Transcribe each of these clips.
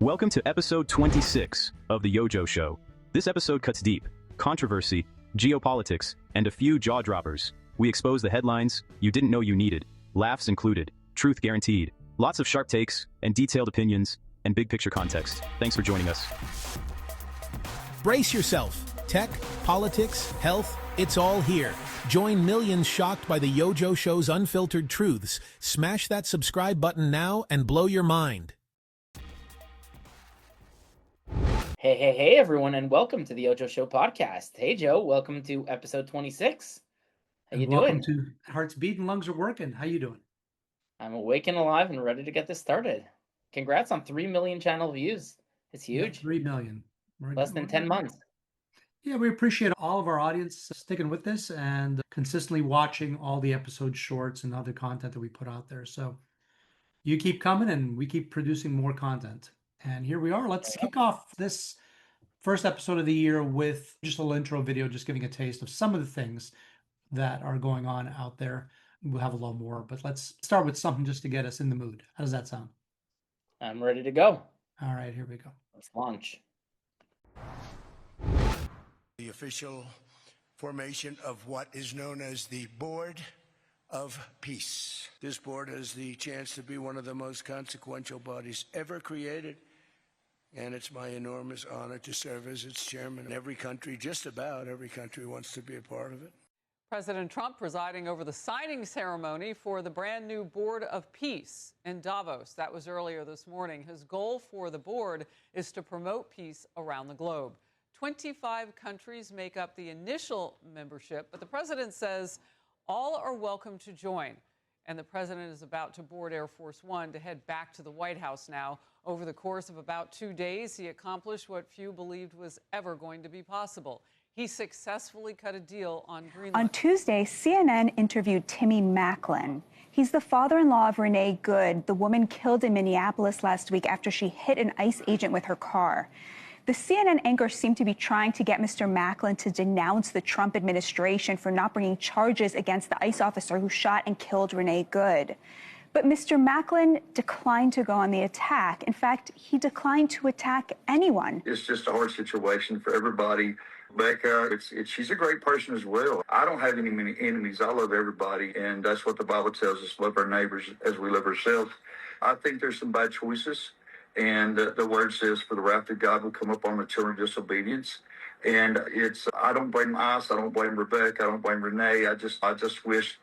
Welcome to episode 26 of the YoJoe Show. This episode cuts deep, controversy, geopolitics, and a few jaw-droppers. We expose the headlines you didn't know you needed, laughs included, truth guaranteed, lots of sharp takes, and detailed opinions, and big picture context. Thanks for joining us. Brace yourself. Tech, politics, health, it's all here. Join millions shocked by the YoJoe Show's unfiltered truths. Smash that subscribe button now and blow your mind. Hey, everyone, and welcome to the YoJoe Show Podcast. Hey, Joe, welcome to episode 26. How you doing? Welcome to Hearts Beating, Lungs Are Working. How you doing? I'm awake and alive and ready to get this started. Congrats on 3 million channel views. It's huge. Yeah, 3 million. Less than 10 months. Yeah, we appreciate all of our audience sticking with this and consistently watching all the episode shorts and other content that we put out there. So you keep coming and we keep producing more content. And here we are. Let's kick off this first episode of the year with just a little intro video, just giving a taste of some of the things that are going on out there. We'll have a lot more, but let's start with something just to get us in the mood. How does that sound? I'm ready to go. All right, here we go. Let's launch. The official formation of what is known as the Board of Peace. This board has the chance to be one of the most consequential bodies ever created, and it's my enormous honor to serve as its chairman. Every country, just about every country, wants to be a part of it. President Trump presiding over the signing ceremony for the brand new Board of Peace in Davos. That was earlier this morning. His goal for the board is to promote peace around the globe. 25 countries make up the initial membership, but the president says all are welcome to join. And the president is about to board Air Force One to head back to the White House now. Over the course of about 2 days, he accomplished what few believed was ever going to be possible. He successfully cut a deal on Greenland. On Tuesday, CNN interviewed Timmy Macklin. He's the father-in-law of Renee Good, the woman killed in Minneapolis last week after she hit an ICE agent with her car. The CNN anchor seemed to be trying to get Mr. Macklin to denounce the Trump administration for not bringing charges against the ICE officer who shot and killed Renee Good. But Mr. Macklin declined to go on the attack. In fact, he declined to attack anyone. It's just a hard situation for everybody. Becca, she's a great person as well. I don't have any enemies. I love everybody, and that's what the Bible tells us, love our neighbors as we love ourselves. I think there's some bad choices, and the word says, for the wrath of God will come upon the children of disobedience. And I don't blame Ice, I don't blame Rebecca, I don't blame Renee. I just wish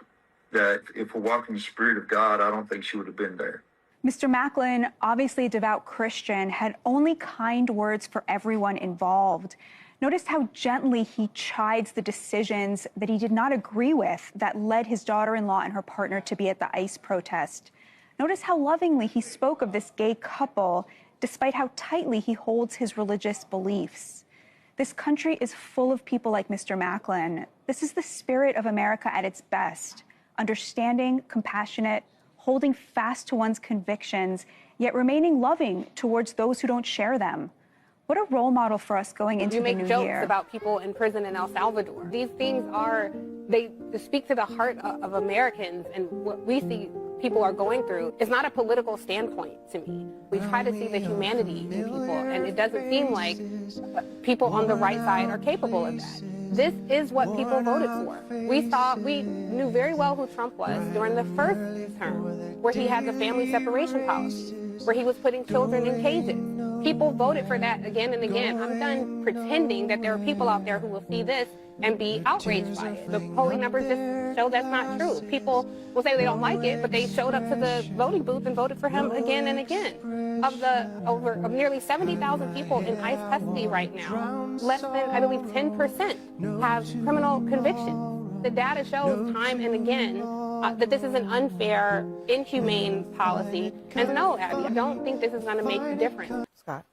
that if we're walking the Spirit of God, I don't think she would have been there. Mr. Macklin, obviously a devout Christian, had only kind words for everyone involved. Notice how gently he chides the decisions that he did not agree with that led his daughter-in-law and her partner to be at the ICE protest. Notice how lovingly he spoke of this gay couple, despite how tightly he holds his religious beliefs. This country is full of people like Mr. Macklin. This is the spirit of America at its best. Understanding, compassionate, holding fast to one's convictions, yet remaining loving towards those who don't share them. What a role model for us going into the new year. You make jokes about people in prison in El Salvador. These things they speak to the heart of Americans, and what we see people are going through is not a political standpoint to me. We try to see the humanity in people, and it doesn't seem like people on the right side are capable of that. This is what people voted for. We knew very well who Trump was during the first term, where he had the family separation policy, where he was putting children in cages. People voted for that again and again. I'm done pretending that there are people out there who will see this and be outraged by it. The polling numbers just show that's not true. People will say they don't like it, but they showed up to the voting booth and voted for him again and again. Of nearly 70,000 people in ICE custody right now, less than, I believe, 10% have criminal convictions. The data shows time and again that this is an unfair, inhumane policy. And no, Abby, I don't think this is going to make a difference. Scott.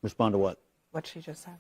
Respond to what? What she just said.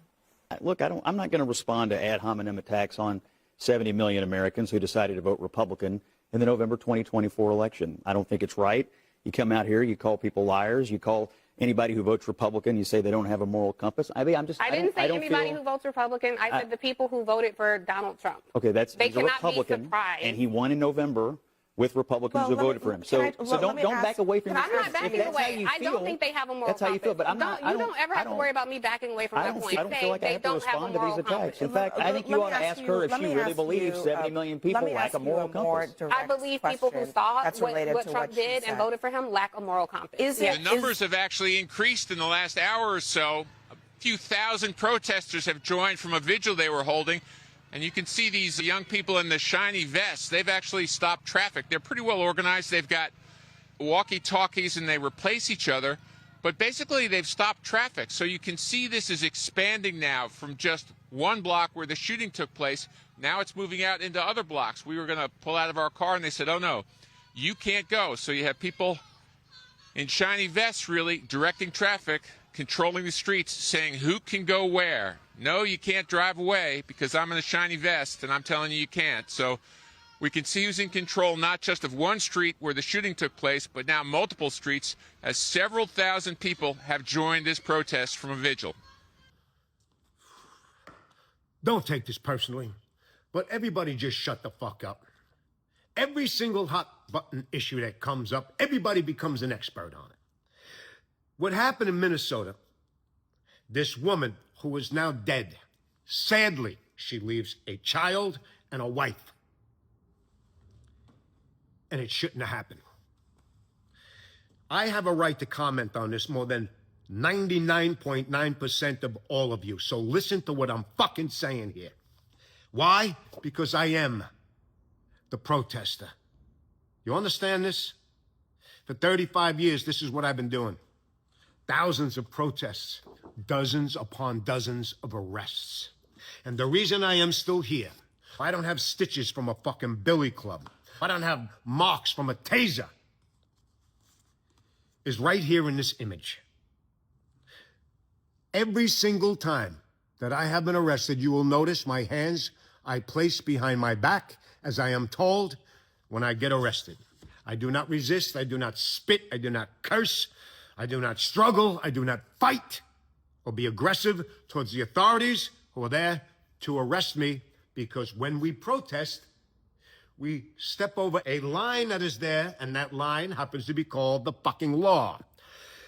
Look, I'm not going to respond to ad hominem attacks on 70 million Americans who decided to vote Republican in the November 2024 election. I don't think it's right. You come out here, you call people liars, you call anybody who votes Republican, you say they don't have a moral compass. I didn't say anybody who votes Republican. I said the people who voted for Donald Trump. Okay, he's a cannot Republican, be surprised. and he won in November with Republicans who voted for him. So don't back away from your I'm not backing away. I don't think they have a moral compass. That's how you feel, but I'm not. You don't ever have to worry about me backing away from that point. I don't feel like I have to respond to these attacks. In fact, I think you ought to ask her if she really believes 70 million people lack a moral compass. I believe people who saw what Trump did and voted for him lack a moral compass. The numbers have actually increased in the last hour or so. A few thousand protesters have joined from a vigil they were holding. And you can see these young people in the shiny vests. They've actually stopped traffic. They're pretty well organized. They've got walkie-talkies and they replace each other. But basically, they've stopped traffic. So you can see this is expanding now from just one block where the shooting took place. Now it's moving out into other blocks. We were going to pull out of our car and they said, oh, no, you can't go. So you have people in shiny vests really directing traffic, controlling the streets, saying who can go where. No, you can't drive away because I'm in a shiny vest and I'm telling you can't. So we can see who's in control not just of one street where the shooting took place, but now multiple streets as several thousand people have joined this protest from a vigil. Don't take this personally, but everybody just shut the fuck up. Every single hot button issue that comes up, everybody becomes an expert on it. What happened in Minnesota, this woman who is now dead, sadly, she leaves a child and a wife. And it shouldn't have happened. I have a right to comment on this more than 99.9% of all of you. So listen to what I'm fucking saying here. Why? Because I am the protester. You understand this? For 35 years, this is what I've been doing. Thousands of protests, dozens upon dozens of arrests. And the reason I am still here, I don't have stitches from a fucking billy club. I don't have marks from a taser. Is right here in this image. Every single time that I have been arrested, you will notice my hands I place behind my back as I am told when I get arrested. I do not resist. I do not spit. I do not curse. I do not struggle. I do not fight or be aggressive towards the authorities who are there to arrest me, because when we protest, we step over a line that is there, and that line happens to be called the fucking law.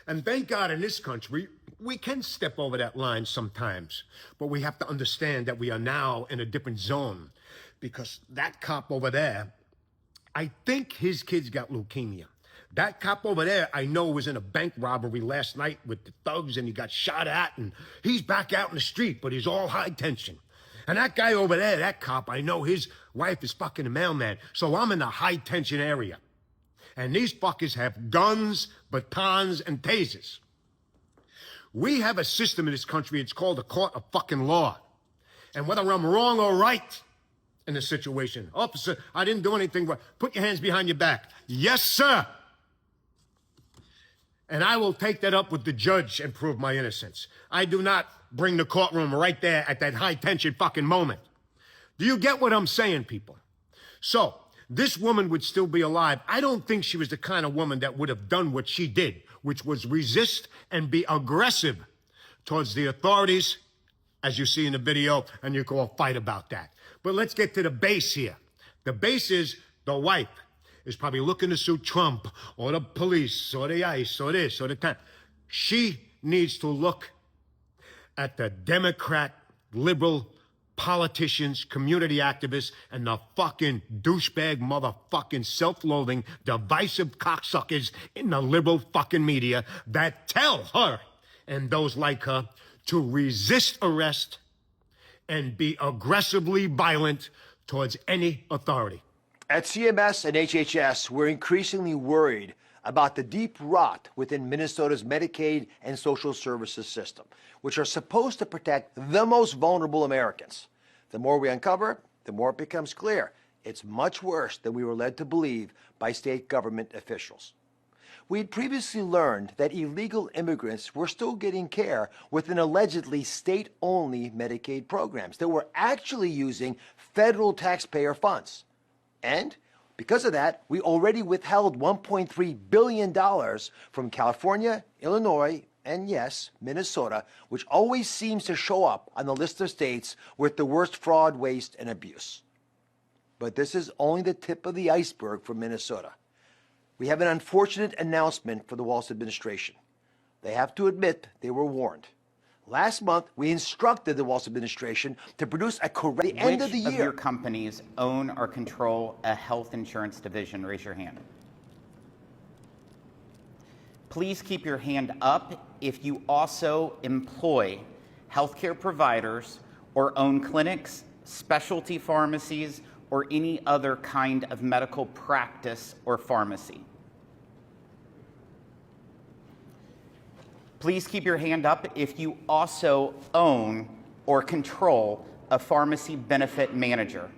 And thank God in this country, we can step over that line sometimes, but we have to understand that we are now in a different zone, because that cop over there, I think his kids got leukemia. That cop over there, I know, was in a bank robbery last night with the thugs, and he got shot at, and he's back out in the street, but he's all high tension. And that guy over there, that cop, I know his wife is fucking a mailman, so I'm in a high tension area. And these fuckers have guns, batons, and tasers. We have a system in this country, it's called a court of fucking law. And whether I'm wrong or right in this situation, officer, I didn't do anything wrong. Put your hands behind your back. Yes, sir. And I will take that up with the judge and prove my innocence. I do not bring the courtroom right there at that high tension fucking moment. Do you get what I'm saying, people? So, this woman would still be alive. I don't think she was the kind of woman that would have done what she did, which was resist and be aggressive towards the authorities, as you see in the video, and you can all fight about that. But let's get to the base here. The base is the wife is probably looking to sue Trump or the police or the ICE or this or the kind. She needs to look at the Democrat, liberal politicians, community activists, and the fucking douchebag, motherfucking self-loathing, divisive cocksuckers in the liberal fucking media that tell her and those like her to resist arrest and be aggressively violent towards any authority. At CMS and HHS, we're increasingly worried about the deep rot within Minnesota's Medicaid and social services system, which are supposed to protect the most vulnerable Americans. The more we uncover, the more it becomes clear it's much worse than we were led to believe by state government officials. We had previously learned that illegal immigrants were still getting care within allegedly state-only Medicaid programs that were actually using federal taxpayer funds. And because of that, we already withheld $1.3 billion from California, Illinois, and yes, Minnesota, which always seems to show up on the list of states with the worst fraud, waste, and abuse. But this is only the tip of the iceberg for Minnesota. We have an unfortunate announcement for the Walz administration. They have to admit they were warned. Last month, we instructed the Walz administration to produce a correct at the end of the year. Which of your companies own or control a health insurance division? Raise your hand. Please keep your hand up if you also employ healthcare providers or own clinics, specialty pharmacies, or any other kind of medical practice or pharmacy. Please keep your hand up if you also own or control a pharmacy benefit manager.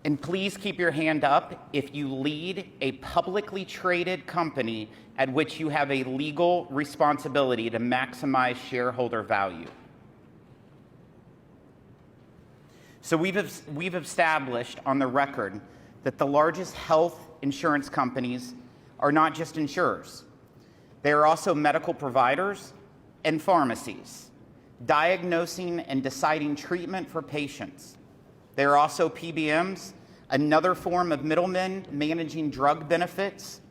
And please keep your hand up if you lead a publicly traded company at which you have a legal responsibility to maximize shareholder value. So we've established on the record that the largest health insurance companies are not just insurers. They are also medical providers and pharmacies, diagnosing and deciding treatment for patients. They are also PBMs, another form of middlemen managing drug benefits.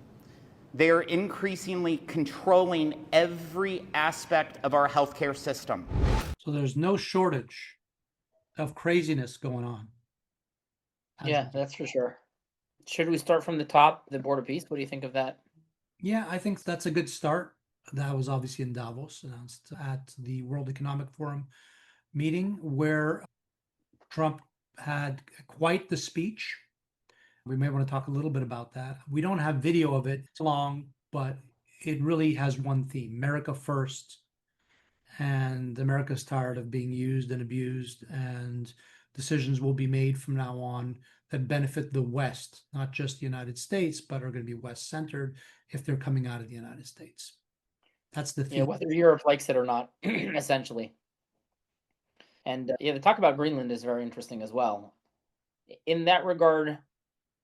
They are increasingly controlling every aspect of our healthcare system. So there's no shortage of craziness going on. Yeah, that's for sure. Should we start from the top, the Board of Peace? What do you think of that? Yeah, I think that's a good start. That was obviously in Davos, announced at the World Economic Forum meeting, where Trump had quite the speech. We may want to talk a little bit about that. We don't have video of it. It's long, but it really has one theme: America first. And America's tired of being used and abused, and decisions will be made from now on that benefit the West, not just the United States, but are going to be West-centered if they're coming out of the United States. That's the theme. Yeah, whether Europe likes it or not, essentially. And the talk about Greenland is very interesting as well. In that regard,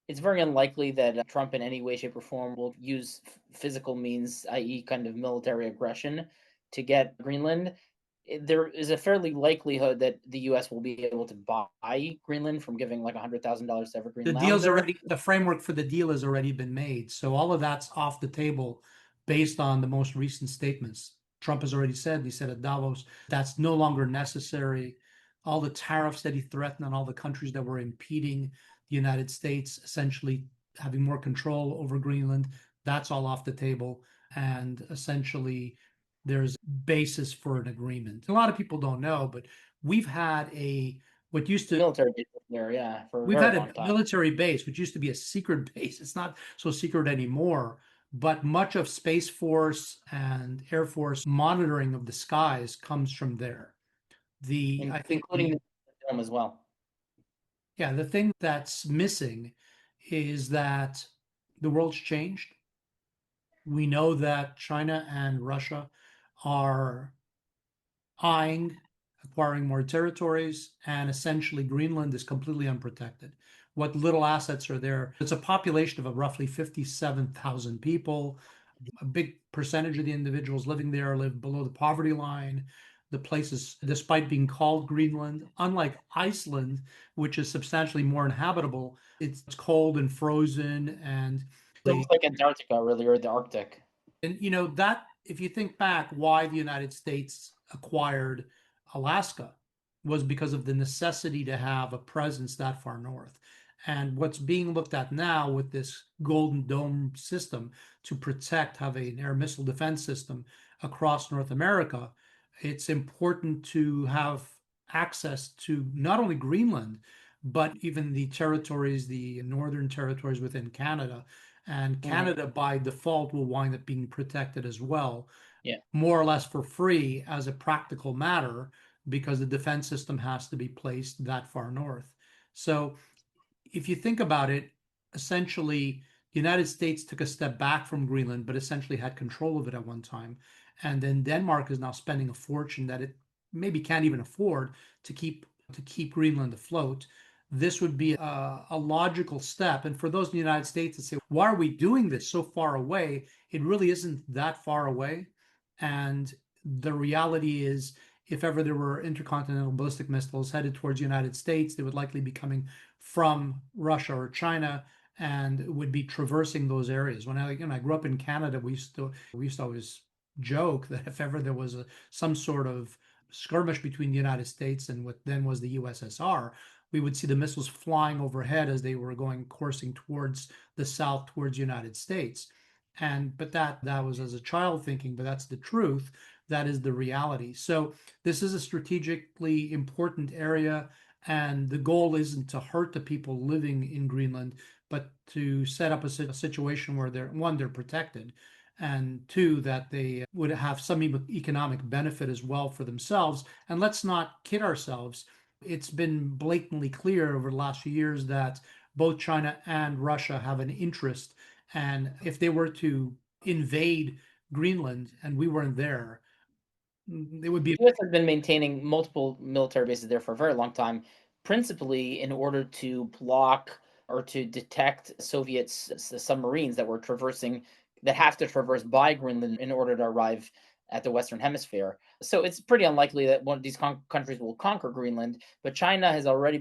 it's very unlikely that Trump in any way, shape, or form will use physical means, i.e. kind of military aggression, to get Greenland. There is a fairly likelihood that the U.S. will be able to buy Greenland from giving like $100,000 to every Greenlander. The deal's already, the framework for the deal has already been made. So all of that's off the table based on the most recent statements. Trump has already said, he said at Davos, that's no longer necessary. All the tariffs that he threatened on all the countries that were impeding the United States essentially having more control over Greenland, that's all off the table. And essentially, there's basis for an agreement. A lot of people don't know, but we've had what used to military base there, we've had a military base, which used to be a secret base. It's not so secret anymore, but much of Space Force and Air Force monitoring of the skies comes from there. I think including the film as well. Yeah, the thing that's missing is that the world's changed. We know that China and Russia are eyeing acquiring more territories, and essentially Greenland is completely unprotected. What little assets are there, it's a population of roughly 57,000 people. A big percentage of the individuals living there live below the poverty line. The places, despite being called Greenland, unlike Iceland, which is substantially more inhabitable, it's cold and frozen, and it's like Antarctica, really, or the Arctic. And that, if you think back, why the United States acquired Alaska was because of the necessity to have a presence that far north. And what's being looked at now with this Golden Dome system to protect, have an air missile defense system across North America, it's important to have access to not only Greenland, but even the territories, the northern territories within Canada. And Canada, by default, will wind up being protected as well, more or less for free as a practical matter, because the defense system has to be placed that far north. So if you think about it, essentially, the United States took a step back from Greenland, but essentially had control of it at one time. And then Denmark is now spending a fortune that it maybe can't even afford to keep Greenland afloat. This would be a logical step. And for those in the United States to say, why are we doing this so far away? It really isn't that far away. And the reality is, if ever there were intercontinental ballistic missiles headed towards the United States, they would likely be coming from Russia or China and would be traversing those areas. When I grew up in Canada, we used to always joke that if ever there was some sort of skirmish between the United States and what then was the USSR, we would see the missiles flying overhead as they were coursing towards the south, towards the United States. But that was as a child thinking, but that's the truth. That is the reality. So this is a strategically important area, and the goal isn't to hurt the people living in Greenland, but to set up a situation where they're protected, and two, that they would have some economic benefit as well for themselves. And let's not kid ourselves. It's been blatantly clear over the last few years that both China and Russia have an interest. And if they were to invade Greenland and we weren't there, it would be. The US has been maintaining multiple military bases there for a very long time, principally in order to block or to detect Soviet submarines that have to traverse by Greenland in order to arrive at the Western Hemisphere. So it's pretty unlikely that one of these countries will conquer Greenland, but China has already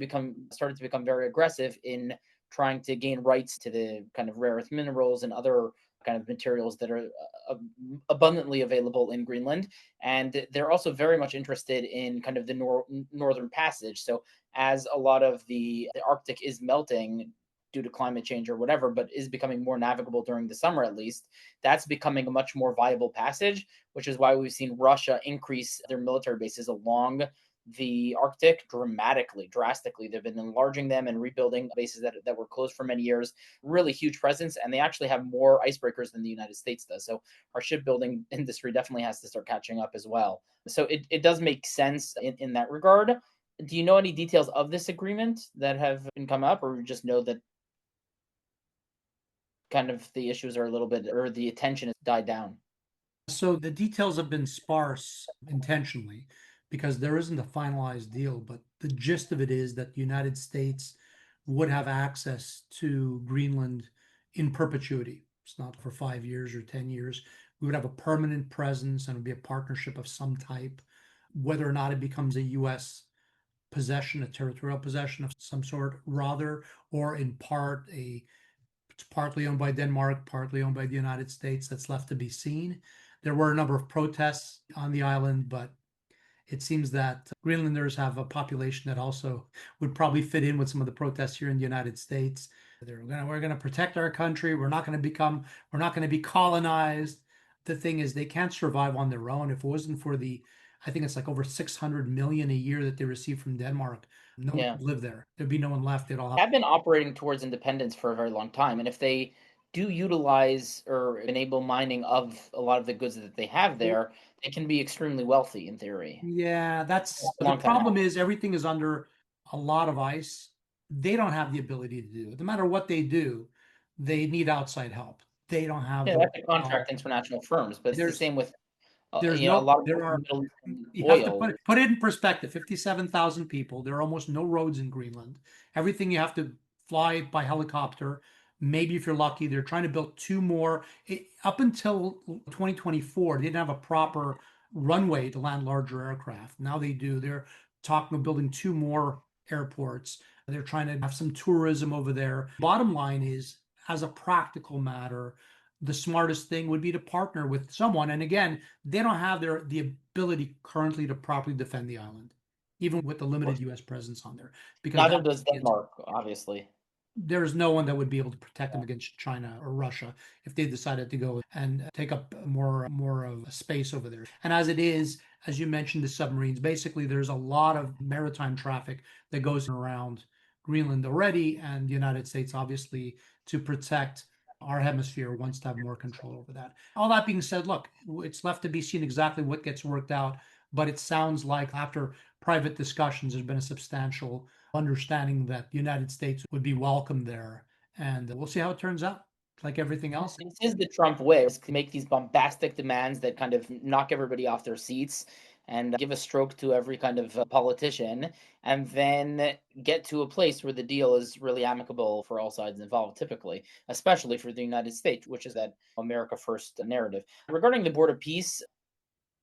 started to become very aggressive in trying to gain rights to the kind of rare earth minerals and other kind of materials that are abundantly available in Greenland. And they're also very much interested in kind of the northern passage. So as a lot of the Arctic is melting due to climate change or whatever, but is becoming more navigable during the summer at least, that's becoming a much more viable passage, which is why we've seen Russia increase their military bases along the Arctic drastically. They've been enlarging them and rebuilding bases that were closed for many years. Really huge presence, and they actually have more icebreakers than the United States does. So our shipbuilding industry definitely has to start catching up as well. So it does make sense in that regard. Do you know any details of this agreement that have been come up, or just know that kind of the issues are a little bit, or the attention has died down? So the details have been sparse intentionally because there isn't a finalized deal, but the gist of it is that the United States would have access to Greenland in perpetuity. It's not for 5 years or 10 years. We would have a permanent presence, and it would be a partnership of some type. Whether or not it becomes a U.S. possession, a territorial possession of some sort, rather, or in part it's partly owned by Denmark, partly owned by the United States. That's left to be seen. There were a number of protests on the island, but it seems that Greenlanders have a population that also would probably fit in with some of the protests here in the United States. We're going to protect our country. We're not going to be colonized. The thing is, they can't survive on their own. If it wasn't for I think it's like over 600 million a year that they receive from Denmark, no one would live there. There'd be no one left. They'd all have been operating towards independence for a very long time. And if they do utilize or enable mining of a lot of the goods that they have there, they can be extremely wealthy in theory. Yeah, the problem is everything is under a lot of ice. They don't have the ability to do it. No matter what they do, they need outside help. They don't have. Yeah, that's a contract international firms, but it's the same with there's a lot of you have to put it in perspective. 57,000 people. There are almost no roads in Greenland. Everything you have to fly by helicopter. Maybe if you're lucky, they're trying to build 2 more. Up until 2024, they didn't have a proper runway to land larger aircraft. Now they do. They're talking of building 2 more airports. They're trying to have some tourism over there. Bottom line is, as a practical matter, the smartest thing would be to partner with someone. And again, they don't have the ability currently to properly defend the island, even with the limited U.S. presence on there. Because neither does Denmark, obviously. There's no one that would be able to protect them against China or Russia if they decided to go and take up more of a space over there. And as it is, as you mentioned, the submarines, basically there's a lot of maritime traffic that goes around Greenland already, and the United States, obviously, to protect our hemisphere, wants to have more control over that. All that being said, look, it's left to be seen exactly what gets worked out, but it sounds like after private discussions, there's been a substantial understanding that the United States would be welcome there, and we'll see how it turns out. Like everything else, this is the Trump way: to make these bombastic demands that kind of knock everybody off their seats and give a stroke to every kind of politician, and then get to a place where the deal is really amicable for all sides involved, typically, especially for the United States, which is that America first narrative. Regarding the board of peace,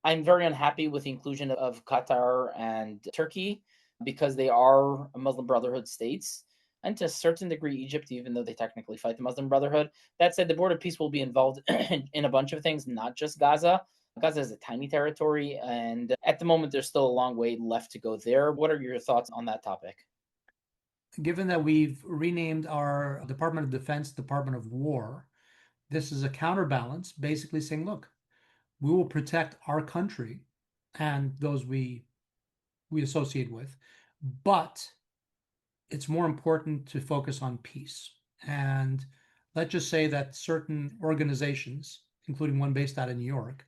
I'm very unhappy with the inclusion of Qatar and Turkey because they are Muslim Brotherhood states, and to a certain degree Egypt, even though they technically fight the Muslim Brotherhood. That said, the Board of Peace will be involved in a bunch of things, not just Gaza. Gaza is a tiny territory, and at the moment, there's still a long way left to go there. What are your thoughts on that topic? Given that we've renamed our Department of Defense Department of War, this is a counterbalance, basically saying, look, we will protect our country and those we associate with, but it's more important to focus on peace. And let's just say that certain organizations, including one based out of New York,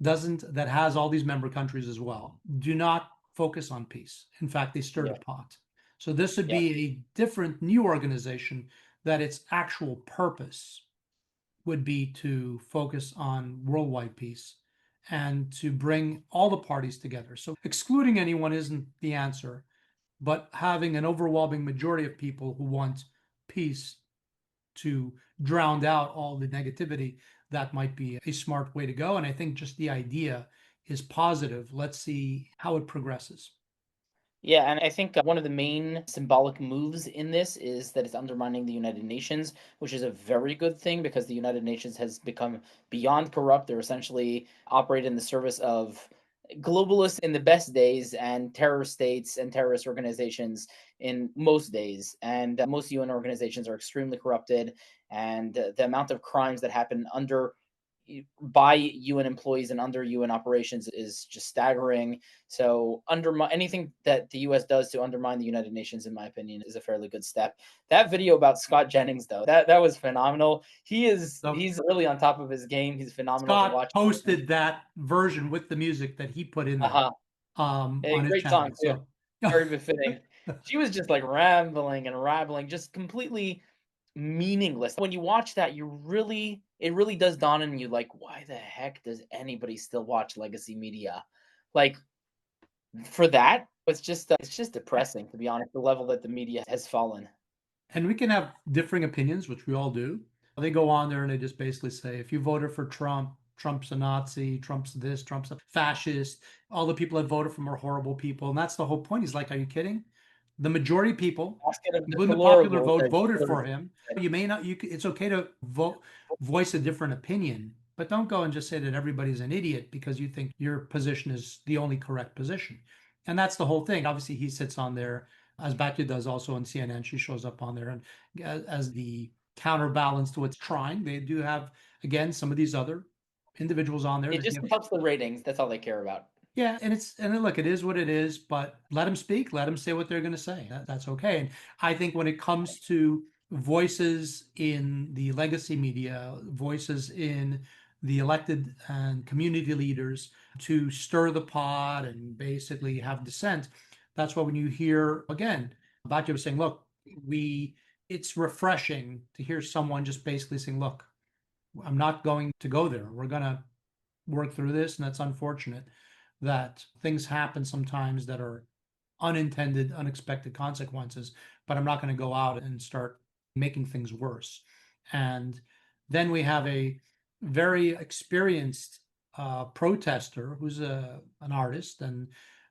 that has all these member countries as well, do not focus on peace. In fact, they stir the pot. So this would be a different new organization that its actual purpose would be to focus on worldwide peace and to bring all the parties together. So excluding anyone isn't the answer, but having an overwhelming majority of people who want peace to drown out all the negativity, that might be a smart way to go. And I think just the idea is positive. Let's see how it progresses. Yeah, and I think one of the main symbolic moves in this is that it's undermining the United Nations, which is a very good thing because the United Nations has become beyond corrupt. They're essentially operate in the service of globalists in the best days and terror states and terrorist organizations in most days. And most UN organizations are extremely corrupted. And the amount of crimes that happen by UN employees and under UN operations is just staggering. So anything that the US does to undermine the United Nations, in my opinion, is a fairly good step. That video about Scott Jennings, though, that was phenomenal. He's really on top of his game. He's phenomenal to watch. Scott posted that version with the music that he put in there. On his great channel. song too. Very befitting. She was just like rambling and rabbling, just completely meaningless. When you watch that, it really does dawn on you, like, why the heck does anybody still watch legacy media? Like, for that, it's just depressing, to be honest, the level that the media has fallen. And we can have differing opinions, which we all do. They go on there and they just basically say, if you voted for Trump, Trump's a Nazi, Trump's this, Trump's a fascist, all the people that voted for him are horrible people. And that's the whole point. He's like, are you kidding? The majority of people, including the popular vote, voted for him. You may not, it's okay to voice a different opinion, but don't go and just say that everybody's an idiot because you think your position is the only correct position. And that's the whole thing. Obviously, he sits on there, as Batya does also on CNN. She shows up on there. And as the counterbalance to what's trying, they do have, again, some of these other individuals on there. It just helps the ratings. That's all they care about. Yeah, and look, it is what it is, but let them speak, let them say what they're going to say. That's okay. And I think when it comes to voices in the legacy media, voices in the elected and community leaders to stir the pot and basically have dissent, that's why when you hear, again, Batya was saying, look, it's refreshing to hear someone just basically saying, look, I'm not going to go there. We're going to work through this, and that's unfortunate that things happen sometimes that are unintended, unexpected consequences, but I'm not going to go out and start making things worse. And then we have a very experienced protester who's an artist and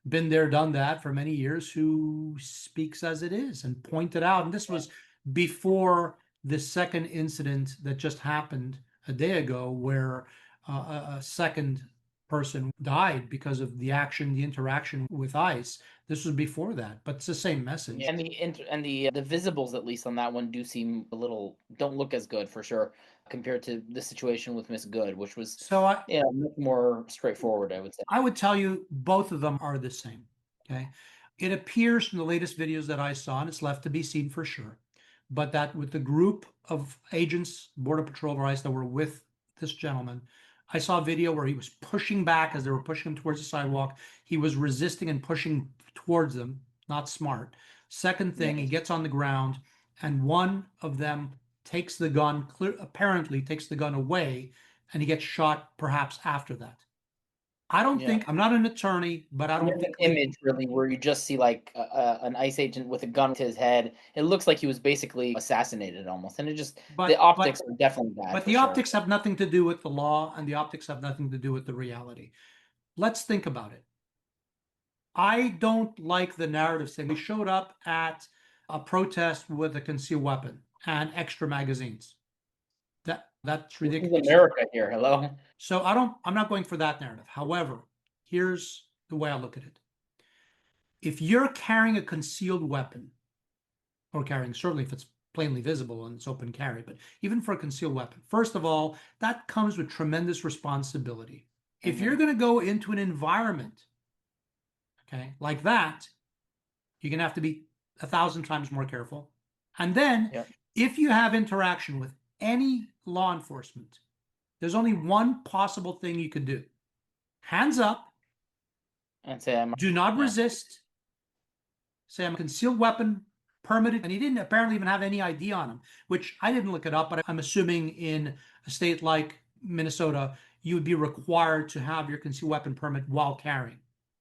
been there, done that for many years, who speaks as it is and pointed out, and this was before the second incident that just happened a day ago where a second person died because of the interaction with ICE. This was before that, but it's the same message. And the visibles, at least on that one, don't look as good for sure compared to the situation with Miss Good, which was much more straightforward, I would say. I would tell you both of them are the same. Okay, it appears from the latest videos that I saw, and it's left to be seen for sure, but that with the group of agents, Border Patrol or ICE, that were with this gentleman, I saw a video where he was pushing back as they were pushing him towards the sidewalk. He was resisting and pushing towards them. Not smart. Second thing, he gets on the ground and one of them takes the gun, apparently takes the gun away, and he gets shot perhaps after that. I don't think, I'm not an attorney, but I don't There's think an image really where you just see like an ICE agent with a gun to his head. It looks like he was basically assassinated almost, and the optics are definitely bad. But the optics have nothing to do with the law, and the optics have nothing to do with the reality. Let's think about it. I don't like the narrative saying we showed up at a protest with a concealed weapon and extra magazines. That's ridiculous. This is America here, hello. So I'm not going for that narrative. However, here's the way I look at it. If you're carrying a concealed weapon, or carrying, certainly if it's plainly visible and it's open carry, but even for a concealed weapon, first of all, that comes with tremendous responsibility. If you're going to go into an environment, okay, like that, you're going to have to be 1,000 times more careful. And then if you have interaction with any law enforcement, there's only one possible thing you could do. Hands up. And say, do not resist. Say, I'm a concealed weapon permitted. And he didn't apparently even have any ID on him, which I didn't look it up, but I'm assuming in a state like Minnesota, you would be required to have your concealed weapon permit while carrying.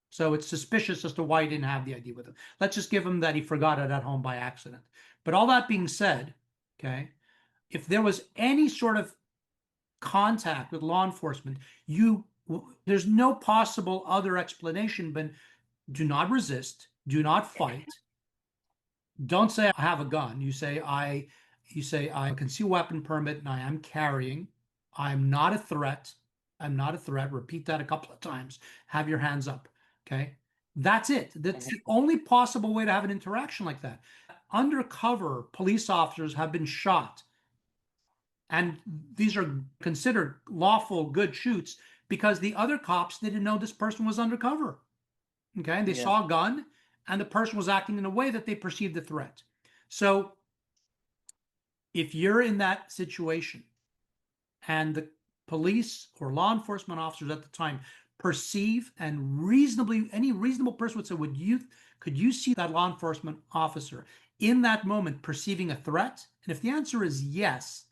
So it's suspicious as to why he didn't have the ID with him. Let's just give him that he forgot it at home by accident. But all that being said, okay, if there was any sort of contact with law enforcement, there's no possible other explanation but do not resist, do not fight. Don't say I have a gun. You say I have a concealed weapon permit and I am carrying. I'm not a threat. I'm not a threat. Repeat that a couple of times. Have your hands up. Okay. That's it. That's the only possible way to have an interaction like that. Undercover police officers have been shot. And these are considered lawful good shoots because the other cops didn't know this person was undercover. Okay. And they saw a gun and the person was acting in a way that they perceived a threat. So if you're in that situation and the police or law enforcement officers at the time perceive, and any reasonable person would say, could you see that law enforcement officer in that moment perceiving a threat? And if the answer is yes,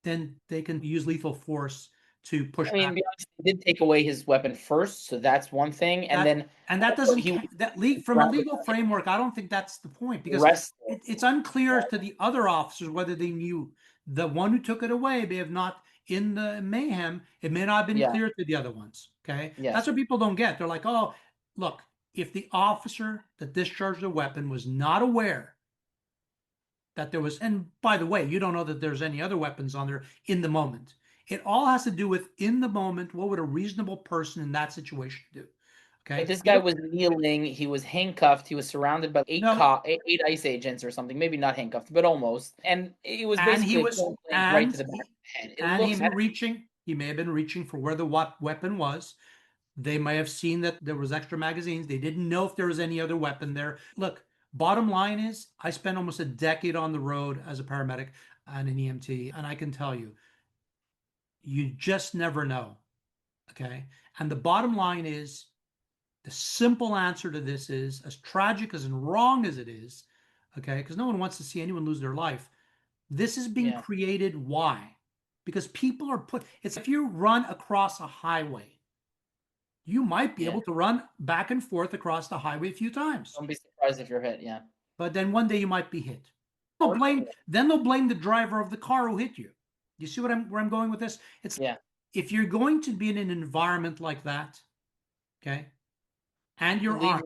then they can use lethal force to push back. They did take away his weapon first, so that's one thing. And that doesn't from a legal framework, I don't think that's the point, because it's unclear to the other officers whether they knew. The one who took it away may have not, in the mayhem, it may not have been clear to the other ones. Okay. That's what people don't get. They're like, oh, look, if the officer that discharged the weapon was not aware that there was, and by the way, you don't know that there's any other weapons on there in the moment. It all has to do with in the moment, what would a reasonable person in that situation do? Okay. This guy was kneeling. He was handcuffed. He was surrounded by eight ICE agents or something. Maybe not handcuffed, but almost. And it was basically right to the back of the head. He may have been reaching for where the weapon was. They may have seen that there was extra magazines. They didn't know if there was any other weapon there. Look, bottom line is, I spent almost a decade on the road as a paramedic and an EMT, and I can tell you, you just never know. Okay. And the bottom line is, the simple answer to this is, as tragic as and wrong as it is, okay, because no one wants to see anyone lose their life. This is being created. Why? Because people are it's if you run across a highway, you might be able to run back and forth across the highway a few times. Don't be surprised if you're hit, But then one day you might be hit. Then they'll blame the driver of the car who hit you. You see where I'm going with this? If you're going to be in an environment like that, okay, and you're armed.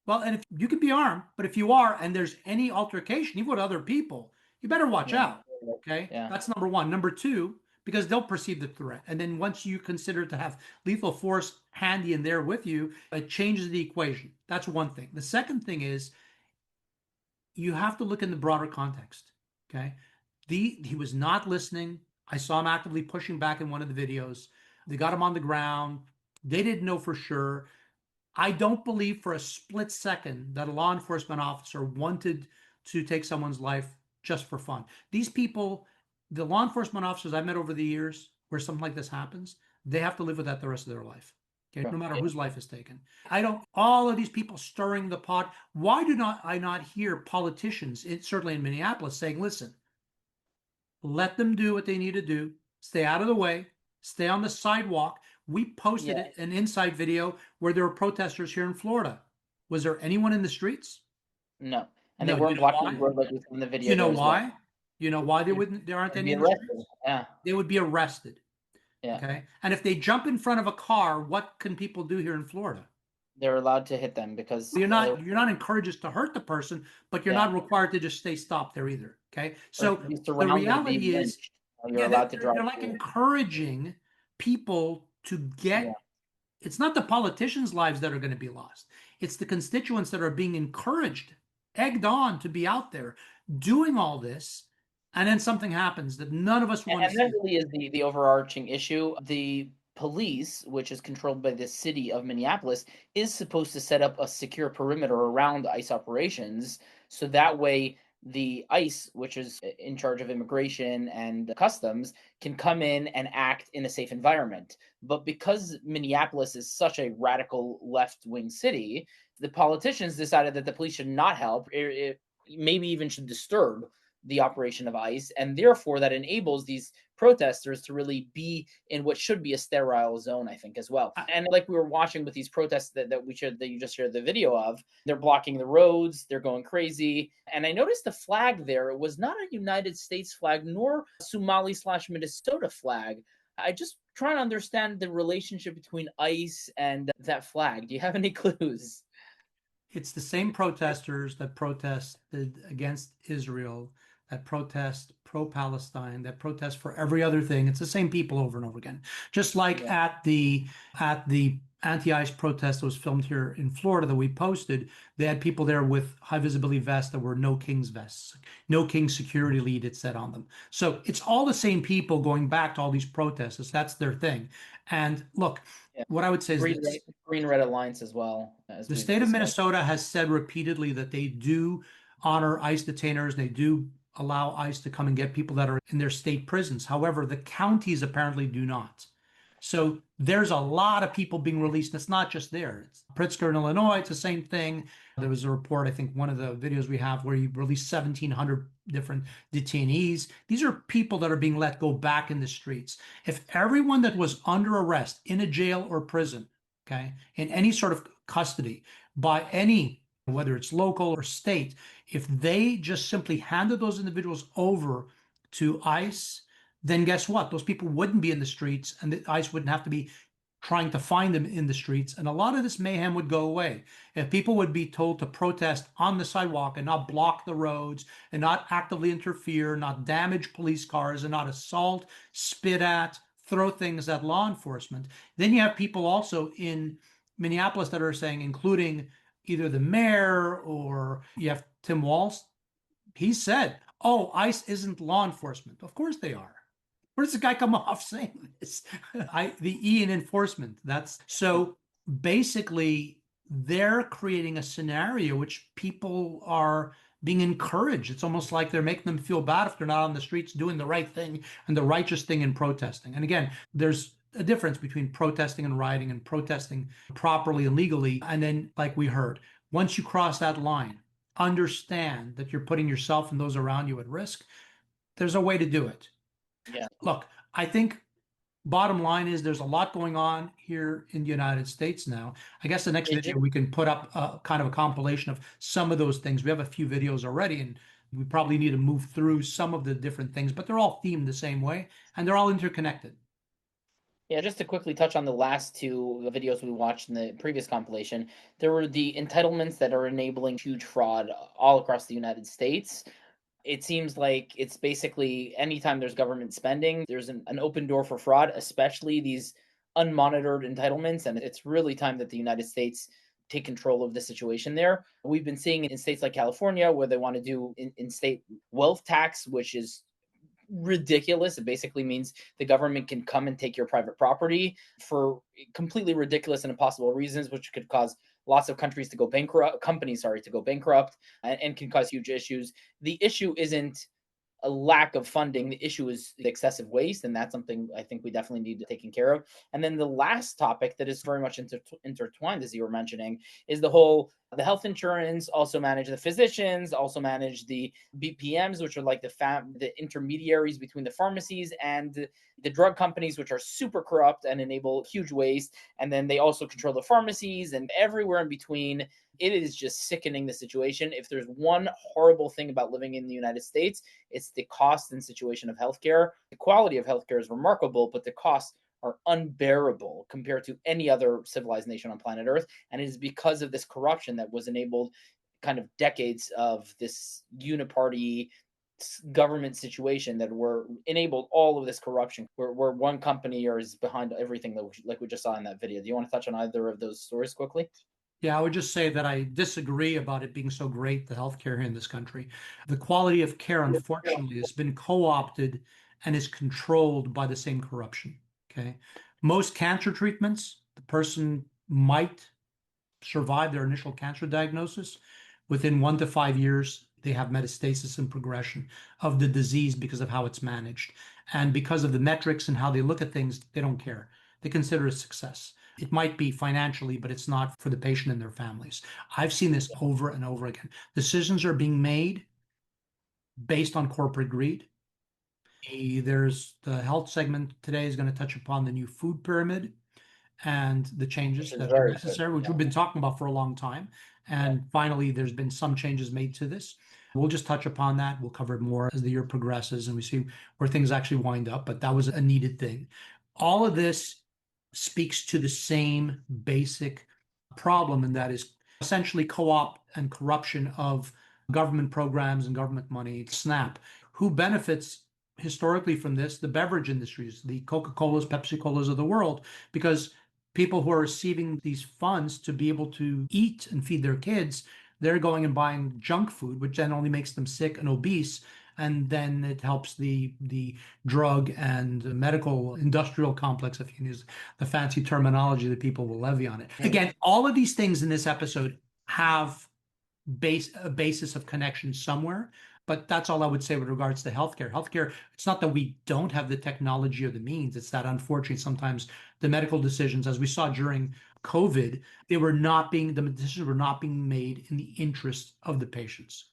Well, and if you could be armed, but if you are, and there's any altercation, even with other people, you better watch out. Okay. That's number one. Number two, because they'll perceive the threat. And then once you consider to have lethal force handy in there with you, it changes the equation. That's one thing. The second thing is, you have to look in the broader context. Okay. He was not listening. I saw him actively pushing back in one of the videos. They got him on the ground. They didn't know for sure. I don't believe for a split second that a law enforcement officer wanted to take someone's life just for fun. These people, the law enforcement officers I've met over the years where something like this happens, they have to live with that the rest of their life. Okay, no matter whose life is taken. All of these people stirring the pot. Why do I not hear politicians, certainly in Minneapolis, saying, listen, let them do what they need to do. Stay out of the way. Stay on the sidewalk. We posted an inside video where there were protesters here in Florida. Was there anyone in the streets? No. And No, they weren't you know blocking the why? road like we saw in the video. You know there as well. why? You know why there aren't They'd any be in the arrested. streets? Yeah. They would be arrested. Yeah. Okay. And if they jump in front of a car, what can people do here in Florida? They're allowed to hit them because You're not encouraged to hurt the person, but you're not required to just stay stopped there either. Okay. So the reality is you're allowed to drive. they're like encouraging people to get it's not the politicians' lives that are going to be lost. It's the constituents that are being encouraged, egged on to be out there doing all this. And then something happens that none of us want to see. And that really is the overarching issue. The police, which is controlled by the city of Minneapolis, is supposed to set up a secure perimeter around ICE operations. So that way the ICE, which is in charge of immigration and customs, can come in and act in a safe environment. But because Minneapolis is such a radical left-wing city, the politicians decided that the police should not help, maybe even should disturb the operation of ICE, and therefore that enables these protesters to really be in what should be a sterile zone, I think, as well. And like we were watching with these protests that you just shared the video of, they're blocking the roads, they're going crazy. And I noticed the flag there was not a United States flag, nor a Somali/Minnesota flag. I just trying to understand the relationship between ICE and that flag. Do you have any clues? It's the same protesters that protested against Israel, that protest pro-Palestine, that protest for every other thing. It's the same people over and over again. Just like at the anti-ICE protest that was filmed here in Florida that we posted, they had people there with high visibility vests that were no King's vests, no King security lead, it said on them. So it's all the same people going back to all these protests. That's their thing. And look, what I would say is green red alliance as well. The state of Minnesota has said repeatedly that they do honor ICE detainers. They do allow ICE to come and get people that are in their state prisons. However, the counties apparently do not. So there's a lot of people being released. It's not just there. It's Pritzker in Illinois. It's the same thing. There was a report, I think one of the videos we have, where you released 1,700 different detainees. These are people that are being let go back in the streets. If everyone that was under arrest in a jail or prison, okay, in any sort of custody by any, whether it's local or state, if they just simply handed those individuals over to ICE, then guess what? Those people wouldn't be in the streets, and the ICE wouldn't have to be trying to find them in the streets. And a lot of this mayhem would go away if people would be told to protest on the sidewalk and not block the roads and not actively interfere, not damage police cars, and not assault, spit at, throw things at law enforcement. Then you have people also in Minneapolis that are saying, including either the mayor or you have Tim Walz. He said, oh, ICE isn't law enforcement. Of course they are. Where does the guy come off saying this? The E in enforcement. That's so basically they're creating a scenario which people are being encouraged. It's almost like they're making them feel bad if they're not on the streets doing the right thing and the righteous thing in protesting. And again, there's a difference between protesting and rioting and protesting properly and legally. And then, like we heard, once you cross that line, understand that you're putting yourself and those around you at risk. There's a way to do it. Yeah. Look, I think bottom line is there's a lot going on here in the United States now. I guess the next video we can put up a kind of a compilation of some of those things. We have a few videos already, and we probably need to move through some of the different things, but they're all themed the same way, and they're all interconnected. Yeah, just to quickly touch on the last two videos we watched in the previous compilation, there were the entitlements that are enabling huge fraud all across the United States. It seems like it's basically anytime there's government spending, there's an open door for fraud, especially these unmonitored entitlements. And it's really time that the United States take control of the situation there. We've been seeing it in states like California where they want to do in-state wealth tax, which is ridiculous. It basically means the government can come and take your private property for completely ridiculous and impossible reasons, which could cause lots of companies to go bankrupt, and can cause huge issues. The issue isn't a lack of funding. The issue is the excessive waste, and that's something I think we definitely need to take care of. And then the last topic that is very much intertwined, as you were mentioning, is the whole The health insurance also manage the physicians, also manage the BPMs, which are like the intermediaries between the pharmacies and the drug companies, which are super corrupt and enable huge waste. And then they also control the pharmacies and everywhere in between. It is just sickening, the situation. If there's one horrible thing about living in the United States, it's the cost and situation of healthcare. The quality of healthcare is remarkable, but the costs are unbearable compared to any other civilized nation on planet Earth. And it is because of this corruption that was enabled kind of decades of this uniparty government situation that were enabled all of this corruption, where one company is behind everything that like we just saw in that video. Do you want to touch on either of those stories quickly? Yeah, I would just say that I disagree about it being so great, the healthcare here in this country. The quality of care, unfortunately, has been co-opted and is controlled by the same corruption. Okay. Most cancer treatments, the person might survive their initial cancer diagnosis. Within 1 to 5 years, they have metastasis and progression of the disease because of how it's managed. And because of the metrics and how they look at things, they don't care. They consider it a success. It might be financially, but it's not for the patient and their families. I've seen this over and over again. Decisions are being made based on corporate greed. There's the health segment today is going to touch upon the new food pyramid and the changes that are necessary, which we've been talking about for a long time. And finally, there's been some changes made to this. We'll just touch upon that. We'll cover it more as the year progresses and we see where things actually wind up, but that was a needed thing. All of this speaks to the same basic problem, and that is essentially co-op and corruption of government programs and government money. SNAP. Who benefits historically from this? The beverage industries, the Coca-Colas, Pepsi-Colas of the world, because people who are receiving these funds to be able to eat and feed their kids, they're going and buying junk food, which then only makes them sick and obese. And then it helps the drug and medical industrial complex, if you use the fancy terminology that people will levy on it. Again, all of these things in this episode have a basis of connection somewhere, but that's all I would say with regards to healthcare. Healthcare, it's not that we don't have the technology or the means, it's that unfortunately sometimes the medical decisions, as we saw during COVID, the decisions were not being made in the interest of the patients.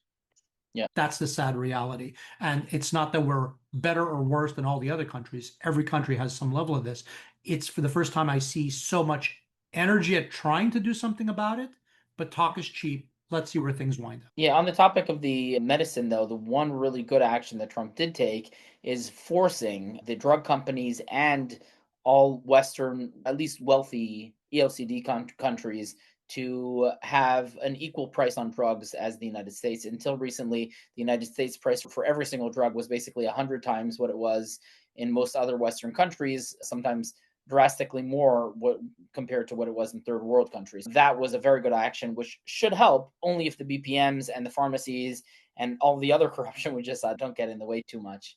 Yeah, that's the sad reality. And it's not that we're better or worse than all the other countries. Every country has some level of this. It's for the first time I see so much energy at trying to do something about it, but talk is cheap. Let's see where things wind up. Yeah, on the topic of the medicine, though, the one really good action that Trump did take is forcing the drug companies and all Western, at least wealthy ELCD countries to have an equal price on drugs as the United States. Until recently, the United States price for every single drug was basically 100 times what it was in most other Western countries, sometimes drastically more compared to what it was in third world countries. That was a very good action, which should help only if the BPMs and the pharmacies and all the other corruption we just saw don't get in the way too much.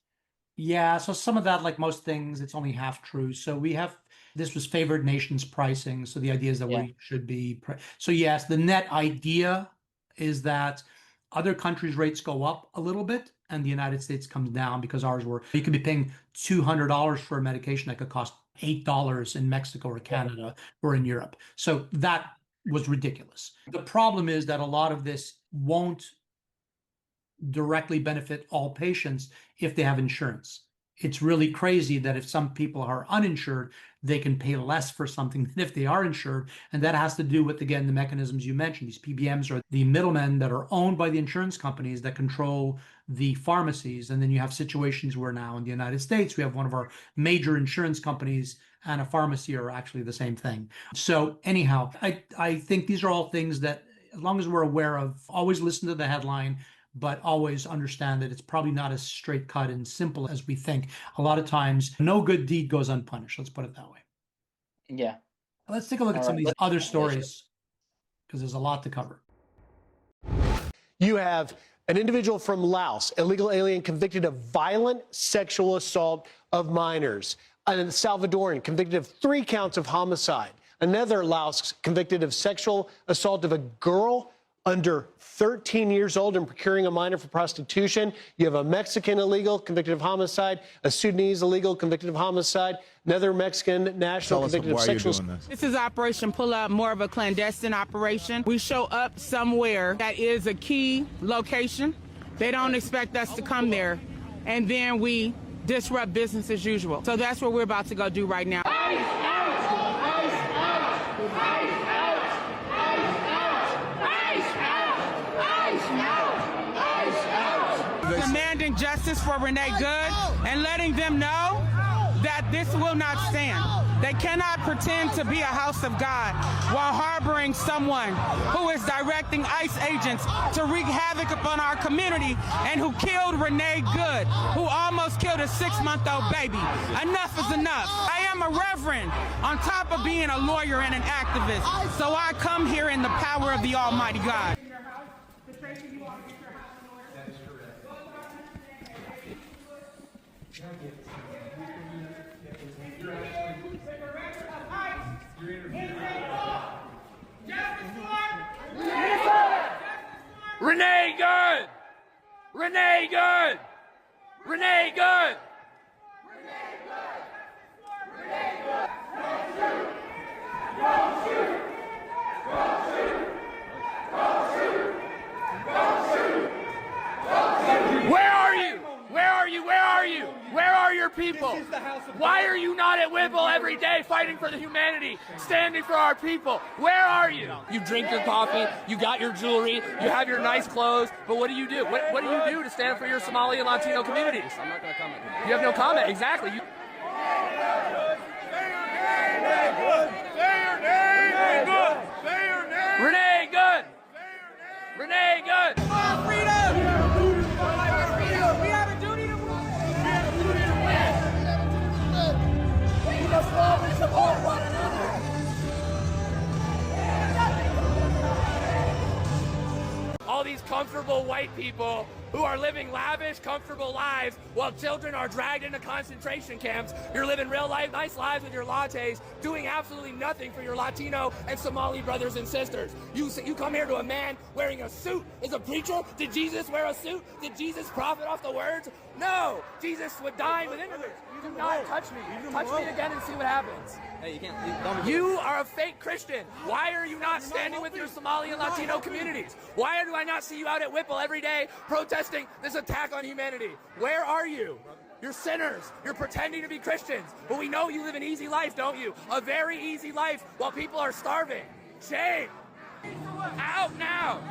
Yeah, so some of that, like most things, it's only half true. So this was favored nations pricing. So the idea is that we should be, so yes, the net idea is that other countries' rates go up a little bit and the United States comes down because you could be paying $200 for a medication that could cost $8 in Mexico or Canada or in Europe. So that was ridiculous. The problem is that a lot of this won't directly benefit all patients if they have insurance. It's really crazy that if some people are uninsured, they can pay less for something than if they are insured. And that has to do with, again, the mechanisms you mentioned. These PBMs are the middlemen that are owned by the insurance companies that control the pharmacies. And then you have situations where now in the United States, we have one of our major insurance companies and a pharmacy are actually the same thing. So anyhow, I think these are all things that, as long as we're aware of, always listen to the headline, but always understand that it's probably not as straight cut and simple as we think. A lot of times, no good deed goes unpunished. Let's put it that way. Yeah. Let's take a look at some of these other stories, because there's a lot to cover. You have an individual from Laos, illegal alien convicted of violent sexual assault of minors. A Salvadoran convicted of 3 counts of homicide. Another Laos convicted of sexual assault of a girl under 13 years old and procuring a minor for prostitution. You have a Mexican illegal convicted of homicide, a Sudanese illegal convicted of homicide, another Mexican national convicted of sexual. This is Operation Pull Up, more of a clandestine operation. We show up somewhere that is a key location. They don't expect us to come there, and then we disrupt business as usual. So that's what we're about to go do right now. Demanding justice for Renee Good and letting them know that this will not stand. They cannot pretend to be a house of God while harboring someone who is directing ICE agents to wreak havoc upon our community and who killed Renee Good, who almost killed a 6-month-old baby. Enough is enough. I am a reverend on top of being a lawyer and an activist, so I come here in the power of the Almighty God. Renee Good! Renee Good! Renee Good! Where are you? Where are you? Where are you? Where are your people? Why are you not at Whipple every day fighting for the humanity, standing for our people? Where are you? You drink your coffee, you got your jewelry, you have your nice clothes, but what do you do? What do you do to stand for your Somali and Latino communities? I'm not going to comment. You have no comment, exactly. You... Renee Good! Renee Good! All these comfortable white people who are living lavish, comfortable lives while children are dragged into concentration camps. You're living real life, nice lives with your lattes, doing absolutely nothing for your Latino and Somali brothers and sisters. You come here to a man wearing a suit. Is a preacher? Did Jesus wear a suit? Did Jesus profit off the words? No! Jesus would dine with immigrants. Do not touch me. Touch me again and see what happens. Hey, you can't. You are a fake Christian. Why are you not standing with your Somali and Latino communities? Why do I not see you out at Whipple every day protesting this attack on humanity? Where are you? You're sinners. You're pretending to be Christians. But we know you live an easy life, don't you? A very easy life while people are starving. Shame. Out now.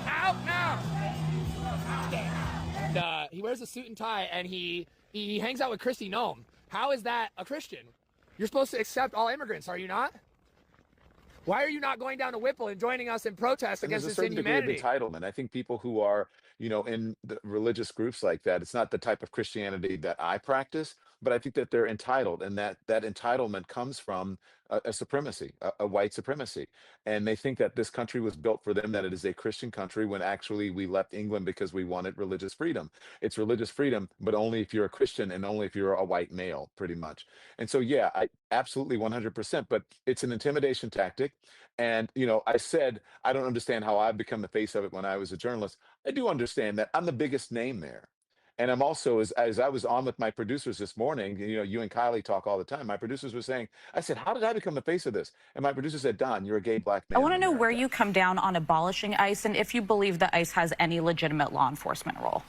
Out now. He wears a suit and tie and he hangs out with Kristi Noem. How is that a Christian? You're supposed to accept all immigrants, are you not? Why are you not going down to Whipple and joining us in protest against this inhumanity? There's a certain degree of entitlement. I think people who are, in the religious groups like that, it's not the type of Christianity that I practice, but I think that they're entitled, and that entitlement comes from a supremacy, a white supremacy. And they think that this country was built for them, that it is a Christian country, when actually we left England because we wanted religious freedom. It's religious freedom, but only if you're a Christian and only if you're a white male, pretty much. And so, yeah, I absolutely 100%, but it's an intimidation tactic. And, I said, I don't understand how I've become the face of it when I was a journalist. I do understand that I'm the biggest name there. And I'm also, as I was on with my producers this morning, you and Kylie talk all the time. My producers were saying, I said, how did I become the face of this? And my producer said, Don, you're a gay black man. I want to know where you come down on abolishing ICE and if you believe that ICE has any legitimate law enforcement role.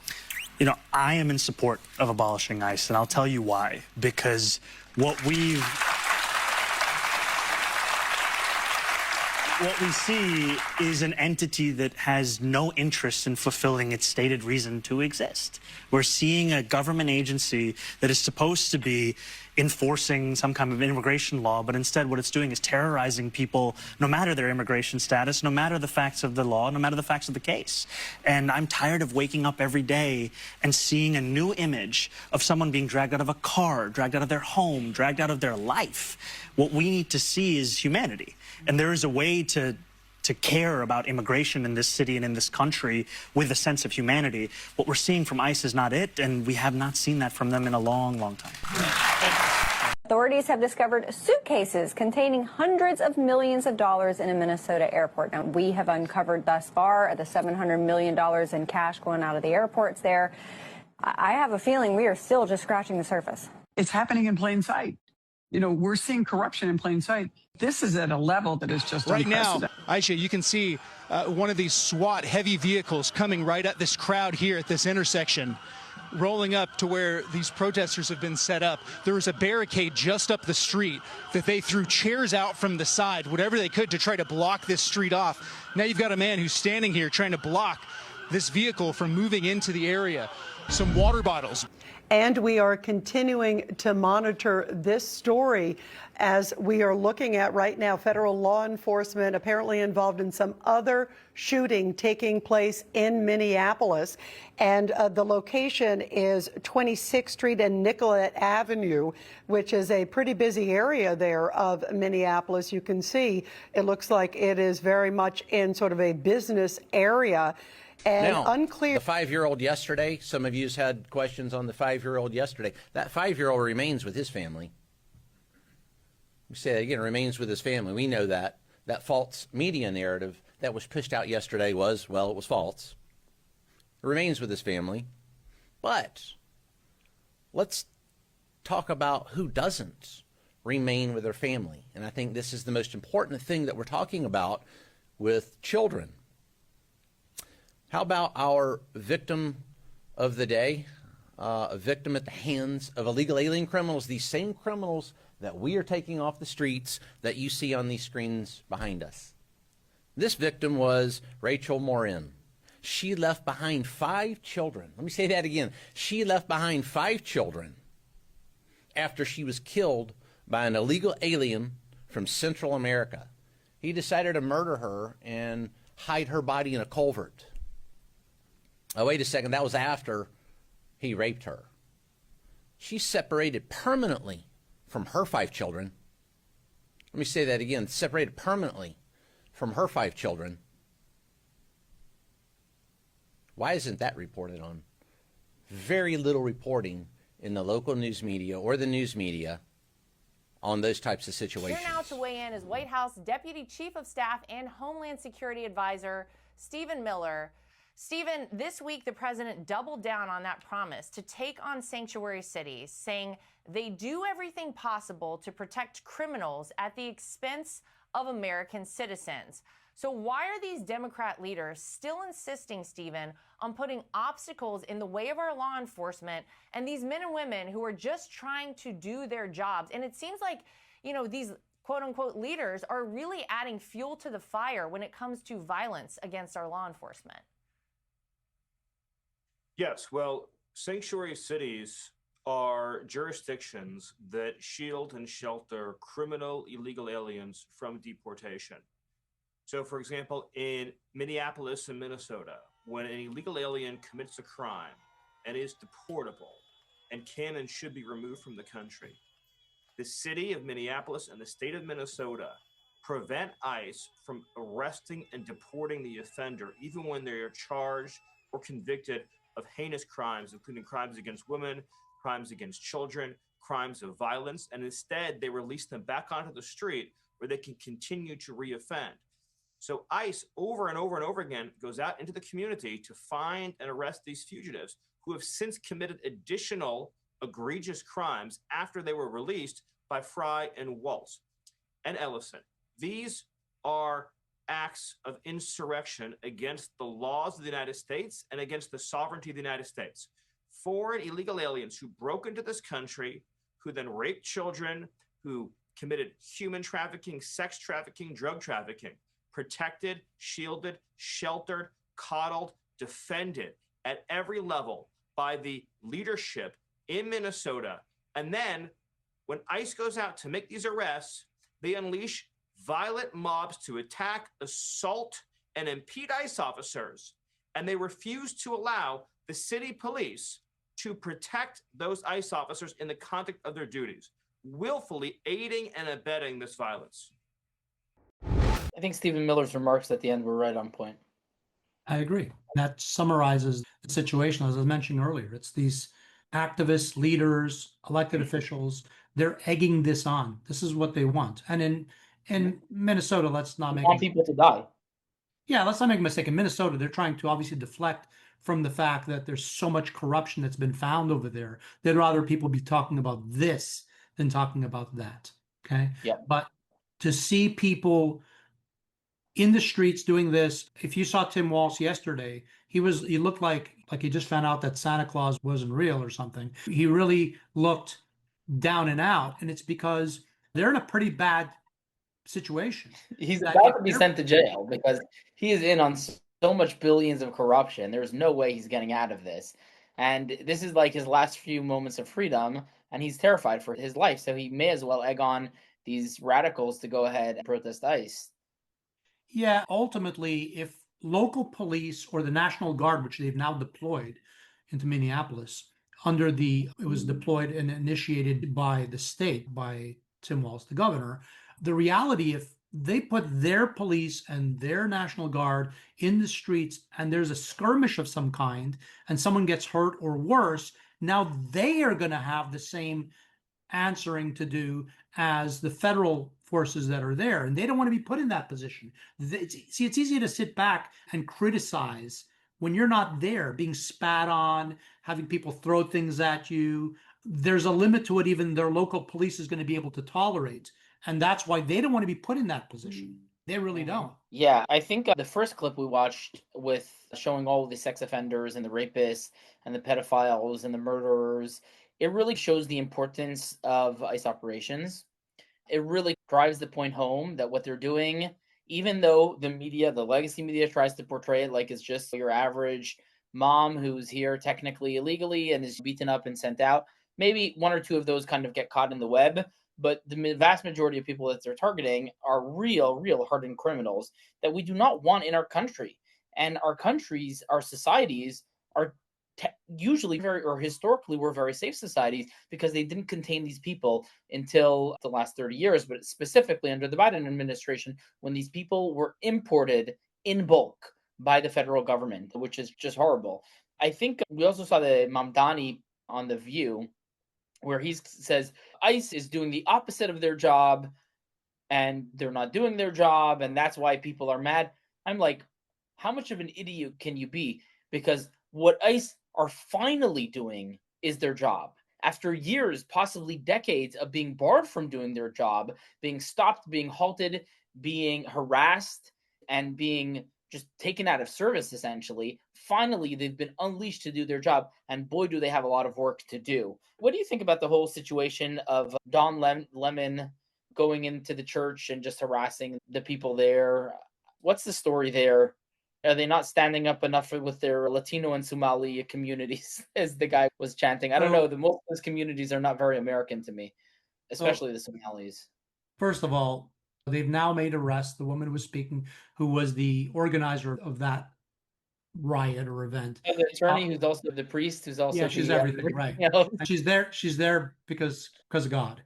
I am in support of abolishing ICE, and I'll tell you why. Because what we see is an entity that has no interest in fulfilling its stated reason to exist. We're seeing a government agency that is supposed to be enforcing some kind of immigration law, but instead what it's doing is terrorizing people, no matter their immigration status, no matter the facts of the law, no matter the facts of the case. And I'm tired of waking up every day and seeing a new image of someone being dragged out of a car, dragged out of their home, dragged out of their life. What we need to see is humanity. And there is a way to care about immigration in this city and in this country with a sense of humanity. What we're seeing from ICE is not it, and we have not seen that from them in a long, long time. Authorities have discovered suitcases containing hundreds of millions of dollars in a Minnesota airport. Now, we have uncovered thus far the $700 million in cash going out of the airports there. I have a feeling we are still just scratching the surface. It's happening in plain sight. You know, we're seeing corruption in plain sight. This is at a level that is just right now. unprecedented. Aisha, you can see one of these SWAT heavy vehicles coming right at this crowd here at this intersection, rolling up to where these protesters have been set up. There was a barricade just up the street that they threw chairs out from the side, whatever they could, to try to block this street off. Now you've got a man who's standing here trying to block this vehicle from moving into the area. Some water bottles. And we are continuing to monitor this story as we are looking at right now federal law enforcement apparently involved in some other shooting taking place in Minneapolis. And the location is 26th Street and Nicollet Avenue, which is a pretty busy area there of Minneapolis. You can see it looks like it is very much in sort of a business area. And now, unclear. The 5-year-old yesterday, some of you had questions on the 5-year-old yesterday. That 5-year-old remains with his family. We say that again, remains with his family. We know that. That false media narrative that was pushed out yesterday was, well, it was false. It remains with his family. But let's talk about who doesn't remain with their family. And I think this is the most important thing that we're talking about with children. How about our victim of the day, a victim at the hands of illegal alien criminals, these same criminals that we are taking off the streets that you see on these screens behind us? This victim was Rachel Morin. She left behind 5 children. Let me say that again. She left behind 5 children after she was killed by an illegal alien from Central America. He decided to murder her and hide her body in a culvert. Oh, wait a second, that was after he raped her. She's separated permanently from her 5 children. Let me say that again, separated permanently from her 5 children. Why isn't that reported on? Very little reporting in the local news media or the news media on those types of situations. Here now to weigh in is White House Deputy Chief of Staff and Homeland Security Advisor Stephen Miller. Stephen, this week the president doubled down on that promise to take on sanctuary cities, saying they do everything possible to protect criminals at the expense of American citizens. So why are these Democrat leaders still insisting, Stephen, on putting obstacles in the way of our law enforcement and these men and women who are just trying to do their jobs? And it seems like, you know, these quote-unquote leaders are really adding fuel to the fire when it comes to violence against our law enforcement. Yes, well, sanctuary cities are jurisdictions that shield and shelter criminal illegal aliens from deportation. So, for example, in Minneapolis and Minnesota, when an illegal alien commits a crime and is deportable and can and should be removed from the country, the city of Minneapolis and the state of Minnesota prevent ICE from arresting and deporting the offender, even when they are charged or convicted of heinous crimes, including crimes against women, crimes against children, crimes of violence, and instead they release them back onto the street where they can continue to reoffend. So ICE over and over and over again goes out into the community to find and arrest these fugitives who have since committed additional egregious crimes after they were released by Fry and Walz and Ellison. These are acts of insurrection against the laws of the United States and against the sovereignty of the United States. Foreign illegal aliens who broke into this country, who then raped children, who committed human trafficking, sex trafficking, drug trafficking, protected, shielded, sheltered, coddled, defended at every level by the leadership in Minnesota. And then when ICE goes out to make these arrests, they unleash violent mobs to attack, assault, and impede ICE officers. And they refuse to allow the city police to protect those ICE officers in the conduct of their duties, willfully aiding and abetting this violence. I think Stephen Miller's remarks at the end were right on point. I agree. That summarizes the situation, as I was mentioning earlier. It's these activists, leaders, elected officials, they're egging this on. This is what they want. And in Minnesota, let's not They make want people to die. yeah, let's not make a mistake. In Minnesota, they're trying to obviously deflect from the fact that there's so much corruption that's been found over there. They'd rather people be talking about this than talking about that. Okay. Yeah. But to see people in the streets doing this, if you saw Tim Walz yesterday, he looked like he just found out that Santa Claus wasn't real or something. He really looked down and out, and it's because they're in a pretty bad situation. He's about to be sent to jail because he is in on so much billions of corruption. There's no way he's getting out of this. And this is like his last few moments of freedom, and he's terrified for his life. So he may as well egg on these radicals to go ahead and protest ICE. Yeah, ultimately, if local police or the National Guard, which they've now deployed into Minneapolis, it was deployed and initiated by the state, by Tim Walz, the governor. The reality, if they put their police and their National Guard in the streets and there's a skirmish of some kind and someone gets hurt or worse, now they are going to have the same answering to do as the federal forces that are there, and they don't want to be put in that position. It's easy to sit back and criticize when you're not there, being spat on, having people throw things at you. There's a limit to what even their local police is going to be able to tolerate, and that's why they don't want to be put in that position. They really don't. Yeah, I think the first clip we watched with showing all of the sex offenders and the rapists and the pedophiles and the murderers, it really shows the importance of ICE operations. It really drives the point home that what they're doing, even though the media, the legacy media, tries to portray it like it's just your average mom who's here technically illegally and is beaten up and sent out, maybe one or two of those kind of get caught in the web. But the vast majority of people that they're targeting are real hardened criminals that we do not want in our country. And our countries, our societies are usually historically were very safe societies because they didn't contain these people until the last 30 years, but specifically under the Biden administration, when these people were imported in bulk by the federal government, which is just horrible. I think we also saw the Mamdani on The View, where he says ICE is doing the opposite of their job and they're not doing their job, and that's why people are mad. I'm like, how much of an idiot can you be? Because what ICE are finally doing is their job. After years, possibly decades of being barred from doing their job, being stopped, being halted, being harassed, and being just taken out of service, essentially, finally they've been unleashed to do their job, and boy, do they have a lot of work to do. What do you think about the whole situation of Don Lemon going into the church and just harassing the people there? What's the story there? Are they not standing up enough with their Latino and Somali communities, as the guy was chanting? I don't know. Most of those communities are not very American to me, especially the Somalis. First of all, they've now made arrests. The woman who was speaking, who was the organizer of that riot or event. And the attorney who's also the priest, who's also she's everything, right? And she's there because of God.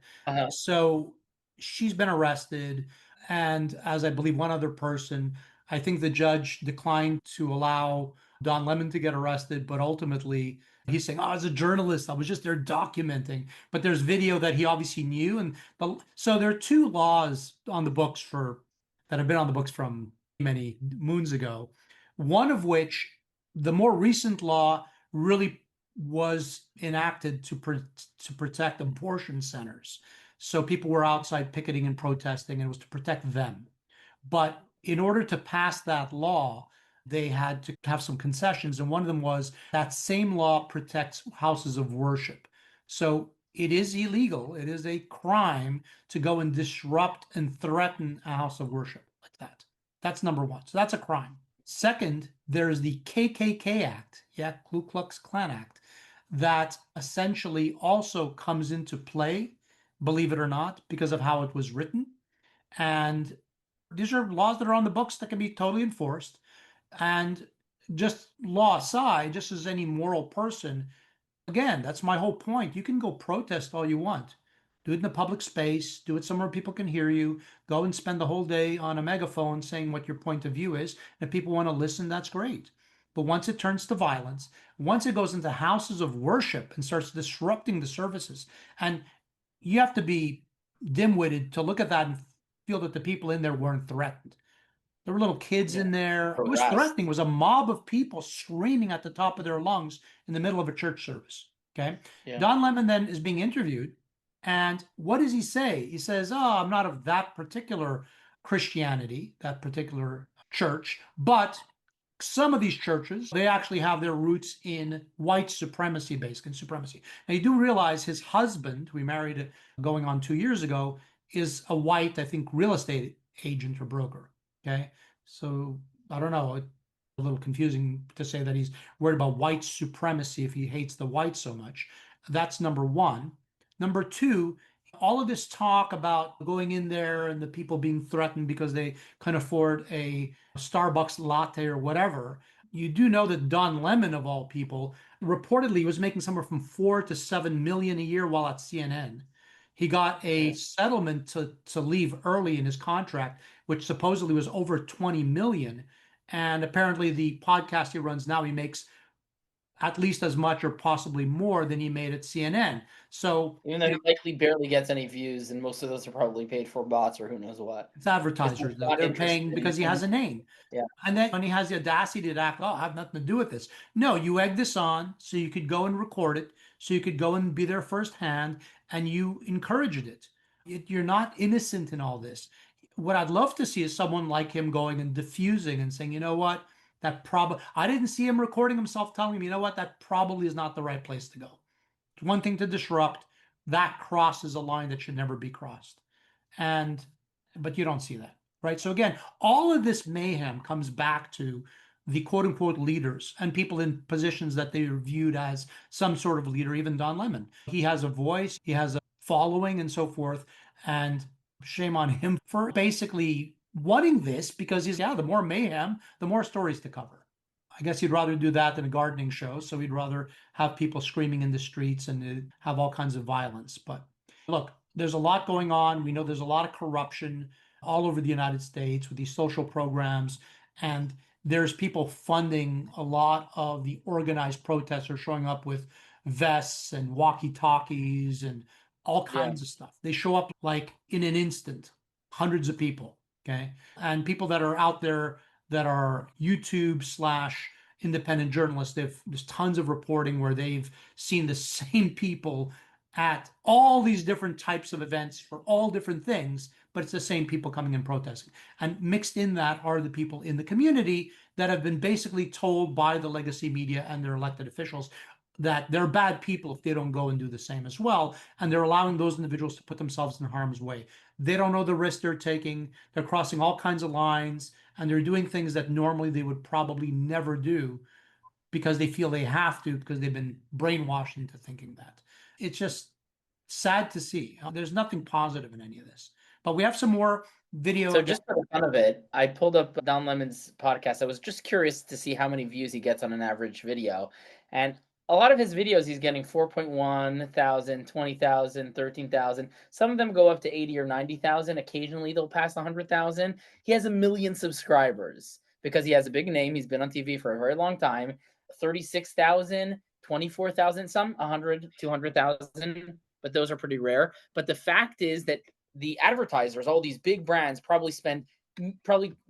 So she's been arrested, and as I believe one other person, I think the judge declined to allow Don Lemon to get arrested, but ultimately he's saying, "Oh, as a journalist, I was just there documenting." But there's video that he obviously knew, so there are two laws on the books that have been on the books from many moons ago. One of which, the more recent law, really was enacted to protect abortion centers. So people were outside picketing and protesting, and it was to protect them. But in order to pass that law, they had to have some concessions. And one of them was that same law protects houses of worship. So it is illegal. It is a crime to go and disrupt and threaten a house of worship like that. That's number one. So that's a crime. Second, there's the KKK Act, Ku Klux Klan Act, that essentially also comes into play, believe it or not, because of how it was written. And these are laws that are on the books that can be totally enforced. And just law aside, just as any moral person, again, that's my whole point. You can go protest all you want. Do it in a public space. Do it somewhere people can hear you. Go and spend the whole day on a megaphone saying what your point of view is. And if people want to listen, that's great. But once it turns to violence, once it goes into houses of worship and starts disrupting the services, and you have to be dim-witted to look at that and feel that the people in there weren't threatened. There were little kids in there. It was threatening. It was a mob of people screaming at the top of their lungs in the middle of a church service. Okay. Yeah. Don Lemon then is being interviewed. And what does he say? He says, oh, I'm not of that particular Christianity, that particular church, but some of these churches, they actually have their roots in white supremacy, based in supremacy. Now, you do realize his husband, who he married going on 2 years ago, is a white, I think, real estate agent or broker. Okay. So I don't know. A little confusing to say that he's worried about white supremacy if he hates the whites so much. That's number one. Number two, all of this talk about going in there and the people being threatened because they can afford a Starbucks latte or whatever. You do know that Don Lemon, of all people, reportedly was making somewhere from 4 to 7 million a year while at CNN. He got a settlement to leave early in his contract, which supposedly was over 20 million. And apparently the podcast he runs now, he makes at least as much or possibly more than he made at CNN. So even though he likely barely gets any views, and most of those are probably paid for bots or who knows what. It's advertisers. They're paying because he has a name. Yeah. And then when he has the audacity to act, oh, I have nothing to do with this. No, you egg this on so you could go and record it, so you could go and be there firsthand, and you encouraged it. You're not innocent in all this. What I'd love to see is someone like him going and diffusing and saying, you know what, I didn't see him recording himself telling him, you know what, that probably is not the right place to go. It's one thing to disrupt. That crosses a line that should never be crossed. But you don't see that, right? So again, all of this mayhem comes back to the quote unquote leaders and people in positions that they are viewed as some sort of leader, even Don Lemon. He has a voice, he has a following and so forth. And shame on him for basically wanting this, because the more mayhem, the more stories to cover. I guess he'd rather do that than a gardening show. So he'd rather have people screaming in the streets and have all kinds of violence. But look, there's a lot going on. We know there's a lot of corruption all over the United States with these social programs. And there's people funding a lot of the organized protesters, showing up with vests and walkie-talkies and all kinds of stuff. They show up like in an instant, hundreds of people. Okay. And people that are out there that are YouTube/independent journalists, there's tons of reporting where they've seen the same people at all these different types of events for all different things, but it's the same people coming and protesting. And mixed in that are the people in the community that have been basically told by the legacy media and their elected officials that they're bad people if they don't go and do the same as well. And they're allowing those individuals to put themselves in harm's way. They don't know the risk they're taking. They're crossing all kinds of lines, and they're doing things that normally they would probably never do because they feel they have to, because they've been brainwashed into thinking that. It's just sad to see. There's nothing positive in any of this. But we have some more video. So just for the fun of it, I pulled up Don Lemon's podcast. I was just curious to see how many views he gets on an average video. And a lot of his videos, he's getting 4.1 thousand, 20,000, 13,000. Some of them go up to 80 or 90,000. Occasionally, they'll pass 100,000. He has 1 million subscribers because he has a big name. He's been on TV for a very long time. 36,000, 24,000, some 100, 200,000, but those are pretty rare. But the fact is that the advertisers, all these big brands, probably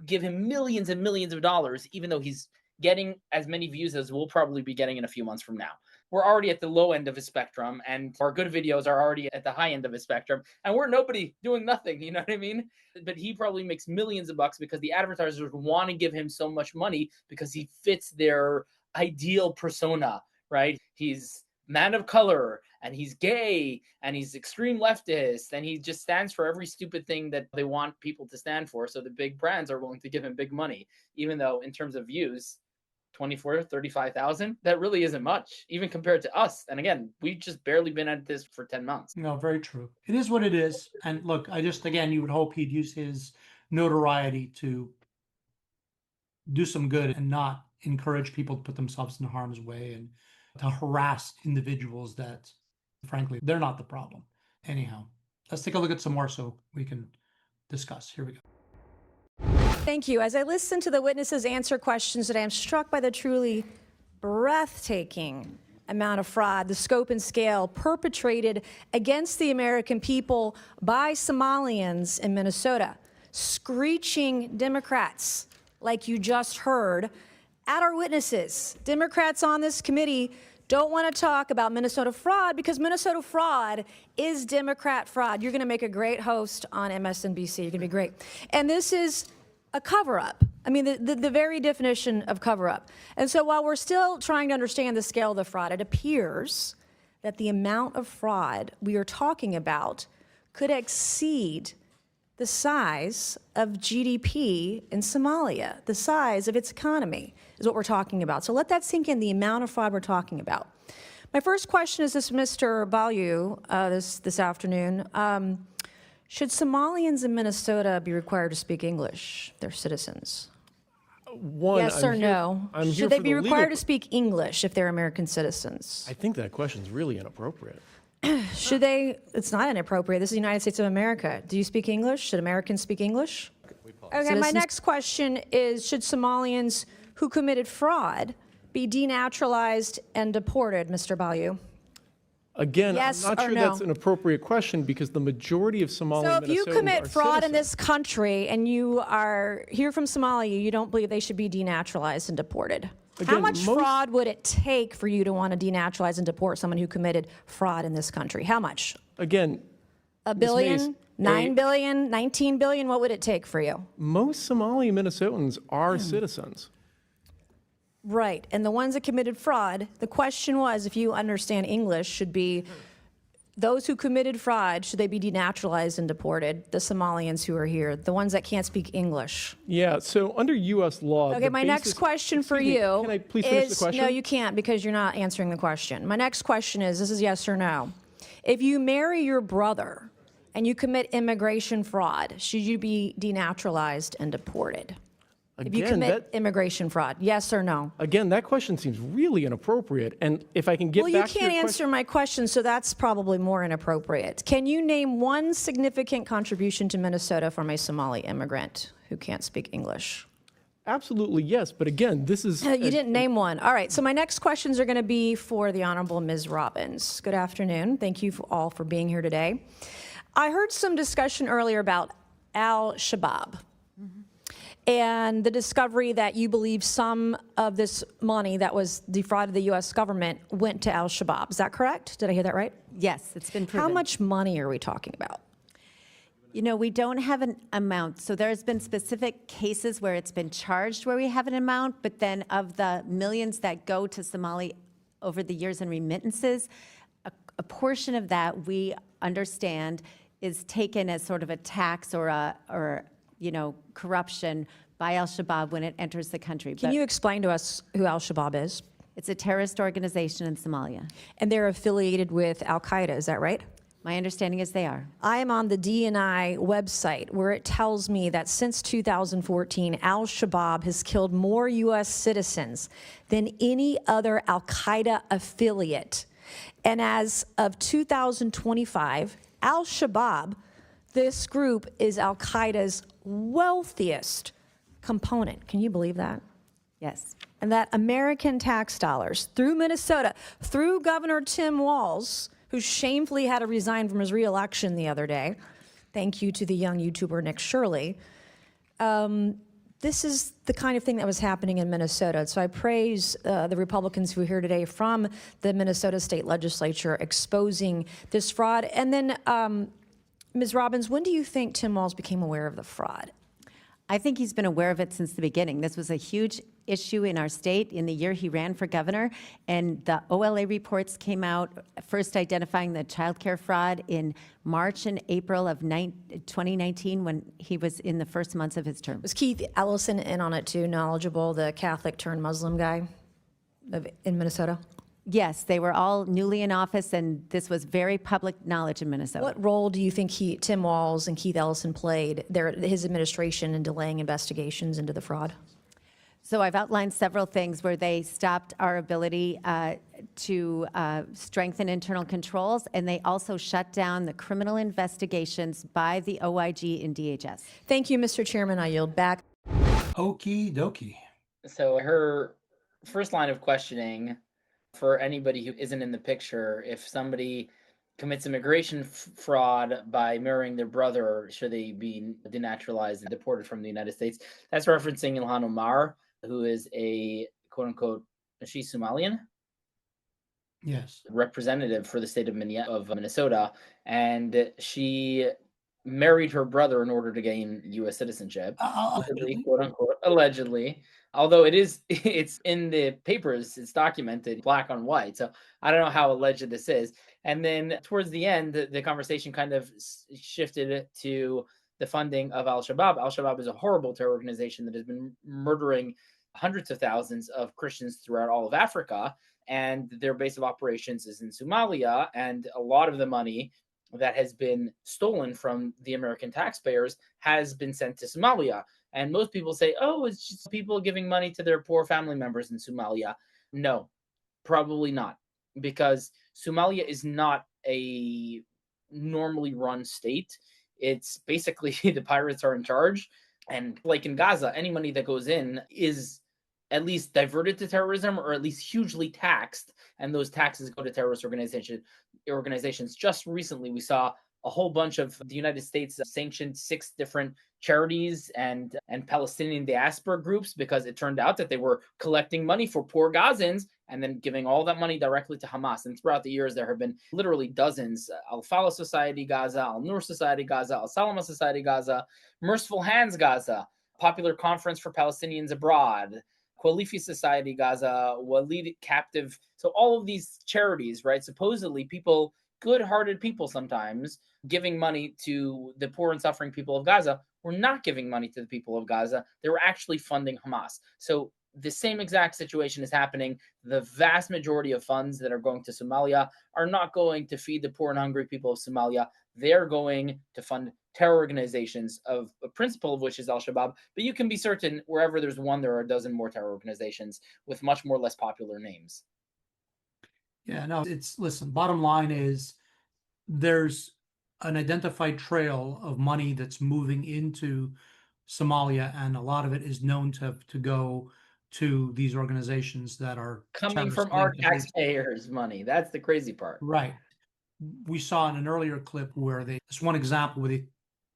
give him millions and millions of dollars, even though he's getting as many views as we'll probably be getting in a few months from now. We're already at the low end of his spectrum, and our good videos are already at the high end of his spectrum, and we're nobody doing nothing, you know what I mean? But he probably makes millions of bucks because the advertisers want to give him so much money because he fits their ideal persona, right? He's man of color, and he's gay, and he's extreme leftist, and he just stands for every stupid thing that they want people to stand for. So the big brands are willing to give him big money, even though in terms of views, 24, 35,000, that really isn't much, even compared to us. And again, we've just barely been at this for 10 months. No, very true. It is what it is. And look, you would hope he'd use his notoriety to do some good and not encourage people to put themselves in harm's way and to harass individuals that, frankly, they're not the problem. Anyhow, let's take a look at some more so we can discuss. Here we go. Thank you. As I listen to the witnesses answer questions today, I'm struck by the truly breathtaking amount of fraud, the scope and scale perpetrated against the American people by Somalians in Minnesota, screeching Democrats, like you just heard, at our witnesses. Democrats on this committee don't want to talk about Minnesota fraud because Minnesota fraud is Democrat fraud. You're going to make a great host on MSNBC. You're going to be great. And this is a cover-up. I mean, the very definition of cover-up. And so while we're still trying to understand the scale of the fraud, it appears that the amount of fraud we are talking about could exceed the size of GDP in Somalia, the size of its economy is what we're talking about. So let that sink in, the amount of fraud we're talking about. My first question is this, Mr. Balyu, this afternoon. Should Somalians in Minnesota be required to speak English, their citizens? Yes or no? Should they be required to speak English if they're American citizens? I think that question is really inappropriate. Should they? It's not inappropriate. This is the United States of America. Do you speak English? Should Americans speak English? Okay, my next question is, should Somalians who committed fraud be denaturalized and deported, Mr. Balyu? Again, Yes I'm not or sure no? that's an appropriate question because the majority of Somali So if you Minnesotans commit are fraud in citizens. this country and you are here from Somalia, you don't believe they should be denaturalized and deported. How Again, much most- fraud would it take for you to want to denaturalize and deport someone who committed fraud in this country? How much? Again, A Ms. billion? Mace, 9 billion? 19 billion? What would it take for you? most Somali Minnesotans Hmm. are citizens. Right. And the ones that committed fraud, the question was, if you understand English, should be those who committed fraud, should they be denaturalized and deported? The Somalians who are here, the ones that can't speak English. Yeah, so under U.S. law. Okay, the my next basis- question for Excuse me, you Can I please finish the is, question? no, you can't because you're not answering the question. My next question is, this is yes or no. If you marry your brother and you commit immigration fraud, should you be denaturalized and deported? If you Again, commit immigration fraud, yes or no? Again, that question seems really inappropriate. And if I can get Well, back you to can't your answer my question, so that's probably more inappropriate. Can you name one significant contribution to Minnesota from a Somali immigrant who can't speak English? Absolutely, yes. But again, this is... You didn't name one. All right, so my next questions are going to be for the Honorable Ms. Robbins. Good afternoon. Thank you all for being here today. I heard some discussion earlier about Al-Shabaab and the discovery that you believe some of this money that was defrauded the U.S. government went to Al-Shabaab. Is that correct? Did I hear that right? Yes, it's been proven. How much money are we talking about? You know, we don't have an amount. So there's been specific cases where it's been charged where we have an amount, but then of the millions that go to Somali over the years in remittances, a portion of that we understand is taken as sort of a tax or corruption by Al-Shabaab when it enters the country. Can you explain to us who Al-Shabaab is? It's a terrorist organization in Somalia. And they're affiliated with Al-Qaeda, is that right? My understanding is they are. I am on the DNI website where it tells me that since 2014, Al-Shabaab has killed more U.S. citizens than any other Al-Qaeda affiliate. And as of 2025, Al-Shabaab, this group, is Al-Qaeda's wealthiest component. Can you believe that? Yes. And that American tax dollars through Minnesota, through Governor Tim Walz, who shamefully had to resign from his reelection the other day. Thank you to the young YouTuber Nick Shirley. This is the kind of thing that was happening in Minnesota. So I praise the Republicans who are here today from the Minnesota State Legislature exposing this fraud. And then, Ms. Robbins, when do you think Tim Walz became aware of the fraud? I think he's been aware of it since the beginning. This was a huge issue in our state in the year he ran for governor, and the OLA reports came out, first identifying the child care fraud in March and April of 2019 when he was in the first months of his term. Was Keith Ellison in on it too, knowledgeable, the Catholic turned Muslim guy in Minnesota? Yes, they were all newly in office, and this was very public knowledge in Minnesota. What role do you think Tim Walz and Keith Ellison played, his administration, in delaying investigations into the fraud? So I've outlined several things where they stopped our ability to strengthen internal controls, and they also shut down the criminal investigations by the OIG and DHS. Thank you, Mr. Chairman. I yield back. Okie dokie. So her first line of questioning for anybody who isn't in the picture, if somebody commits immigration fraud by marrying their brother, should they be denaturalized and deported from the United States? That's referencing Ilhan Omar, who is a quote unquote, she's Somalian? Yes. Representative for the state of Minnesota, and she married her brother in order to gain U.S. citizenship, quote unquote, allegedly. Although it's in the papers, it's documented black on white. So I don't know how alleged this is. And then towards the end, the conversation kind of shifted to the funding of Al-Shabaab. Al-Shabaab is a horrible terror organization that has been murdering hundreds of thousands of Christians throughout all of Africa. And their base of operations is in Somalia. And a lot of the money that has been stolen from the American taxpayers has been sent to Somalia. And most people say, oh, it's just people giving money to their poor family members in Somalia. No, probably not. Because Somalia is not a normally run state. It's basically the pirates are in charge. And like in Gaza, any money that goes in is at least diverted to terrorism or at least hugely taxed. And those taxes go to terrorist organizations. Just recently, we saw a whole bunch of the United States sanctioned 6 different charities and Palestinian diaspora groups because it turned out that they were collecting money for poor Gazans and then giving all that money directly to Hamas. And throughout the years, there have been literally dozens: Al-Falah Society Gaza, Al-Nur Society Gaza, Al-Salama Society Gaza, Merciful Hands Gaza, Popular Conference for Palestinians Abroad, Khalifi Society Gaza, Walid Captive. So all of these charities, right? Supposedly people, good-hearted people sometimes, giving money to the poor and suffering people of Gaza, were not giving money to the people of Gaza. They were actually funding Hamas. So the same exact situation is happening. The vast majority of funds that are going to Somalia are not going to feed the poor and hungry people of Somalia. They're going to fund terror organizations, of a principle of which is Al-Shabaab. But you can be certain wherever there's one, there are a dozen more terror organizations with much more less popular names. Yeah, no, listen, bottom line is there's an identified trail of money that's moving into Somalia, and a lot of it is known to go to these organizations that are coming from our taxpayers' money. That's the crazy part. Right. We saw in an earlier clip where this one example where they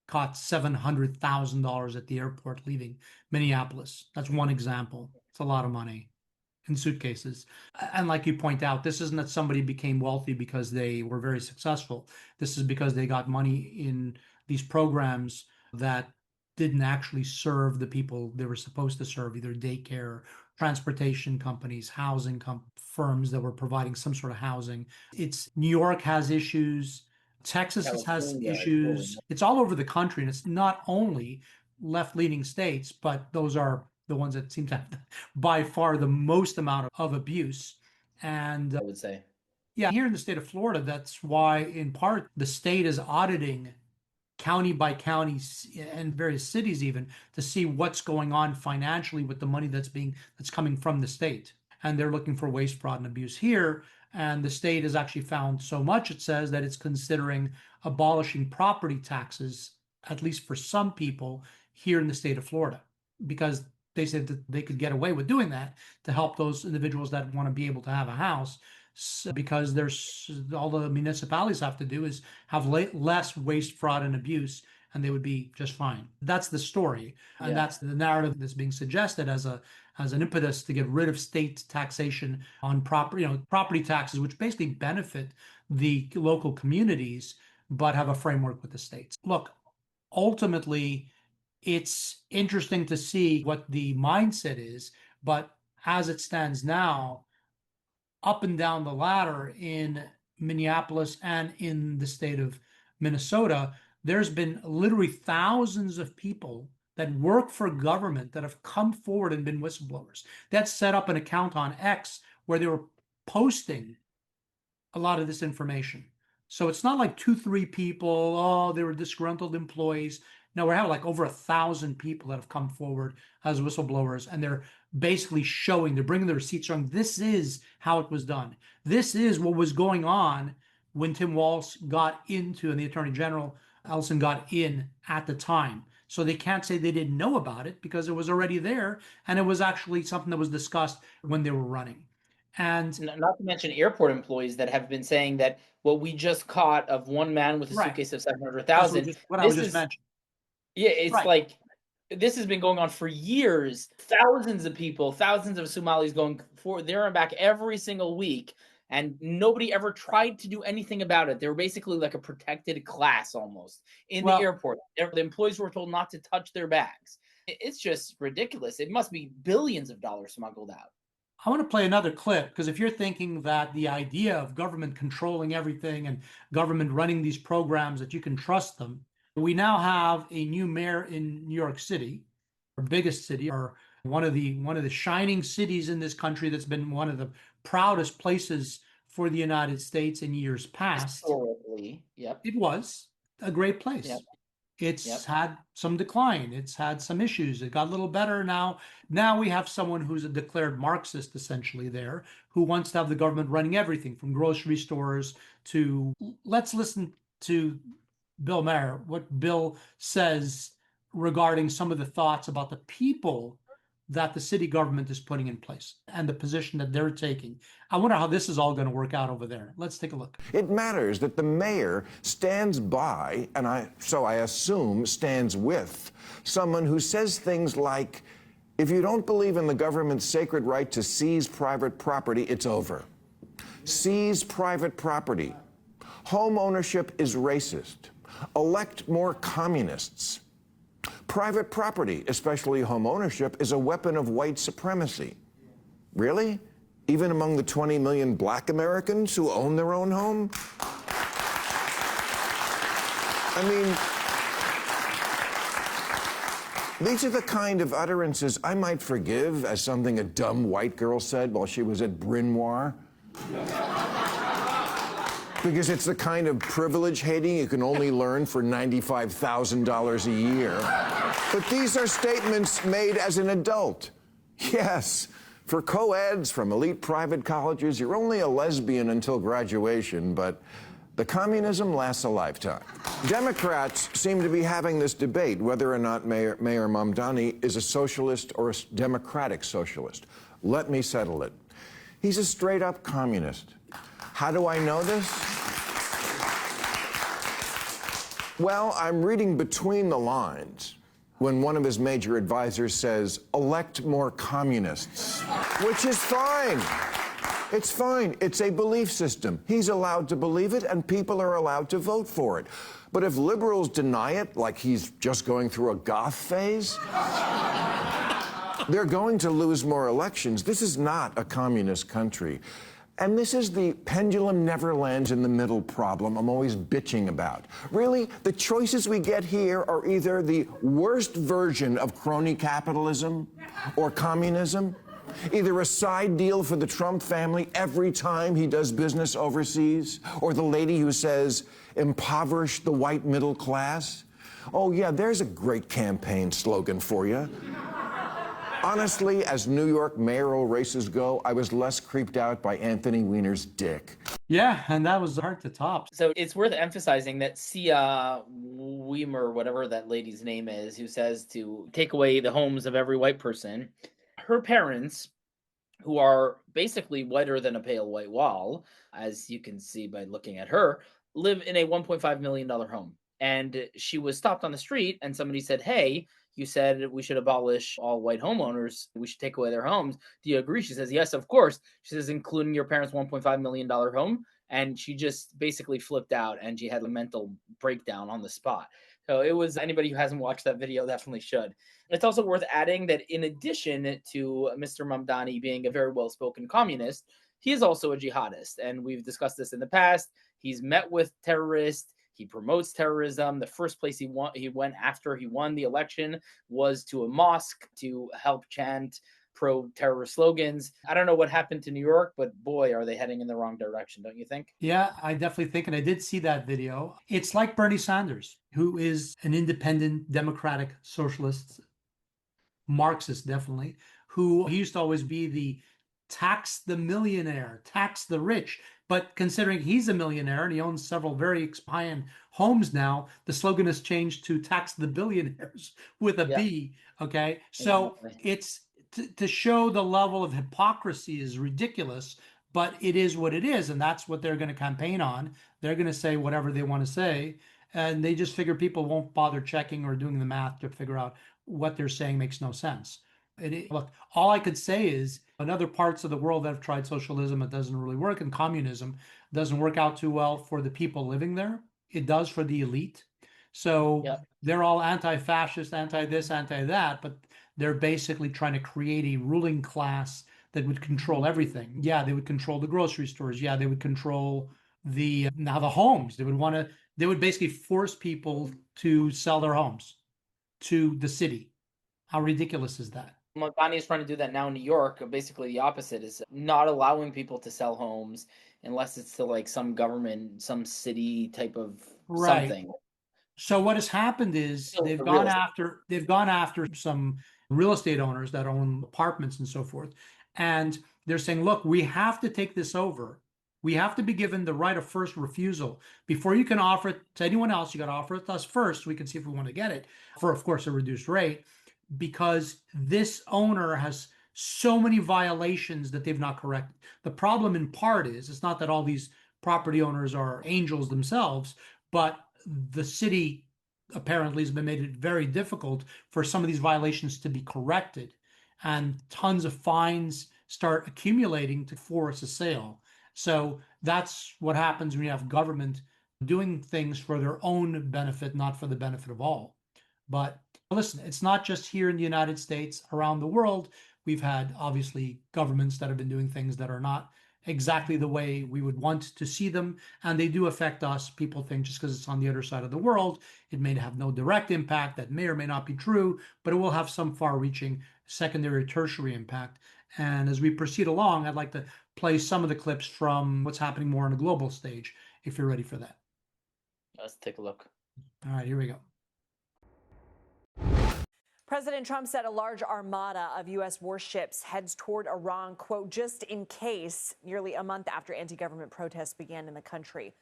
caught $700,000 at the airport leaving Minneapolis. That's one example. It's a lot of money in suitcases. And like you point out, this isn't that somebody became wealthy because they were very successful. This is because they got money in these programs that didn't actually serve the people they were supposed to serve, either daycare, transportation companies, housing firms that were providing some sort of housing. New York has issues. Texas has issues. It's all over the country, and it's not only left-leaning states, but those are the ones that seem to have by far the most amount of abuse. And I would say, yeah, here in the state of Florida, that's why, in part, the state is auditing county by county and various cities even to see what's going on financially with the money that's coming from the state. And they're looking for waste, fraud, and abuse here. And the state has actually found so much, it says, that it's considering abolishing property taxes, at least for some people here in the state of Florida, because they said that they could get away with doing that to help those individuals that want to be able to have a house. Because all the municipalities have to do is have less waste, fraud, and abuse, and they would be just fine. That's the story, and that's the narrative that's being suggested as an impetus to get rid of state taxation on property taxes, which basically benefit the local communities, but have a framework with the states. Look, ultimately, it's interesting to see what the mindset is, but as it stands now, up and down the ladder in Minneapolis and in the state of Minnesota, there's been literally thousands of people that work for government that have come forward and been whistleblowers. That set up an account on X where they were posting a lot of this information. So it's not like 2-3 people, they were disgruntled employees. No, we're having like over 1,000 people that have come forward as whistleblowers, and they're basically they're bringing the receipts showing this is how it was done. This is what was going on when Tim Walz got into, and the Attorney General Ellison got in at the time. So they can't say they didn't know about it because it was already there. And it was actually something that was discussed when they were running. And not to mention airport employees that have been saying that what we just caught of one man with a Right. suitcase of that's 700,000. what I was just mentioning. Yeah, it's Right. like this has been going on for years. Thousands of people, thousands of Somalis going for there and back every single week, and nobody ever tried to do anything about it. They were basically like a protected class almost in the airport. The employees were told not to touch their bags. It's just ridiculous. It must be billions of dollars smuggled out. I want to play another clip because if you're thinking that the idea of government controlling everything and government running these programs, that you can trust them, we now have a new mayor in New York City, our biggest city, or one of the shining cities in this country that's been one of the proudest places for the United States in years past. Historically, yep. It was a great place. Yep. It's had some decline. It's had some issues. It got a little better now. Now we have someone who's a declared Marxist, essentially, there, who wants to have the government running everything from grocery stores to. Let's listen to Bill Maher, what Bill says regarding some of the thoughts about the people that the city government is putting in place and the position that they're taking. I wonder how this is all going to work out over there. Let's take a look. It matters that the mayor stands by, and I assume stands with, someone who says things like, if you don't believe in the government's sacred right to seize private property, it's over. Seize private property. Home ownership is racist. Elect more communists. Private property, especially home ownership, is a weapon of white supremacy. Really? Even among the 20 million black Americans who own their own home? I mean, these are the kind of utterances I might forgive as something a dumb white girl said while she was at Bryn Mawr. Because it's the kind of privilege hating you can only learn for $95,000 a year. But these are statements made as an adult. Yes, for co-eds from elite private colleges, you're only a lesbian until graduation, but the communism lasts a lifetime. Democrats seem to be having this debate whether or not Mayor Mamdani is a socialist or a democratic socialist. Let me settle it. He's a straight-up communist. How do I know this? Well, I'm reading between the lines when one of his major advisors says, elect more communists, which is fine. It's fine. It's a belief system. He's allowed to believe it, and people are allowed to vote for it. But if liberals deny it, like he's just going through a goth phase, they're going to lose more elections. This is not a communist country. And this is the pendulum never lands in the middle problem I'm always bitching about. Really, the choices we get here are either the worst version of crony capitalism or communism, either a side deal for the Trump family every time he does business overseas, or the lady who says, impoverish the white middle class. Oh yeah, there's a great campaign slogan for you. Honestly, as New York mayoral races go, I was less creeped out by Anthony Weiner's dick. Yeah, and that was hard to top. So it's worth emphasizing that Sia Weimer, whatever that lady's name is, who says to take away the homes of every white person, her parents, who are basically whiter than a pale white wall, as you can see by looking at her, live in a $1.5 million home. And she was stopped on the street and somebody said, hey, you said we should abolish all white homeowners. We should take away their homes. Do you agree? She says, yes, of course. She says, including your parents' $1.5 million home. And she just basically flipped out and she had a mental breakdown on the spot. So it was, anybody who hasn't watched that video definitely should. It's also worth adding that in addition to Mr. Mamdani being a very well-spoken communist, he is also a jihadist. And we've discussed this in the past. He's met with terrorists. He promotes terrorism. The first place he went after he won the election was to a mosque to help chant pro-terror slogans. I don't know what happened to New York, but boy, are they heading in the wrong direction, don't you think? Yeah, I definitely think, and I did see that video. It's like Bernie Sanders, who is an independent, democratic, socialist, Marxist, definitely, who he used to always be the tax the millionaire, tax the rich. But considering he's a millionaire and he owns several very high-end homes now, the slogan has changed to tax the billionaires with a B. Okay. So it's to show the level of hypocrisy is ridiculous, but it is what it is. And that's what they're going to campaign on. They're going to say whatever they want to say. And they just figure people won't bother checking or doing the math to figure out what they're saying makes no sense. Look, all I could say is in other parts of the world that have tried socialism, it doesn't really work. And communism doesn't work out too well for the people living there. It does for the elite. So they're all anti-fascist, anti-this, anti-that, but they're basically trying to create a ruling class that would control everything. Yeah, they would control the grocery stores. Yeah, they would control the homes. They would basically force people to sell their homes to the city. How ridiculous is that? Mulvaney is trying to do that now in New York. Basically, the opposite is not allowing people to sell homes unless it's to like some government, some city type of something. So what has happened is they've gone after some real estate owners that own apartments and so forth, and they're saying, look, we have to take this over. We have to be given the right of first refusal. Before you can offer it to anyone else, you got to offer it to us first so we can see if we want to get it for, of course, a reduced rate, because this owner has so many violations that they've not corrected. The problem in part is it's not that all these property owners are angels themselves, but the city apparently has been made it very difficult for some of these violations to be corrected, and tons of fines start accumulating to force a sale. So that's what happens when you have government doing things for their own benefit, not for the benefit of all. But listen, it's not just here in the United States. Around the world, we've had obviously governments that have been doing things that are not exactly the way we would want to see them, and they do affect us. People think just because it's on the other side of the world, it may have no direct impact. That may or may not be true, but it will have some far-reaching secondary or tertiary impact. And as we proceed along, I'd like to play some of the clips from what's happening more on a global stage, if you're ready for that. Let's take a look. All right, here we go. President Trump said a large armada of U.S. warships heads toward Iran, quote, just in case, nearly a month after anti-government protests began in the country.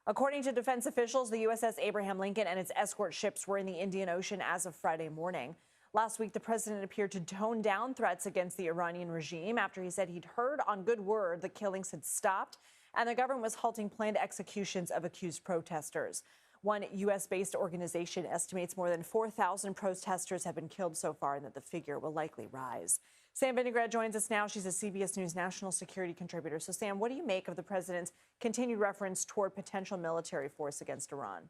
According to defense officials, the USS Abraham Lincoln and its escort ships were in the Indian Ocean as of Friday morning. Last week, the president appeared to tone down threats against the Iranian regime after he said he'd heard on good word the killings had stopped and the government was halting planned executions of accused protesters. One U.S.-based organization estimates more than 4,000 protesters have been killed so far and that the figure will likely rise. Sam Vinograd joins us now. She's a CBS News national security contributor. So, Sam, what do you make of the president's continued reference toward potential military force against Iran?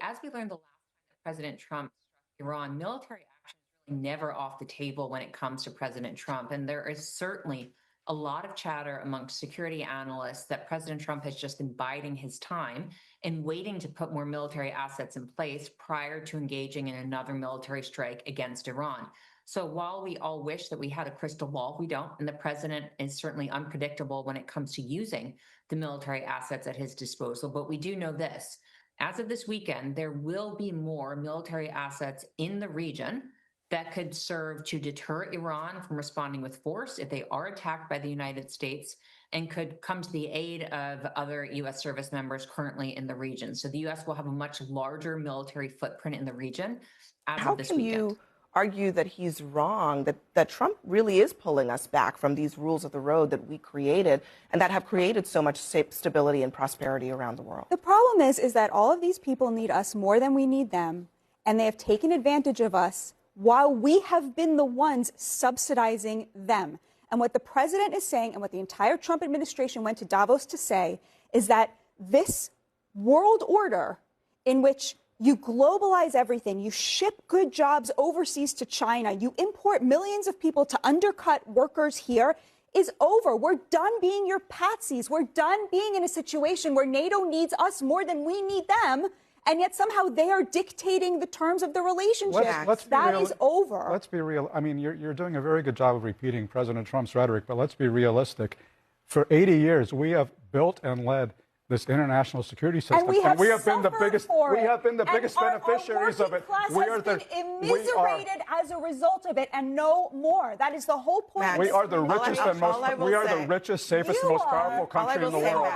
As we learned the last time that President Trump struck Iran, military action is really never off the table when it comes to President Trump. And there is certainly a lot of chatter amongst security analysts that President Trump has just been biding his time and waiting to put more military assets in place prior to engaging in another military strike against Iran. So while we all wish that we had a crystal ball, we don't. And the president is certainly unpredictable when it comes to using the military assets at his disposal. But we do know this. As of this weekend, there will be more military assets in the region that could serve to deter Iran from responding with force if they are attacked by the United States, and could come to the aid of other U.S. service members currently in the region. So the U.S. will have a much larger military footprint in the region as of this weekend. How can you argue that he's wrong, that Trump really is pulling us back from these rules of the road that we created and that have created so much stability and prosperity around the world? The problem is that all of these people need us more than we need them, and they have taken advantage of us while we have been the ones subsidizing them. And what the president is saying, and what the entire Trump administration went to Davos to say, is that this world order in which you globalize everything, you ship good jobs overseas to China, you import millions of people to undercut workers here, is over. We're done being your patsies. We're done being in a situation where NATO needs us more than we need them. And yet somehow they are dictating the terms of the relationship. That is over. Let's be real. I mean, you're doing a very good job of repeating President Trump's rhetoric, but let's be realistic. For 80 years, we have built and led this international security system, And we have been the biggest. For we have been the biggest and beneficiaries of it. We are been immiserated as a result of it, and no more. That is the whole point. We are the richest and most. We are the richest, safest, and most powerful country in the world.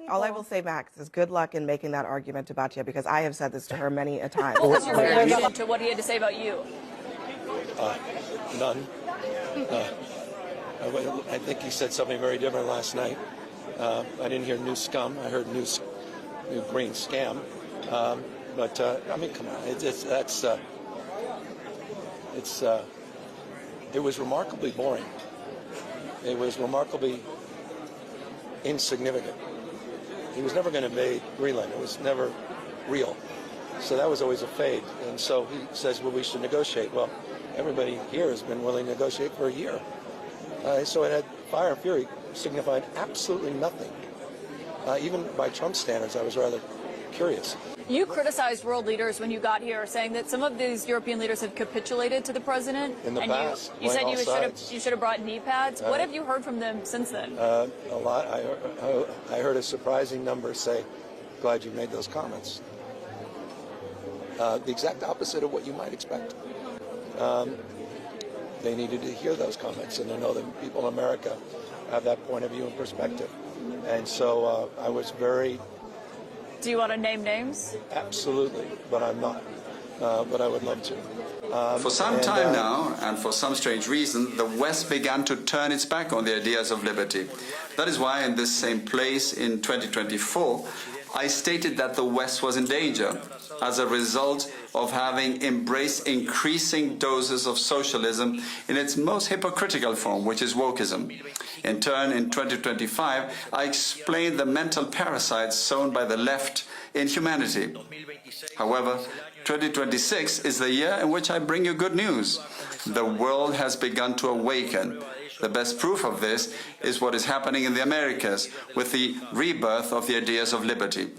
All I will say, Max, is good luck in making that argument to Batya, because I have said this to her many a time. What was your reaction to what he had to say about you? None. I think he said something very different last night. I didn't hear new scum. I heard new green scam. But I mean, come on, it was remarkably boring. It was remarkably insignificant. He was never going to invade Greenland. It was never real. So that was always a fade. And so he says, well, we should negotiate. Well, everybody here has been willing to negotiate for a year. So it had fire and fury signified absolutely nothing. Even by Trump standards, I was rather curious. You criticized world leaders when you got here, saying that some of these European leaders have capitulated to the president. In the past. You said you should have brought knee pads. What have you heard from them since then? A lot. I heard a surprising number say, glad you made those comments. The exact opposite of what you might expect. They needed to hear those comments and to know that people in America have that point of view and perspective. And so I was very... Do you want to name names? Absolutely, but I'm not. But I would love to. For some time now, and for some strange reason, the West began to turn its back on the ideas of liberty. That is why in this same place in 2024, I stated that the West was in danger as a result of having embraced increasing doses of socialism in its most hypocritical form, which is wokeism. In turn, in 2025, I explained the mental parasites sown by the left in humanity. However, 2026 is the year in which I bring you good news. The world has begun to awaken. The best proof of this is what is happening in the Americas with the rebirth of the ideas of liberty.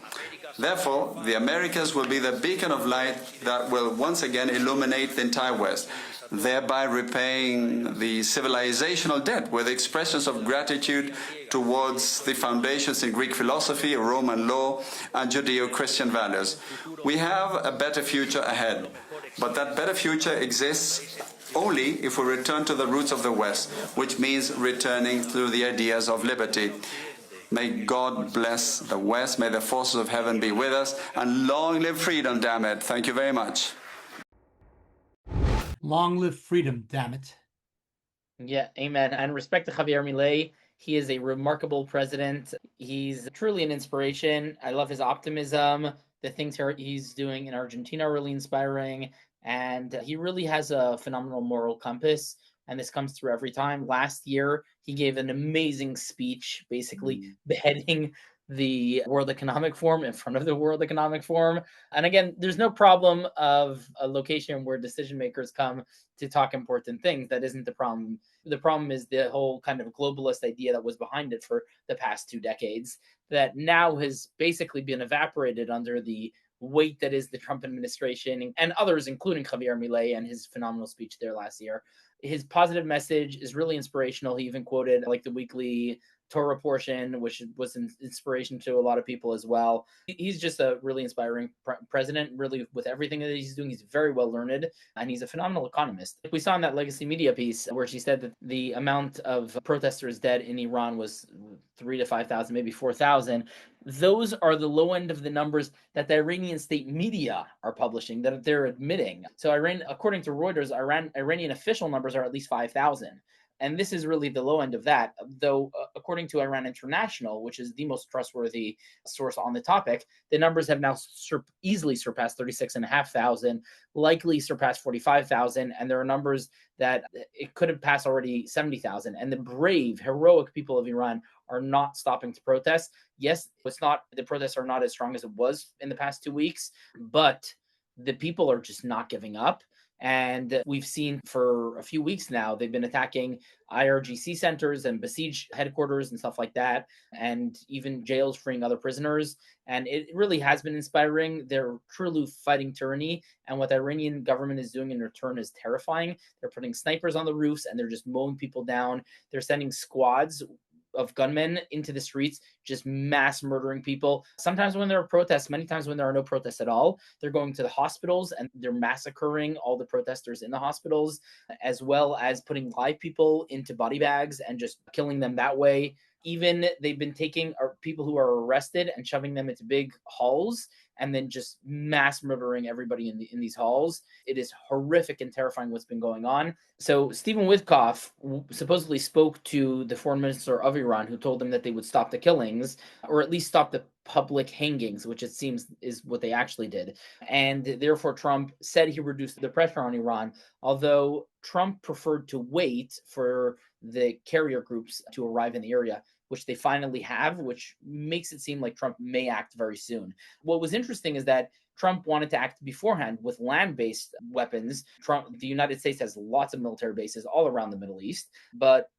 Therefore, the Americas will be the beacon of light that will once again illuminate the entire West, thereby repaying the civilizational debt with expressions of gratitude towards the foundations in Greek philosophy, Roman law, and Judeo-Christian values. We have a better future ahead, but that better future exists only if we return to the roots of the West, which means returning to the ideas of liberty. May God bless the West. May the forces of heaven be with us. And long live freedom, damn it. Thank you very much. Long live freedom, damn it. Yeah, amen. And respect to Javier Milei. He is a remarkable president. He's truly an inspiration. I love his optimism. The things he's doing in Argentina are really inspiring. And he really has a phenomenal moral compass. And this comes through every time. Last year, he gave an amazing speech, basically beheading the World Economic Forum in front of the World Economic Forum. And again, there's no problem of a location where decision makers come to talk important things. That isn't the problem. The problem is the whole kind of globalist idea that was behind it for the past 2 decades that now has basically been evaporated under the weight that is the Trump administration and others, including Javier Milei and his phenomenal speech there last year. His positive message is really inspirational. He even quoted like the weekly Torah portion, which was an inspiration to a lot of people as well. He's just a really inspiring president, really, with everything that he's doing. He's very well learned, and he's a phenomenal economist. We saw in that Legacy Media piece where she said that the amount of protesters dead in Iran was 3,000 to 5,000, maybe 4,000. Those are the low end of the numbers that the Iranian state media are publishing, that they're admitting. So Iran, according to Reuters, Iranian official numbers are at least 5,000. And this is really the low end of that, though, according to Iran International, which is the most trustworthy source on the topic, the numbers have now easily surpassed 36,500, likely surpassed 45,000. And there are numbers that it could have passed already 70,000. And the brave, heroic people of Iran are not stopping to protest. Yes, the protests are not as strong as it was in the past 2 weeks, but the people are just not giving up. And we've seen for a few weeks now, they've been attacking IRGC centers and besieged headquarters and stuff like that, and even jails freeing other prisoners. And it really has been inspiring. They're truly fighting tyranny. And what the Iranian government is doing in return is terrifying. They're putting snipers on the roofs and they're just mowing people down. They're sending squads of gunmen into the streets, just mass murdering people. Sometimes when there are protests, many times when there are no protests at all, they're going to the hospitals and they're massacring all the protesters in the hospitals, as well as putting live people into body bags and just killing them that way. Even they've been taking people who are arrested and shoving them into big halls and then just mass murdering everybody in these halls. It is horrific and terrifying what's been going on. So Stephen Witkoff supposedly spoke to the foreign minister of Iran, who told them that they would stop the killings, or at least stop the public hangings, which it seems is what they actually did. And therefore, Trump said he reduced the pressure on Iran, although Trump preferred to wait for the carrier groups to arrive in the area, which they finally have, which makes it seem like Trump may act very soon. What was interesting is that Trump wanted to act beforehand with land-based weapons. The United States has lots of military bases all around the Middle East, but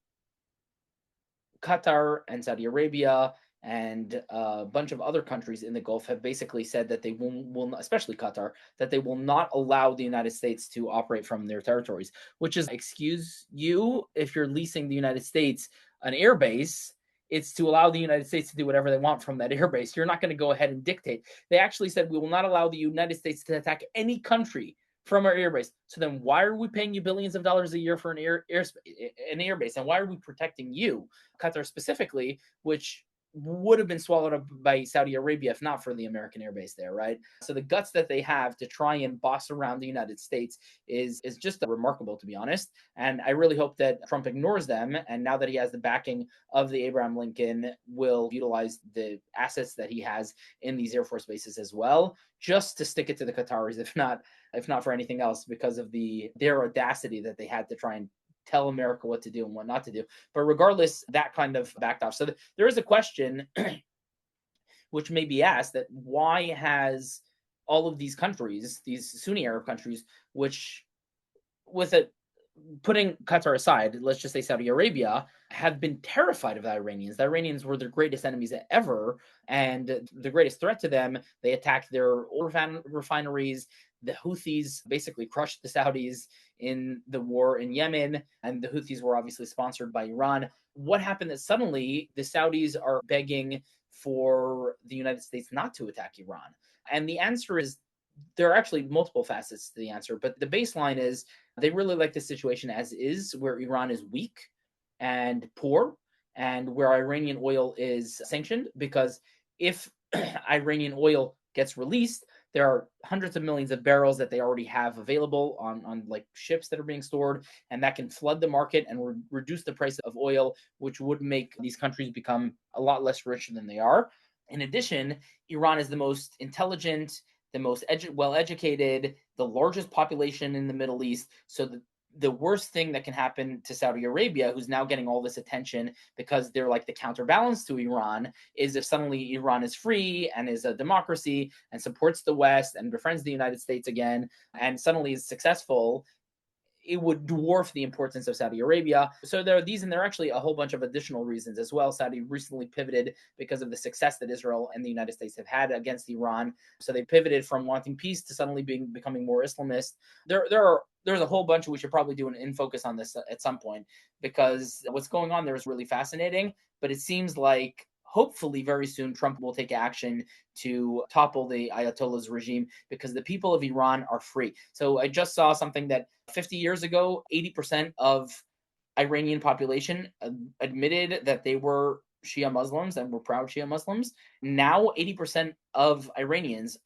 Qatar and Saudi Arabia and a bunch of other countries in the Gulf have basically said that they will, especially Qatar, that they will not allow the United States to operate from their territories, which is, excuse you, if you're leasing the United States an air base, it's to allow the United States to do whatever they want from that airbase. You're not going to go ahead and dictate. They actually said we will not allow the United States to attack any country from our airbase. So then why are we paying you billions of dollars a year for an airbase? And why are we protecting you, Qatar specifically, which would have been swallowed up by Saudi Arabia if not for the American airbase there, right? So the guts that they have to try and boss around the United States is just remarkable, to be honest. And I really hope that Trump ignores them. And now that he has the backing of the Abraham Lincoln, will utilize the assets that he has in these Air Force bases as well, just to stick it to the Qataris, if not for anything else, because of their audacity that they had to try and tell America what to do and what not to do. But regardless, that kind of backed off. So there is a question which may be asked, that why has all of these countries, these Sunni Arab countries, which putting Qatar aside, let's just say Saudi Arabia, have been terrified of the Iranians. The Iranians were their greatest enemies ever, and the greatest threat to them. They attacked their oil refineries. The Houthis basically crushed the Saudis in the war in Yemen, and the Houthis were obviously sponsored by Iran. What happened that suddenly the Saudis are begging for the United States not to attack Iran? And the answer is, there are actually multiple facets to the answer, but the baseline is they really like the situation as is, where Iran is weak and poor, and where Iranian oil is sanctioned, because if Iranian oil gets released, there are hundreds of millions of barrels that they already have available on like ships that are being stored, and that can flood the market and reduce the price of oil, which would make these countries become a lot less rich than they are. In addition, Iran is the most intelligent, the most well-educated, the largest population in the Middle East. So the worst thing that can happen to Saudi Arabia, who's now getting all this attention because they're like the counterbalance to Iran, is if suddenly Iran is free and is a democracy and supports the West and befriends the United States again, and suddenly is successful, it would dwarf the importance of Saudi Arabia. So there are these, and there are actually a whole bunch of additional reasons as well. Saudi recently pivoted because of the success that Israel and the United States have had against Iran. So they pivoted from wanting peace to suddenly becoming more Islamist. There's a whole bunch. We should probably do an in focus on this at some point, because what's going on there is really fascinating. But it seems like hopefully very soon Trump will take action to topple the Ayatollah's regime, because the people of Iran are free. So I just saw something that 50 years ago, 80% of Iranian population admitted that they were Shia Muslims and were proud Shia Muslims. Now 80% of Iranians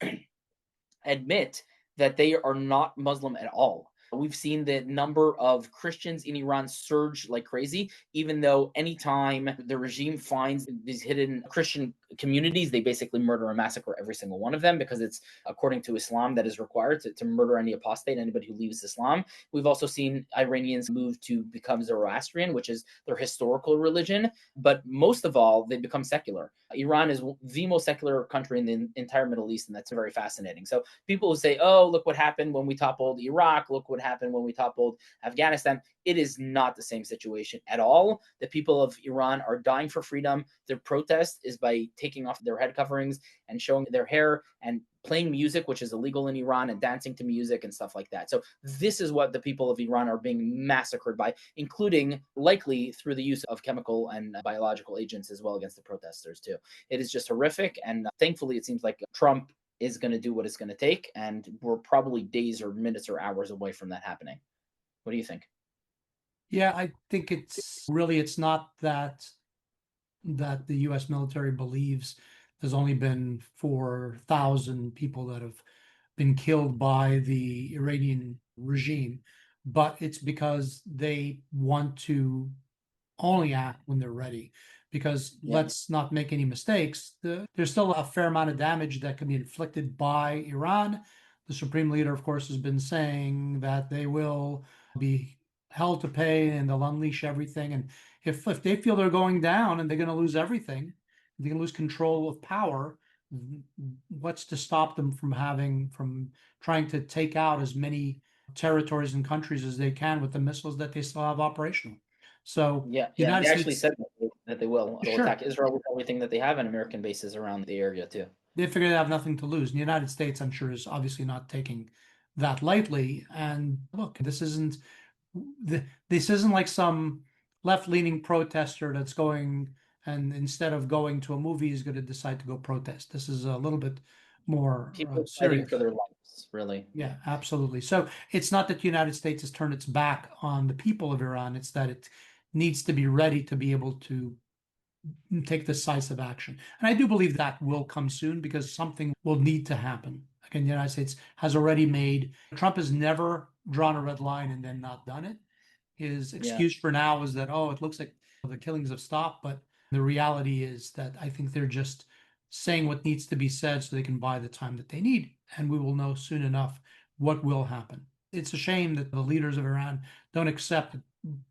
admit that they are not Muslim at all. We've seen the number of Christians in Iran surge like crazy, even though anytime the regime finds these hidden Christian communities, they basically murder and massacre every single one of them, because it's according to Islam that is required to murder any apostate, anybody who leaves Islam. We've also seen Iranians move to become Zoroastrian, which is their historical religion, but most of all, they become secular. Iran is the most secular country in the entire Middle East, and that's very fascinating. So people who say, oh, look what happened when we toppled Iraq, look what happened when we toppled Afghanistan, it is not the same situation at all. The people of Iran are dying for freedom. Their protest is by taking off their head coverings and showing their hair and playing music, which is illegal in Iran, and dancing to music and stuff like that. So this is what the people of Iran are being massacred by, including likely through the use of chemical and biological agents as well against the protesters too. It is just horrific. And thankfully, it seems like Trump is going to do what it's going to take. And we're probably days or minutes or hours away from that happening. What do you think? Yeah, I think it's not that the U.S. military believes there's only been 4,000 people that have been killed by the Iranian regime, but it's because they want to only act when they're ready. Because let's not make any mistakes, there's still a fair amount of damage that can be inflicted by Iran. The Supreme Leader, of course, has been saying that they will be held to pay and they'll unleash everything. And if they feel they're going down and they're going to lose everything, they're going to lose control of power, what's to stop them from trying to take out as many territories and countries as they can with the missiles that they still have operational? So they actually said that they will attack Israel with everything that they have and American bases around the area too. They figure they have nothing to lose. And the United States, I'm sure, is obviously not taking that lightly. And look, this isn't like some left-leaning protester that's going and instead of going to a movie is going to decide to go protest. This is a little bit more people serious. fighting for their lives, really. Yeah, absolutely. So it's not that the United States has turned its back on the people of Iran. It's that it needs to be ready to be able to take decisive action. And I do believe that will come soon because something will need to happen. Again, the United States has already Trump has never drawn a red line and then not done it. His excuse for now is that, it looks like the killings have stopped. But the reality is that I think they're just saying what needs to be said so they can buy the time that they need. And we will know soon enough what will happen. It's a shame that the leaders of Iran don't accept that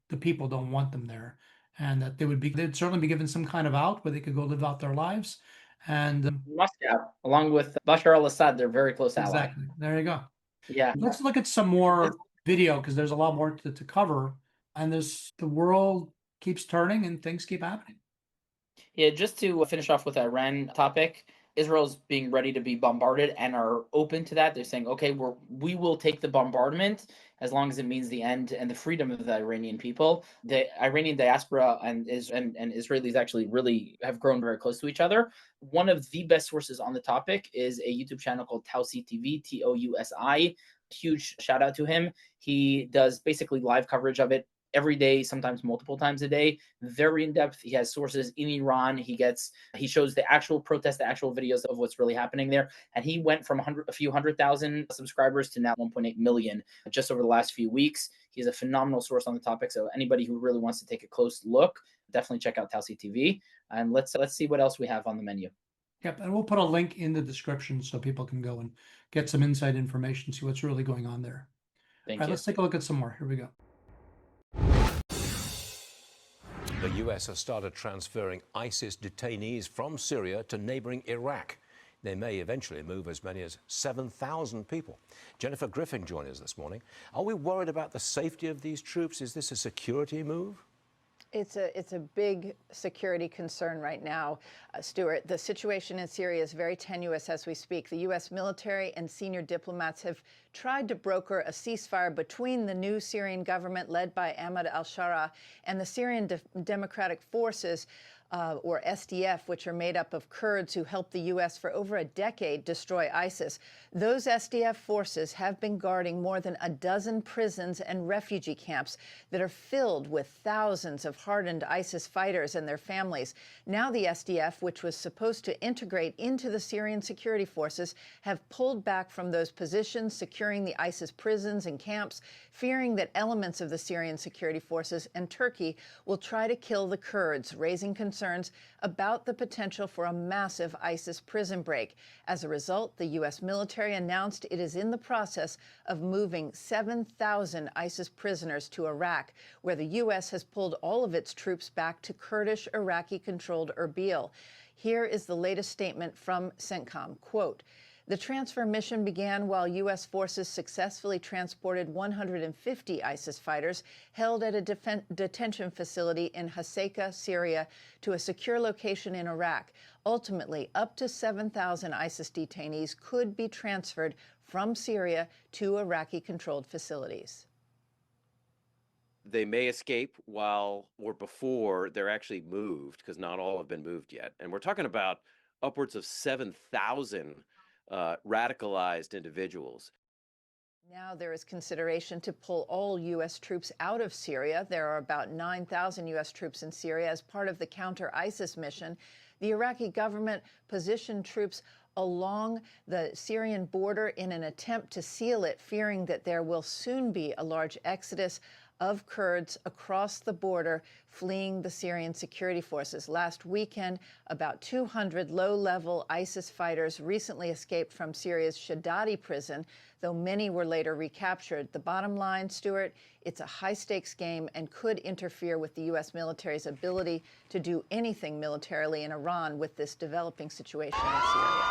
the people don't want them there, and that they'd certainly be given some kind of out where they could go live out their lives. And Moscow, along with Bashar al-Assad, they're very close allies. Exactly. There you go. Yeah. Let's look at some more video because there's a lot more to cover. And the world keeps turning and things keep happening. Yeah, just to finish off with the Iran topic, Israel's being ready to be bombarded and are open to that. They're saying, okay, we will take the bombardment as long as it means the end and the freedom of the Iranian people. The Iranian diaspora and Israelis actually really have grown very close to each other. One of the best sources on the topic is a YouTube channel called Tousi TV, Tousi. Huge shout out to him. He does basically live coverage of it every day, sometimes multiple times a day, very in depth. He has sources in Iran. He shows the actual protest, the actual videos of what's really happening there. And he went from a few 100,000 subscribers to now 1.8 million just over the last few weeks. He's a phenomenal source on the topic. So anybody who really wants to take a close look, definitely check out Tousi TV. And let's see what else we have on the menu. Yep, and we'll put a link in the description so people can go and get some inside information, see what's really going on there. Thank All right, you. let's take a look at some more. Here we go. The U.S. has started transferring ISIS detainees from Syria to neighboring Iraq. They may eventually move as many as 7,000 people. Jennifer Griffin joined us this morning. Are we worried about the safety of these troops? Is this a security move? It's a big security concern right now, Stuart. The situation in Syria is very tenuous as we speak. The U.S. military and senior diplomats have tried to broker a ceasefire between the new Syrian government led by Ahmed al-Sharaa and the Syrian Democratic Forces, or SDF, which are made up of Kurds who helped the U.S. for over a decade destroy ISIS. Those SDF forces have been guarding more than a dozen prisons and refugee camps that are filled with thousands of hardened ISIS fighters and their families. Now the SDF, which was supposed to integrate into the Syrian security forces, have pulled back from those positions, securing the ISIS prisons and camps, fearing that elements of the Syrian security forces and Turkey will try to kill the Kurds, raising concerns about the potential for a massive ISIS prison break. As a result, the U.S. military announced it is in the process of moving 7,000 ISIS prisoners to Iraq, where the U.S. has pulled all of its troops back to Kurdish Iraqi-controlled Erbil. Here is the latest statement from CENTCOM. Quote, The transfer mission began while U.S. forces successfully transported 150 ISIS fighters held at a detention facility in Hasaka, Syria, to a secure location in Iraq. Ultimately, up to 7,000 ISIS detainees could be transferred from Syria to Iraqi-controlled facilities. They may escape while or before they're actually moved, because not all have been moved yet. And we're talking about upwards of 7,000 radicalized individuals. Now there is consideration to pull all U.S. troops out of Syria. There are about 9,000 U.S. troops in Syria as part of the counter-ISIS mission. The Iraqi government positioned troops along the Syrian border in an attempt to seal it, fearing that there will soon be a large exodus of Kurds across the border fleeing the Syrian security forces. Last weekend, about 200 low-level ISIS fighters recently escaped from Syria's Shadadi prison, though many were later recaptured. The bottom line, Stuart, it's a high-stakes game and could interfere with the U.S. military's ability to do anything militarily in Iran with this developing situation in Syria.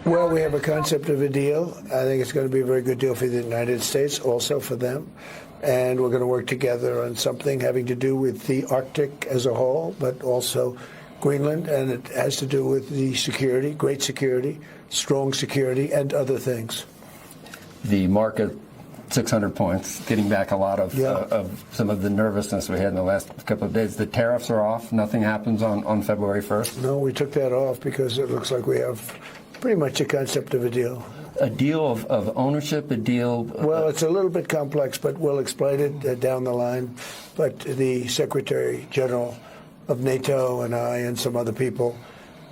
Well, we have a concept of a deal. I think it's going to be a very good deal for the United States, also for them. And we're going to work together on something having to do with the Arctic as a whole, but also Greenland. And it has to do with the security, great security, strong security, and other things. The market, 600 points, getting back a lot of some of the nervousness we had in the last couple of days. The tariffs are off. Nothing happens on February 1st. No, we took that off because it looks like we have pretty much a concept of a deal. A deal of ownership, a deal... Well, it's a little bit complex, but we'll explain it down the line. But the Secretary General of NATO and I and some other people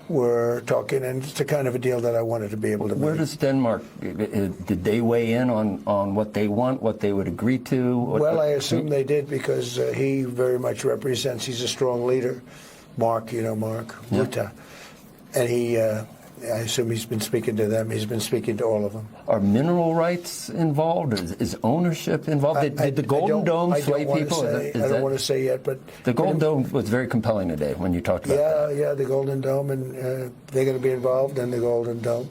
were talking, and it's the kind of a deal that I wanted to be able to make. Where does Denmark, did they weigh in on what they want, what they would agree to? Well, I assume they did because he very much represents, he's a strong leader. Mark, you know Mark, Rutte. And he... I assume he's been speaking to them. He's been speaking to all of them. Are mineral rights involved? Is ownership involved? Did the Golden Dome sway people? I don't want to say yet, but... The Golden Dome was very compelling today when you talked about that. Yeah, the Golden Dome, and they're going to be involved in the Golden Dome.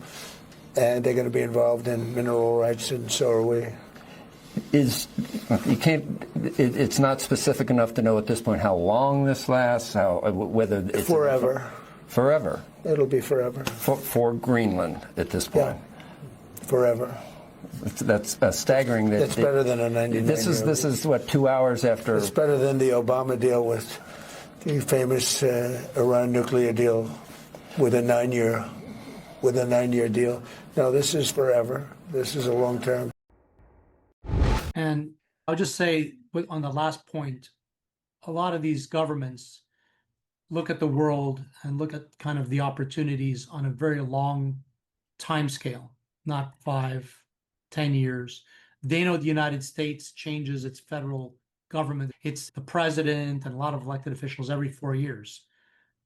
And they're going to be involved in mineral rights, and so are we. It's not specific enough to know at this point how long this lasts, whether it's... Forever. Forever. It'll be forever. For Greenland at this point. Yeah. Forever. That's staggering. It's better than a 99-year. This is what, 2 hours after. It's better than the Obama deal with the famous Iran nuclear deal with a 9-year deal. No, this is forever. This is a long term. And I'll just say on the last point, a lot of these governments look at the world and look at kind of the opportunities on a very long time scale, not 5, 10 years. They know the United States changes its federal government. It's the president and a lot of elected officials every 4 years.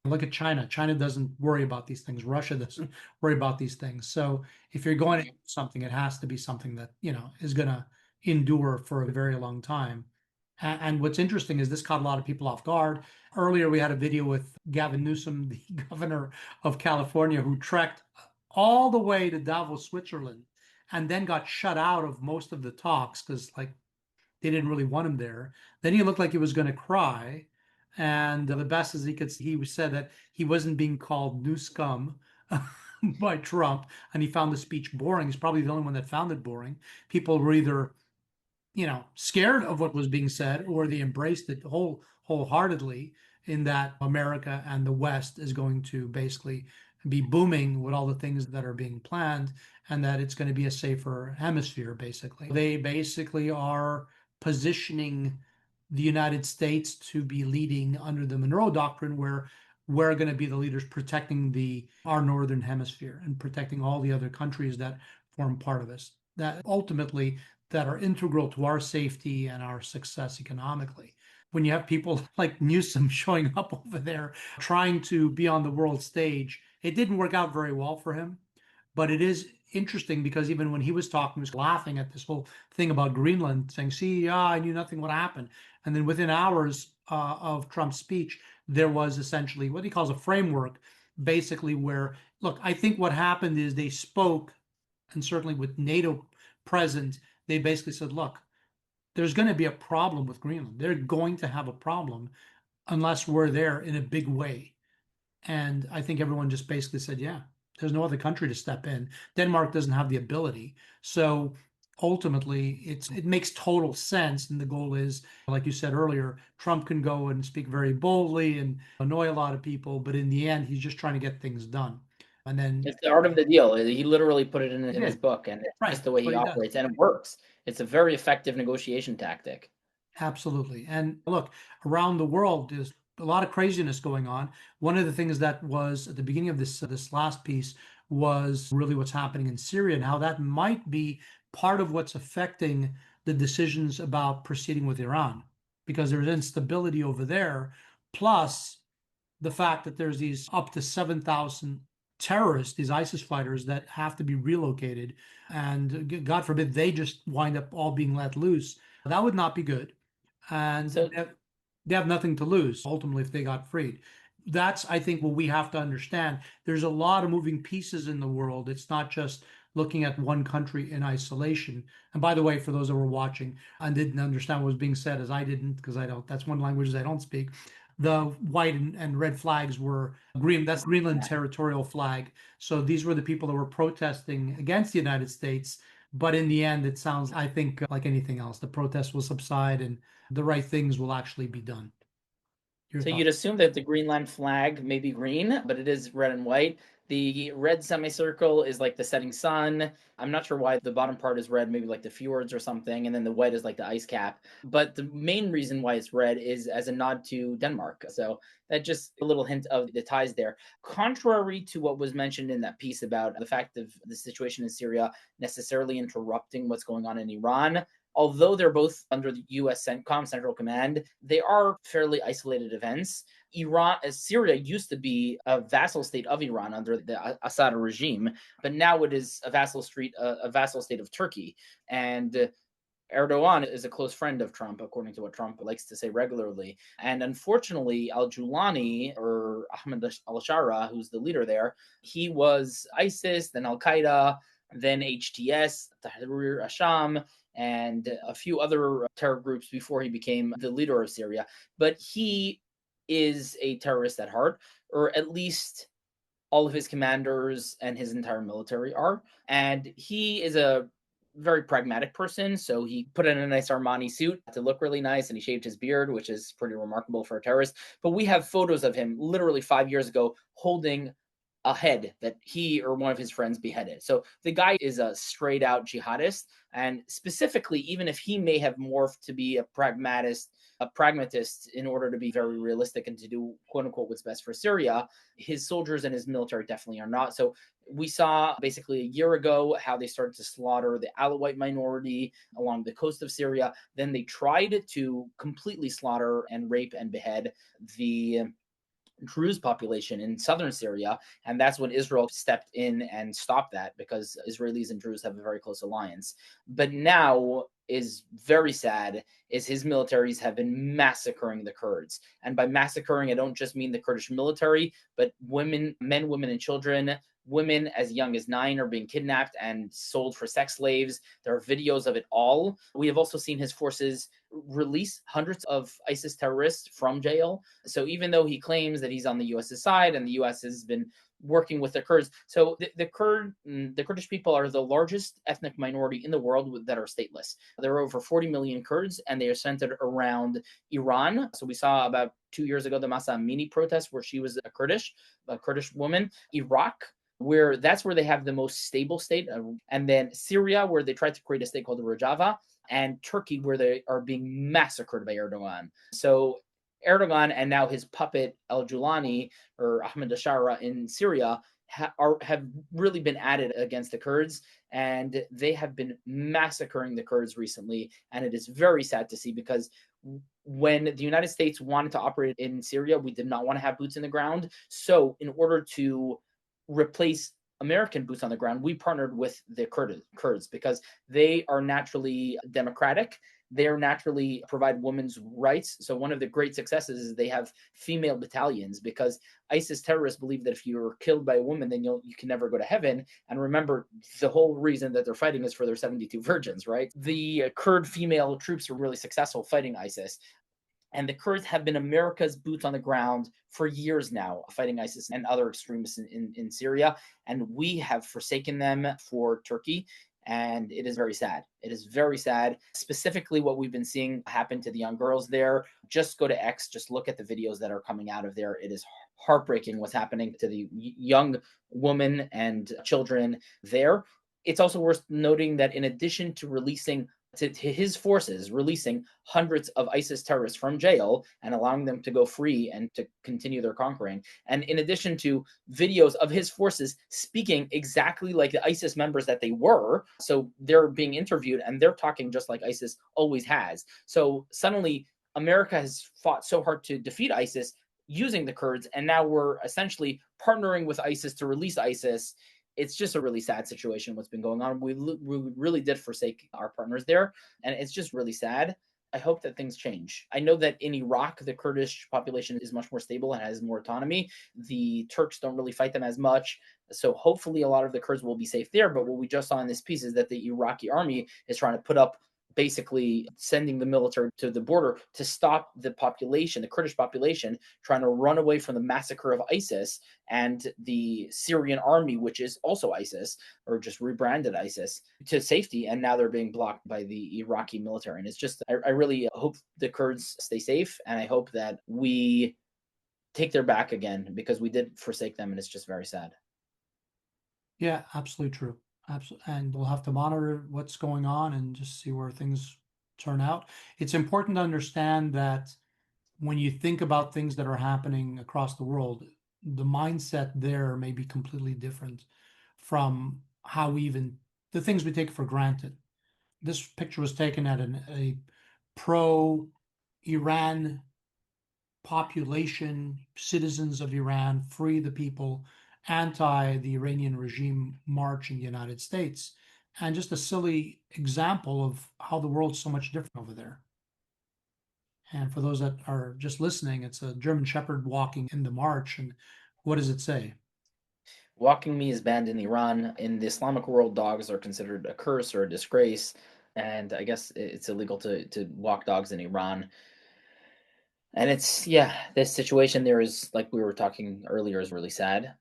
Look at China. China doesn't worry about these things. Russia doesn't worry about these things. So if you're going to do something, it has to be something that, is going to endure for a very long time. And what's interesting is this caught a lot of people off guard. Earlier, we had a video with Gavin Newsom, the governor of California, who trekked all the way to Davos, Switzerland, and then got shut out of most of the talks because like they didn't really want him there. Then he looked like he was going to cry. And the best as he said that he wasn't being called new scum by Trump, and he found the speech boring. He's probably the only one that found it boring. People were either, scared of what was being said, or they embraced it wholeheartedly, in that America and the West is going to basically be booming with all the things that are being planned, and that it's going to be a safer hemisphere, basically. They basically are positioning the United States to be leading under the Monroe Doctrine, where we're going to be the leaders protecting our northern hemisphere and protecting all the other countries that form part of us, that ultimately that are integral to our safety and our success economically. When you have people like Newsom showing up over there trying to be on the world stage, it didn't work out very well for him. But it is interesting because even when he was talking, he was laughing at this whole thing about Greenland, saying, see, I knew nothing would happen. And then within hours of Trump's speech, there was essentially what he calls a framework, basically where, look, I think what happened is they spoke, and certainly with NATO present, they basically said, look, there's going to be a problem with Greenland. They're going to have a problem unless we're there in a big way. And I think everyone just basically said, yeah, there's no other country to step in. Denmark doesn't have the ability. So ultimately, it makes total sense. And the goal is, like you said earlier, Trump can go and speak very boldly and annoy a lot of people. But in the end, he's just trying to get things done. And then it's the art of the deal. He literally put it in his book, and it's just the way he operates. And it works. It's a very effective negotiation tactic. Absolutely. And look, around the world, there's a lot of craziness going on. One of the things that was at the beginning of this last piece was really what's happening in Syria and how that might be part of what's affecting the decisions about proceeding with Iran, because there's instability over there, plus the fact that there's these up to 7,000 terrorists, these ISIS fighters that have to be relocated, and God forbid they just wind up all being let loose. That would not be good. And so they have nothing to lose, ultimately, if they got freed. That's, I think, what we have to understand. There's a lot of moving pieces in the world. It's not just looking at one country in isolation. And by the way, for those that were watching and didn't understand what was being said, as I didn't, because that's one language I don't speak, the white and red flags were green. That's Greenland territorial flag. So these were the people that were protesting against the United States. But in the end, it sounds, I think, like anything else, the protests will subside and the right things will actually be done. So you'd assume that the Greenland flag may be green, but it is red and white. The red semicircle is like the setting sun. I'm not sure why the bottom part is red, maybe like the fjords or something, and then the white is like the ice cap. But the main reason why it's red is as a nod to Denmark. So that just a little hint of the ties there. Contrary to what was mentioned in that piece about the fact of the situation in Syria necessarily interrupting what's going on in Iran, although they're both under the U.S. CENTCOM, Central Command, they are fairly isolated events. Syria used to be a vassal state of Iran under the Assad regime, but now it is a vassal state of Turkey. And Erdogan is a close friend of Trump, according to what Trump likes to say regularly. And unfortunately, al-Julani, or Ahmed al-Shara, who's the leader there, he was ISIS, then Al-Qaeda, then HTS, Tahrir al-Sham, and a few other terror groups before he became the leader of Syria. But he is a terrorist at heart, or at least all of his commanders and his entire military are. And he is a very pragmatic person. So he put in a nice Armani suit to look really nice, and he shaved his beard, which is pretty remarkable for a terrorist. But we have photos of him literally 5 years ago holding a head that he or one of his friends beheaded. So the guy is a straight out jihadist. And specifically, even if he may have morphed to be a pragmatist in order to be very realistic and to do quote unquote what's best for Syria, his soldiers and his military definitely are not. So we saw basically a year ago how they started to slaughter the Alawite minority along the coast of Syria. Then they tried to completely slaughter and rape and behead the Druze population in southern Syria, and that's when Israel stepped in and stopped that, because Israelis and Druze have a very close alliance. But now is very sad is his militaries have been massacring the Kurds. And by massacring, I don't just mean the Kurdish military, but men, women, and children, women as young as 9 are being kidnapped and sold for sex slaves. There are videos of it all. We have also seen his forces release hundreds of ISIS terrorists from jail. So even though he claims that he's on the U.S.'s side and the U.S. has been working with the Kurds. So the Kurdish people are the largest ethnic minority in the world that are stateless. There are over 40 million Kurds, and they are centered around Iran. So we saw about 2 years ago the Masa Amini protest, where she was a Kurdish woman. Iraq, where that's where they have the most stable state, and then Syria, where they tried to create a state called Rojava, and Turkey, where they are being massacred by Erdogan. So Erdogan and now his puppet Al-Julani or Ahmed Ashara in Syria have really been at it against the Kurds, and they have been massacring the Kurds recently. And it is very sad to see, because when the United States wanted to operate in Syria, we did not want to have boots in the ground. So in order to replace American boots on the ground, we partnered with the Kurds because they are naturally democratic. They naturally provide women's rights. So one of the great successes is they have female battalions, because ISIS terrorists believe that if you're killed by a woman, then you can never go to heaven. And remember, the whole reason that they're fighting is for their 72 virgins, right? The Kurd female troops are really successful fighting ISIS. And the Kurds have been America's boots on the ground for years now, fighting ISIS and other extremists in Syria. And we have forsaken them for Turkey. And it is very sad. It is very sad. Specifically, what we've been seeing happen to the young girls there. Just go to X, just look at the videos that are coming out of there. It is heartbreaking what's happening to the young women and children there. It's also worth noting that in addition to releasing to his forces, releasing hundreds of ISIS terrorists from jail and allowing them to go free and to continue their conquering. And in addition to videos of his forces speaking exactly like the ISIS members that they were, so they're being interviewed and they're talking just like ISIS always has. So suddenly America has fought so hard to defeat ISIS using the Kurds, and now we're essentially partnering with ISIS to release ISIS. It's just a really sad situation what's been going on. We really did forsake our partners there, and it's just really sad. I hope that things change. I know that in Iraq, the Kurdish population is much more stable and has more autonomy. The Turks don't really fight them as much. So hopefully a lot of the Kurds will be safe there. But what we just saw in this piece is that the Iraqi army is trying to put up, basically sending the military to the border to stop the population, the Kurdish population, trying to run away from the massacre of ISIS and the Syrian army, which is also ISIS, or just rebranded ISIS, to safety. And now they're being blocked by the Iraqi military. And it's just, I really hope the Kurds stay safe. And I hope that we take their back again, because we did forsake them. And it's just very sad. Yeah, absolutely true. Absolutely. And we'll have to monitor what's going on and just see where things turn out. It's important to understand that when you think about things that are happening across the world, the mindset there may be completely different from how the things we take for granted. This picture was taken at a pro-Iran population, citizens of Iran, free the people, anti the Iranian regime march in the United States, and just a silly example of how the world's so much different over there. And for those that are just listening, it's a German Shepherd walking in the march. And what does it say? Walking me is banned in Iran. In the Islamic world, dogs are considered a curse or a disgrace. And I guess it's illegal to walk dogs in Iran. And it's, this situation there is, like we were talking earlier, is really sad.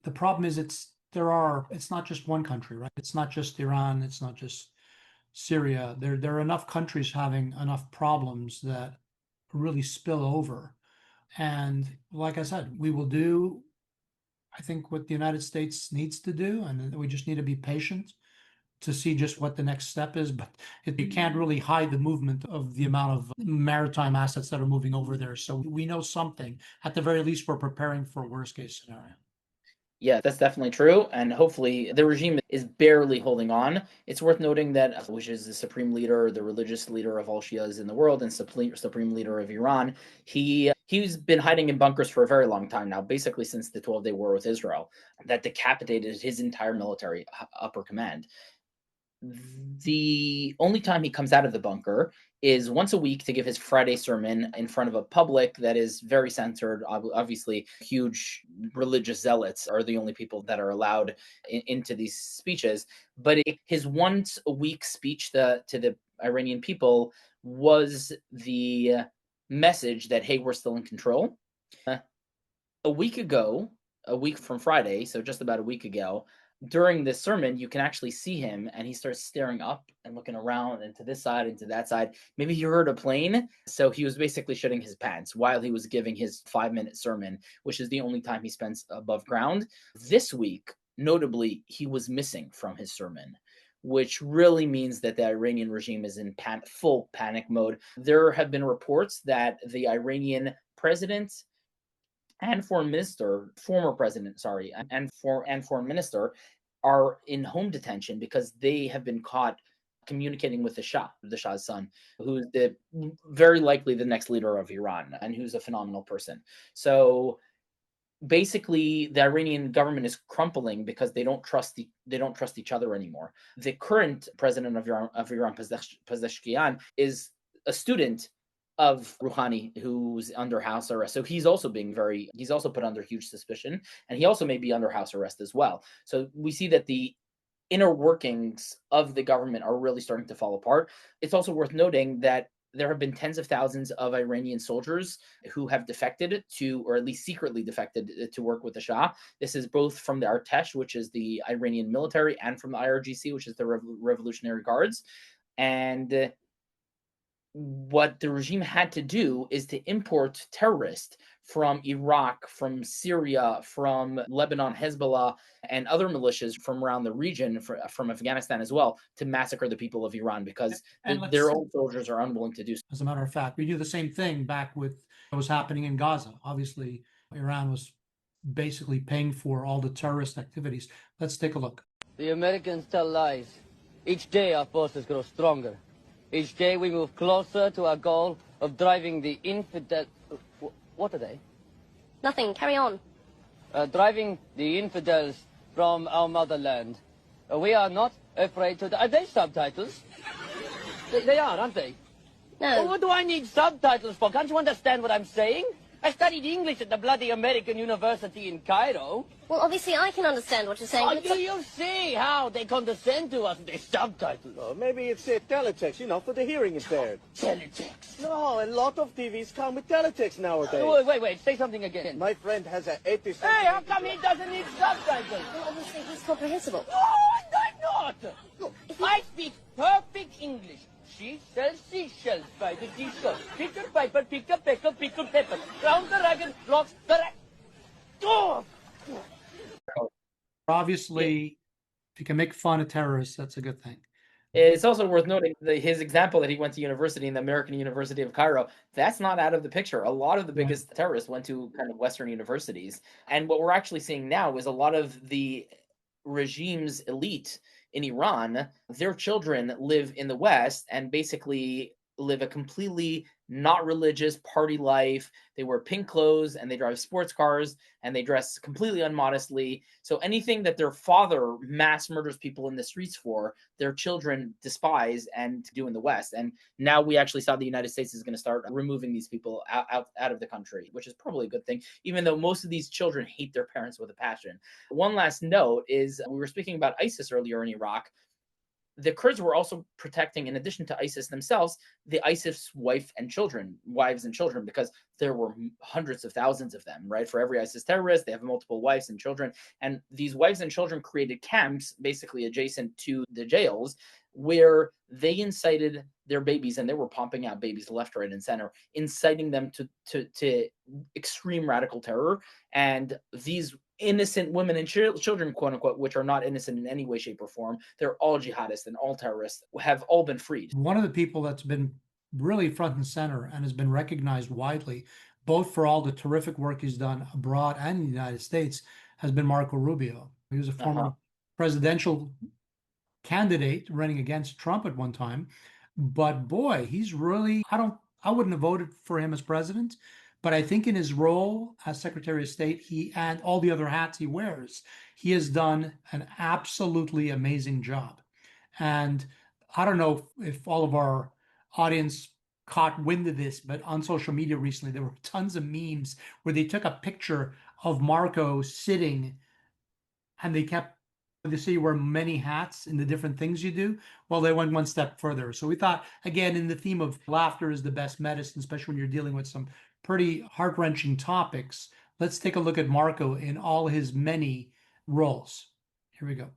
The problem is it's not just one country, right? It's not just Iran. It's not just Syria. There are enough countries having enough problems that really spill over. And like I said, we will do, I think, what the United States needs to do. And we just need to be patient to see just what the next step is. But you can't really hide the movement of the amount of maritime assets that are moving over there. So we know something. At the very least, we're preparing for a worst case scenario. Yeah, that's definitely true. And hopefully the regime is barely holding on. It's worth noting that, which is the supreme leader, the religious leader of all Shias in the world and supreme leader of Iran, he's been hiding in bunkers for a very long time now, basically since the 12-day war with Israel, that decapitated his entire military upper command. The only time he comes out of the bunker is once a week to give his Friday sermon in front of a public that is very censored. Obviously, huge religious zealots are the only people that are allowed into these speeches. But his once a week speech to the Iranian people was the message that, hey, we're still in control. A week from Friday, so just about a week ago, during this sermon, you can actually see him, and he starts staring up and looking around and to this side and to that side. Maybe he heard a plane, so he was basically shitting his pants while he was giving his 5-minute sermon, which is the only time he spends above ground. This week, notably, he was missing from his sermon, which really means that the Iranian regime is in full panic mode. There have been reports that the Iranian president and former president, and foreign minister are in home detention because they have been caught communicating with the Shah's son, who's very likely the next leader of Iran and who's a phenomenal person. So basically, the Iranian government is crumbling because they don't trust each other anymore. The current president of Iran, Pezeshkian, is a student of Rouhani, who's under house arrest. So he's also put under huge suspicion, and he also may be under house arrest as well. So we see that the inner workings of the government are really starting to fall apart. It's also worth noting that there have been tens of thousands of Iranian soldiers who have defected to, or at least secretly defected to work with the Shah. This is both from the Artesh, which is the Iranian military, and from the IRGC, which is the Revolutionary Guards. And what the regime had to do is to import terrorists from Iraq, from Syria, from Lebanon, Hezbollah, and other militias from around the region, from Afghanistan as well, to massacre the people of Iran because their own soldiers are unwilling to do so. As a matter of fact, we do the same thing back with what was happening in Gaza. Obviously, Iran was basically paying for all the terrorist activities. Let's take a look. The Americans tell lies. Each day our forces grow stronger. Each day we move closer to our goal of driving the infidel... What are they? Nothing. Carry on. Driving the infidels from our motherland. We are not afraid to... Are they subtitles? They are, aren't they? No. Well, what do I need subtitles for? Can't you understand what I'm saying? I studied English at the bloody American University in Cairo. Well, obviously I can understand what you're saying. Oh, do you see how they condescend to us with their subtitles? Oh, maybe it's teletext, for the hearing impaired. Teletext? No, a lot of TVs come with teletext nowadays. Wait, say something again. My friend has an 80... Hey, how come he doesn't need subtitles? Well, obviously he's comprehensible. No, I'm not! Look, I speak perfect English. She sells seashells by the seashore. Picker piper, picker pecker, pickle pepper. Round the ragged blocks the rat. Oh! Obviously, if you can make fun of terrorists, that's a good thing. It's also worth noting that his example that he went to university in the American University of Cairo, that's not out of the picture. A lot of the biggest terrorists went to kind of Western universities. And what we're actually seeing now is a lot of the regime's elite in Iran, their children live in the West and basically live a completely not religious party life. They wear pink clothes and they drive sports cars and they dress completely unmodestly. So anything that their father mass murders people in the streets for, their children despise and do in the West. And now we actually saw the United States is going to start removing these people out of the country, which is probably a good thing, even though most of these children hate their parents with a passion. One last note is we were speaking about ISIS earlier in Iraq. The Kurds were also protecting, in addition to ISIS themselves, the ISIS wives and children, because there were hundreds of thousands of them, right? For every ISIS terrorist, they have multiple wives and children. And these wives and children created camps, basically adjacent to the jails, where they incited their babies, and they were pumping out babies left, right, and center, inciting them to extreme radical terror. And these innocent women and children, quote unquote, which are not innocent in any way, shape, or form, they're all jihadists and all terrorists, have all been freed. One of the people that's been really front and center and has been recognized widely, both for all the terrific work he's done abroad and in the United States, has been Marco Rubio. He was a former presidential candidate running against Trump at one time. But boy, he's really, I wouldn't have voted for him as president, but I think in his role as Secretary of State, he and all the other hats he wears, he has done an absolutely amazing job. And I don't know if all of our audience caught wind of this, but on social media recently, there were tons of memes where they took a picture of Marco sitting and they kept, they say you wear many hats in the different things you do. Well, they went one step further. So we thought, again, in the theme of laughter is the best medicine, especially when you're dealing with some pretty heart-wrenching topics, let's take a look at Marco in all his many roles. Here we go.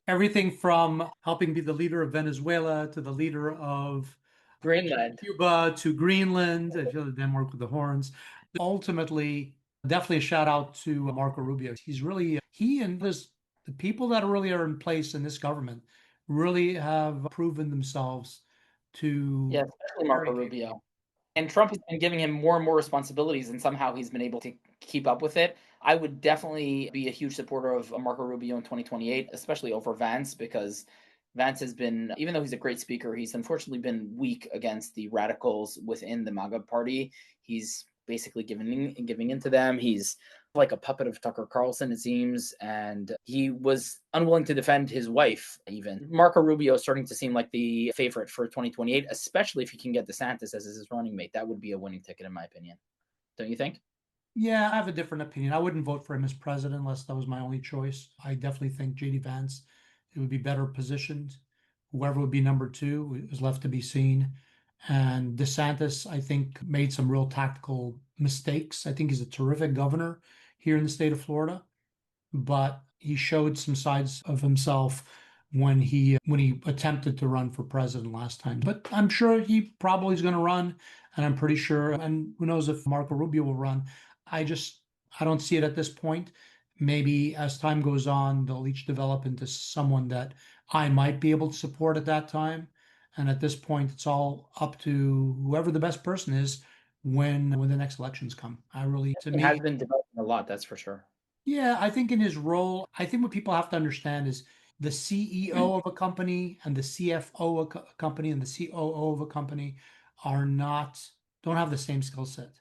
Everything from helping be the leader of Venezuela to the leader of Greenland, Cuba to Greenland. I feel the Denmark with the horns. Ultimately, definitely a shout out to Marco Rubio. He's really, he and the people that really are in place in this government really have proven themselves to. Yeah, especially Marco Rubio. And Trump has been giving him more and more responsibilities, and somehow he's been able to keep up with it. I would definitely be a huge supporter of Marco Rubio in 2028, especially over Vance, because Vance has been, even though he's a great speaker, he's unfortunately been weak against the radicals within the MAGA party. He's basically giving in to them. He's like a puppet of Tucker Carlson, it seems, and he was unwilling to defend his wife, even. Marco Rubio is starting to seem like the favorite for 2028, especially if he can get DeSantis as his running mate. That would be a winning ticket, in my opinion. Don't you think? Yeah, I have a different opinion. I wouldn't vote for him as president unless that was my only choice. I definitely think J.D. Vance, it would be better positioned. Whoever would be number two is left to be seen. And DeSantis, I think, made some real tactical mistakes. I think he's a terrific governor here in the state of Florida, but he showed some sides of himself when he attempted to run for president last time. But I'm sure he probably is going to run, and I'm pretty sure, and who knows if Marco Rubio will run. I don't see it at this point. Maybe as time goes on, they'll each develop into someone that I might be able to support at that time. And at this point, it's all up to whoever the best person is when the next elections come. He has been developing a lot, that's for sure. Yeah, I think in his role, I think what people have to understand is the CEO of a company and the CFO of a company and the COO of a company don't have the same skill set.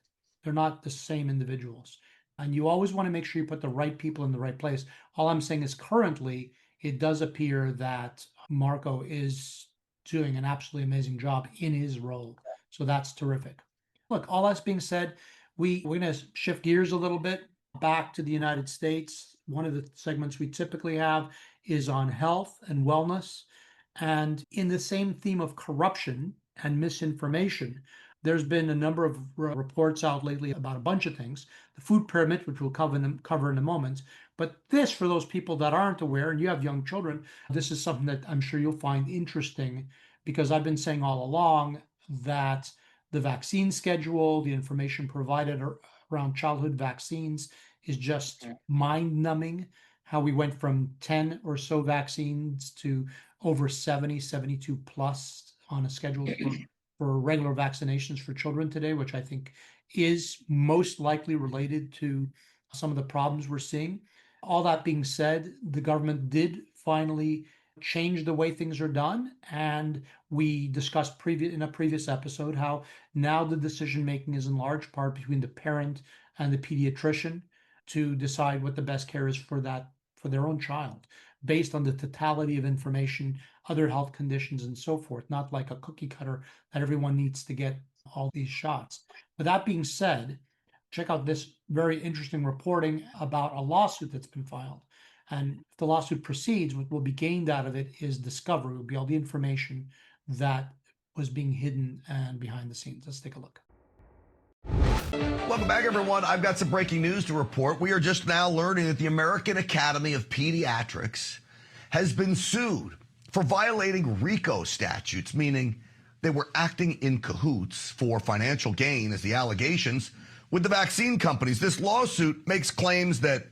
They're not the same individuals. And you always want to make sure you put the right people in the right place. All I'm saying is currently, it does appear that Marco is doing an absolutely amazing job in his role. So that's terrific. Look, all that's being said, we're going to shift gears a little bit back to the United States. One of the segments we typically have is on health and wellness. And in the same theme of corruption and misinformation, there's been a number of reports out lately about a bunch of things. The food pyramid, which we'll cover in a moment. But this, for those people that aren't aware, and you have young children, this is something that I'm sure you'll find interesting, because I've been saying all along that the vaccine schedule, the information provided around childhood vaccines is just mind-numbing. How we went from 10 or so vaccines to over 70, 72 plus on a schedule for regular vaccinations for children today, which I think is most likely related to some of the problems we're seeing. All that being said, the government did finally change the way things are done. And we discussed in a previous episode how now the decision-making is in large part between the parent and the pediatrician to decide what the best care is for their own child, based on the totality of information, other health conditions, and so forth, not like a cookie cutter that everyone needs to get all these shots. But that being said, check out this very interesting reporting about a lawsuit that's been filed. And if the lawsuit proceeds, what will be gained out of it is discovery, will be all the information that was being hidden and behind the scenes. Let's take a look. Welcome back, everyone. I've got some breaking news to report. We are just now learning that the American Academy of Pediatrics has been sued for violating RICO statutes, meaning they were acting in cahoots for financial gain, as the allegations, with the vaccine companies. This lawsuit makes claims that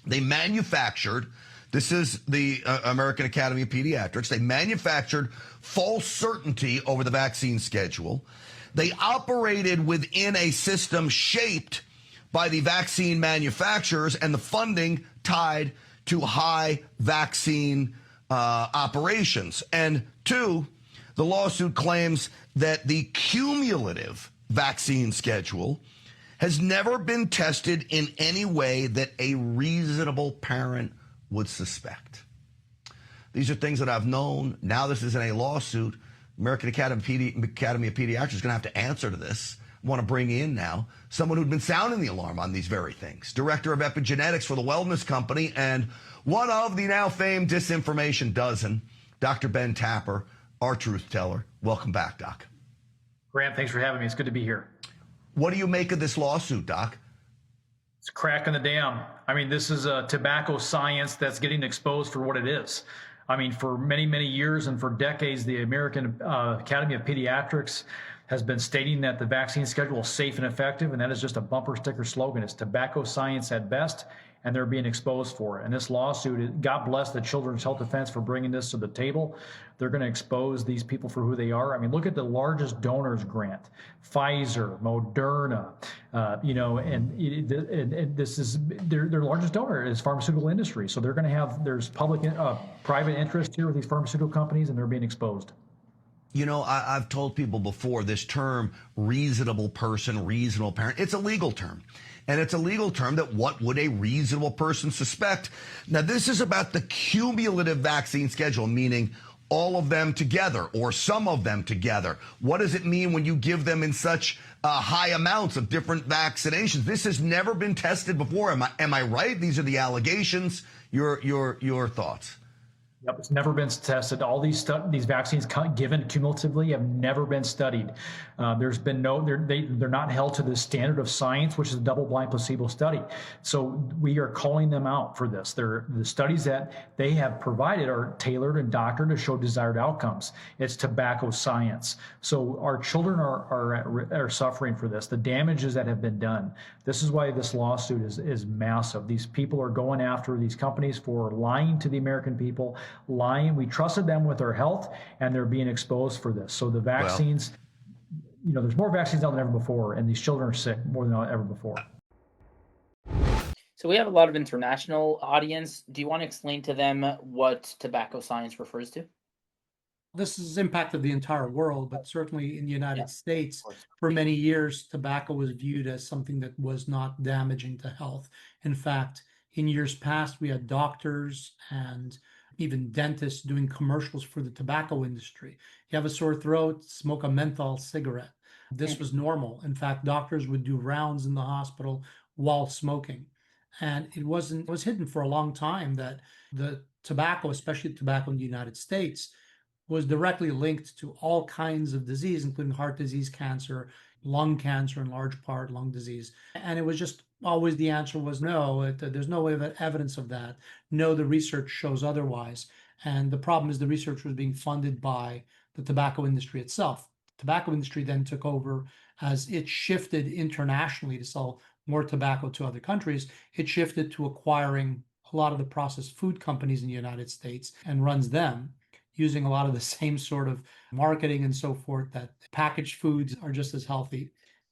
they manufactured This is the American Academy of Pediatrics. They manufactured false certainty over the vaccine schedule. They operated within a system shaped by the vaccine manufacturers and the funding tied to high vaccine operations. And two, the lawsuit claims that the cumulative vaccine schedule has never been tested in any way that a reasonable parent would suspect. These are things that I've known. Now this is in a lawsuit. American Academy of Pediatrics is going to have to answer to this. I want to bring in now someone who'd been sounding the alarm on these very things. Director of Epigenetics for the Wellness Company and one of the now famed Disinformation Dozen, Dr. Ben Tapper, our truth teller. Welcome back, Doc. Grant, thanks for having me. It's good to be here. What do you make of this lawsuit, Doc? It's a crack in the dam. I mean, this is a tobacco science that's getting exposed for what it is. I mean, for many, many years and for decades, the American Academy of Pediatrics has been stating that the vaccine schedule is safe and effective, and that is just a bumper sticker slogan. It's tobacco science at best, and they're being exposed for it. And this lawsuit, God bless the Children's Health Defense for bringing this to the table. They're going to expose these people for who they are. I mean, look at the largest donors, Grant: Pfizer, Moderna, and this is their largest donor is pharmaceutical industry. So they're going to have, there's private interest here with these pharmaceutical companies, and they're being exposed. You know, I've told people before, this term reasonable person, reasonable parent, it's a legal term. And it's a legal term that what would a reasonable person suspect? Now, this is about the cumulative vaccine schedule, meaning all of them together or some of them together. What does it mean when you give them in such high amounts of different vaccinations? This has never been tested before. Am I right? These are the allegations. Your thoughts? Yep, it's never been tested. All these vaccines given cumulatively have never been studied. There's been they're not held to the standard of science, which is a double-blind placebo study. So we are calling them out for this. The studies that they have provided are tailored and doctored to show desired outcomes. It's tobacco science. So our children are suffering for this. The damages that have been done. This is why this lawsuit is massive. These people are going after these companies for lying to the American people. Lying. We trusted them with our health, and they're being exposed for this. So the vaccines, there's more vaccines out than ever before, and these children are sick more than ever before. So we have a lot of international audience. Do you want to explain to them what tobacco science refers to? This has impacted the entire world, but certainly in the United States, for many years, tobacco was viewed as something that was not damaging to health. In fact, in years past, we had doctors and even dentists doing commercials for the tobacco industry. You have a sore throat, smoke a menthol cigarette. This was normal. In fact, doctors would do rounds in the hospital while smoking. And it was hidden for a long time that the tobacco, especially tobacco in the United States, was directly linked to all kinds of disease, including heart disease, cancer, lung cancer in large part, lung disease. And it was just always the answer was no, there's no evidence of that. No, the research shows otherwise. And the problem is the research was being funded by the tobacco industry itself. The tobacco industry then took over as it shifted internationally to sell more tobacco to other countries. It shifted to acquiring a lot of the processed food companies in the United States and runs them using a lot of the same sort of marketing and so forth, that packaged foods are just as healthy.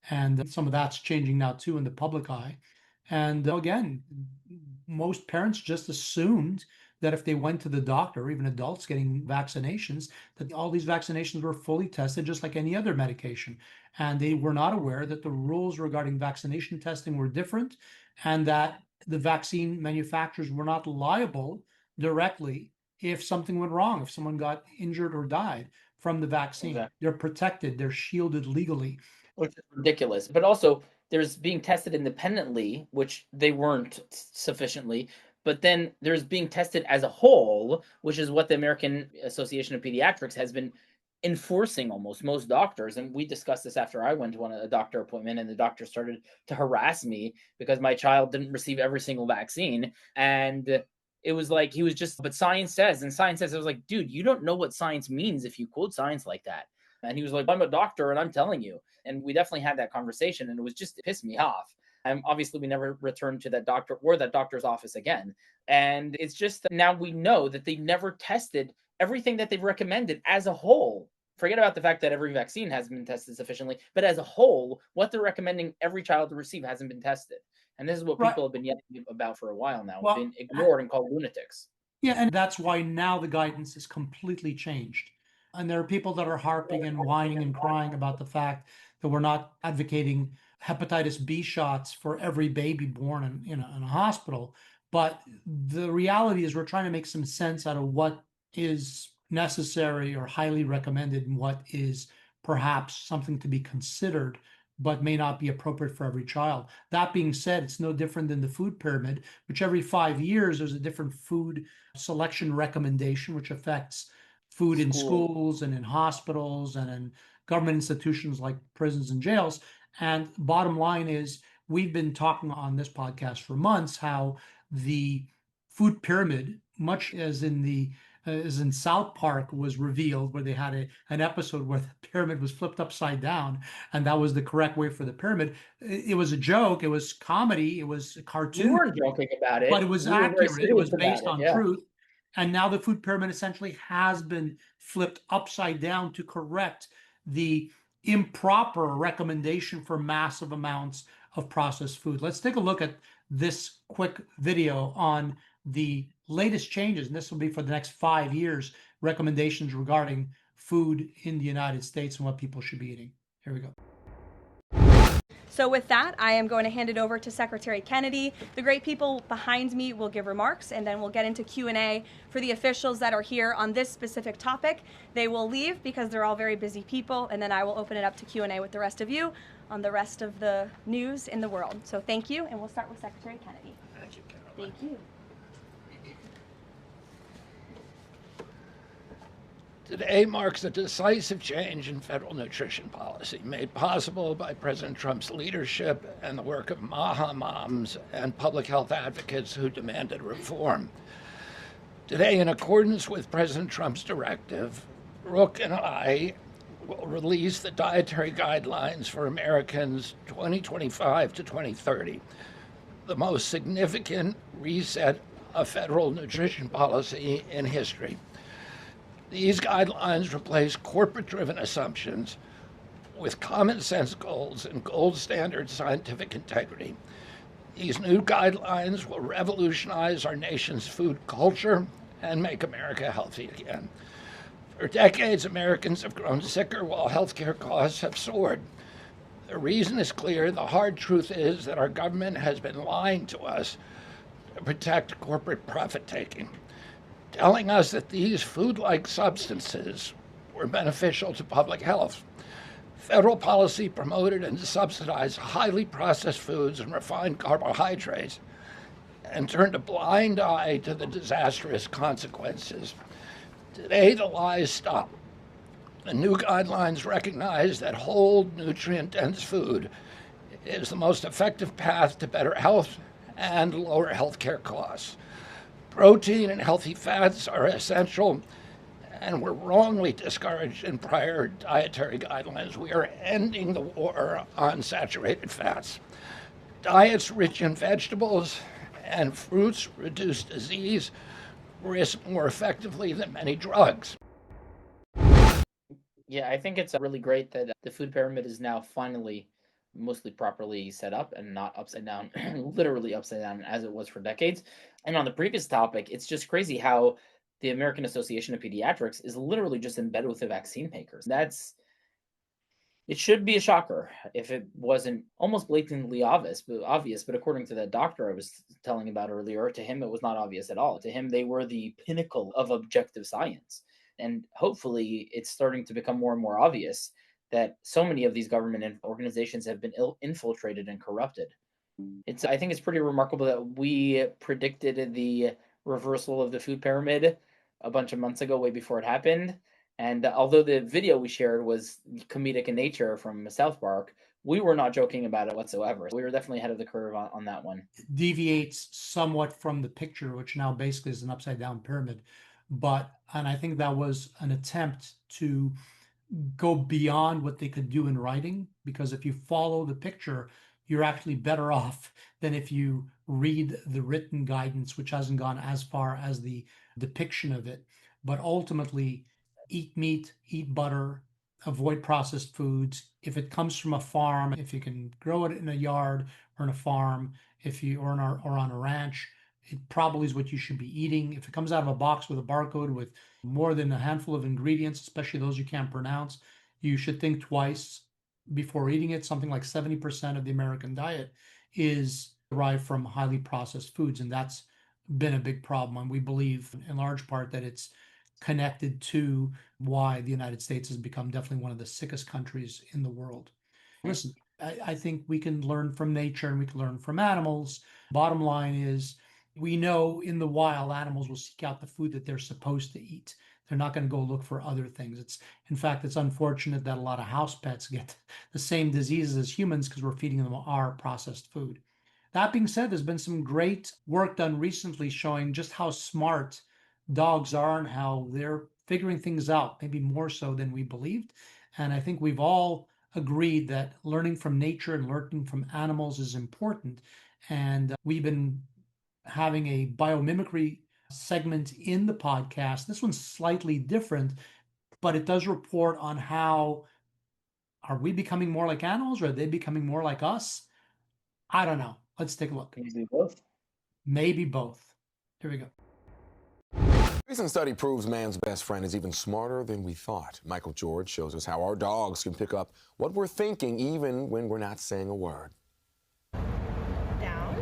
And some of that's changing now too in the public eye. And again, most parents just assumed that if they went to the doctor, or even adults getting vaccinations, that all these vaccinations were fully tested just like any other medication. And they were not aware that the rules regarding vaccination testing were different, and that the vaccine manufacturers were not liable directly if something went wrong, if someone got injured or died from the vaccine. Exactly. They're protected, they're shielded legally. Which is ridiculous. But also, there's being tested independently, which they weren't sufficiently. But then there's being tested as a whole, which is what the American Association of Pediatrics has been enforcing almost most doctors. And we discussed this after I went to a doctor appointment, and the doctor started to harass me because my child didn't receive every single vaccine. And it was like, he was just, but science says, and science says, I was like, dude, you don't know what science means if you quote science like that. And he was like, I'm a doctor and I'm telling you. And we definitely had that conversation, and it was just, it pissed me off. And obviously, we never returned to that doctor or that doctor's office again. And it's just that now we know that they never tested everything that they've recommended as a whole. Forget about the fact that every vaccine hasn't been tested sufficiently, but as a whole, what they're recommending every child to receive hasn't been tested. And this is what people have been yelling about for a while now. Well, Been ignored and called lunatics. Yeah, and that's why now the guidance is completely changed. And there are people that are harping and whining and crying about the fact that we're not advocating hepatitis B shots for every baby born in a hospital. But the reality is we're trying to make some sense out of what is necessary or highly recommended and what is perhaps something to be considered but may not be appropriate for every child. That being said, it's no different than the food pyramid, which every 5 years there's a different food selection recommendation, which affects food in schools and in hospitals and in government institutions like prisons and jails. And bottom line is, we've been talking on this podcast for months how the food pyramid, much as in South Park was revealed, where they had an episode where the pyramid was flipped upside down, and that was the correct way for the pyramid. It was a joke. It was comedy. It was a cartoon. We weren't joking about it. But it was We were very accurate. It was serious based about on it, yeah. truth. And now the food pyramid essentially has been flipped upside down to correct the improper recommendation for massive amounts of processed food. Let's take a look at this quick video on the latest changes, and this will be for the next 5 years, recommendations regarding food in the United States and what people should be eating. Here we go. So with that, I am going to hand it over to Secretary Kennedy. The great people behind me will give remarks, and then we'll get into Q&A for the officials that are here on this specific topic. They will leave because they're all very busy people, and then I will open it up to Q&A with the rest of you on the rest of the news in the world. So thank you, and we'll start with Secretary Kennedy. Thank you, Carol. Thank you. Today marks a decisive change in federal nutrition policy made possible by President Trump's leadership and the work of MAHA moms and public health advocates who demanded reform. Today, in accordance with President Trump's directive, Brooke and I will release the dietary guidelines for Americans 2025 to 2030, the most significant reset of federal nutrition policy in history. These guidelines replace corporate-driven assumptions with common sense goals and gold standard scientific integrity. These new guidelines will revolutionize our nation's food culture and make America healthy again. For decades, Americans have grown sicker while healthcare costs have soared. The reason is clear. The hard truth is that our government has been lying to us to protect corporate profit-taking, telling us that these food-like substances were beneficial to public health. Federal policy promoted and subsidized highly processed foods and refined carbohydrates and turned a blind eye to the disastrous consequences. Today, the lies stop. The new guidelines recognize that whole, nutrient-dense food is the most effective path to better health and lower healthcare costs. Protein and healthy fats are essential and were wrongly discouraged in prior dietary guidelines. We are ending the war on saturated fats. Diets rich in vegetables and fruits reduce disease risk more effectively than many drugs. Yeah, I think it's really great that the food pyramid is now finally mostly properly set up and not upside down, literally upside down as it was for decades. And on the previous topic, it's just crazy how the American Association of Pediatrics is literally just in bed with the vaccine makers. It should be a shocker if it wasn't almost blatantly obvious, but according to that doctor I was telling about earlier, to him it was not obvious at all. To him, they were the pinnacle of objective science. And hopefully it's starting to become more and more obvious that so many of these government organizations have been infiltrated and corrupted. I think it's pretty remarkable that we predicted the reversal of the food pyramid a bunch of months ago, way before it happened. And although the video we shared was comedic in nature from South Park, we were not joking about it whatsoever. We were definitely ahead of the curve on that one. It deviates somewhat from the picture, which now basically is an upside down pyramid. And I think that was an attempt to go beyond what they could do in writing, because if you follow the picture, you're actually better off than if you read the written guidance, which hasn't gone as far as the depiction of it. But ultimately, eat meat, eat butter, avoid processed foods. If it comes from a farm, if you can grow it in a yard or in a farm, or on a ranch, it probably is what you should be eating. If it comes out of a box with a barcode with more than a handful of ingredients, especially those you can't pronounce, you should think twice before eating it. Something like 70% of the American diet is derived from highly processed foods, and that's been a big problem. And we believe in large part that it's connected to why the United States has become definitely one of the sickest countries in the world. Listen, I think we can learn from nature and we can learn from animals. Bottom line is, we know in the wild, animals will seek out the food that they're supposed to eat. They're not going to go look for other things. In fact, it's unfortunate that a lot of house pets get the same diseases as humans because we're feeding them our processed food. That being said, there's been some great work done recently showing just how smart dogs are and how they're figuring things out, maybe more so than we believed. And I think we've all agreed that learning from nature and learning from animals is important. And we've been having a biomimicry segment in the podcast. This one's slightly different, but it does report on how, are we becoming more like animals or are they becoming more like us? I don't know. Let's take a look. Maybe both. Maybe both. Here we go. A recent study proves man's best friend is even smarter than we thought. Michael George shows us how our dogs can pick up what we're thinking even when we're not saying a word. Down.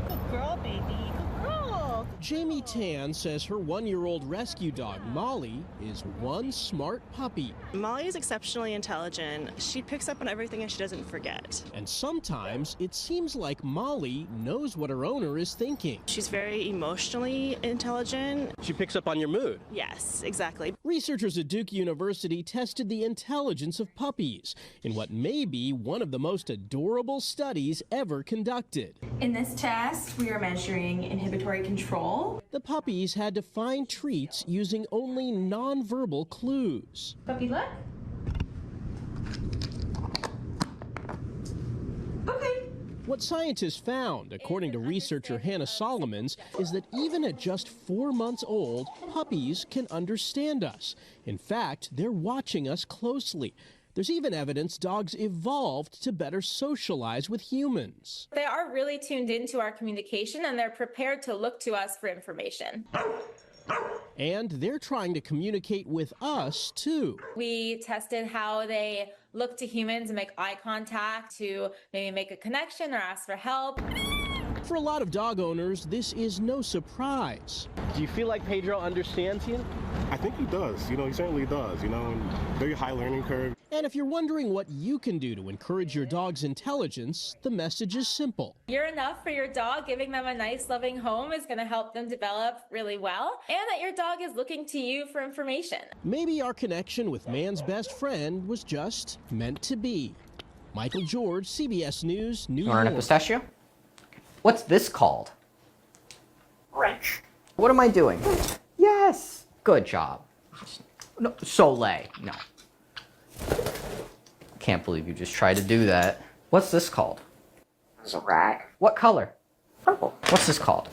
Good girl, baby. Good girl. Jamie Tan says her 1-year-old rescue dog, Molly, is one smart puppy. Molly is exceptionally intelligent. She picks up on everything and she doesn't forget. And sometimes it seems like Molly knows what her owner is thinking. She's very emotionally intelligent. She picks up on your mood. Yes, exactly. Researchers at Duke University tested the intelligence of puppies in what may be one of the most adorable studies ever conducted. In this test, we are measuring inhibitory control. The puppies had to find treats using only nonverbal clues. Puppy, look. Okay. What scientists found, according to researcher Hannah Solomons, is that even at just 4 months old, puppies can understand us. In fact, they're watching us closely. There's even evidence dogs evolved to better socialize with humans. They are really tuned into our communication and they're prepared to look to us for information. And they're trying to communicate with us, too. We tested how they look to humans and make eye contact to maybe make a connection or ask for help. For a lot of dog owners, this is no surprise. Do you feel like Pedro understands you? I think he does. He certainly does. Very high learning curve. And if you're wondering what you can do to encourage your dog's intelligence, the message is simple. You're enough for your dog. Giving them a nice, loving home is going to help them develop really well, and that your dog is looking to you for information. Maybe our connection with man's best friend was just meant to be. Michael George, CBS News, New York. Want a pistachio? What's this called? Wrench. What am I doing? Yes. Good job. No, Soleil. No. Can't believe you just tried to do that. What's this called? It's a rag. What color? Purple. What's this called?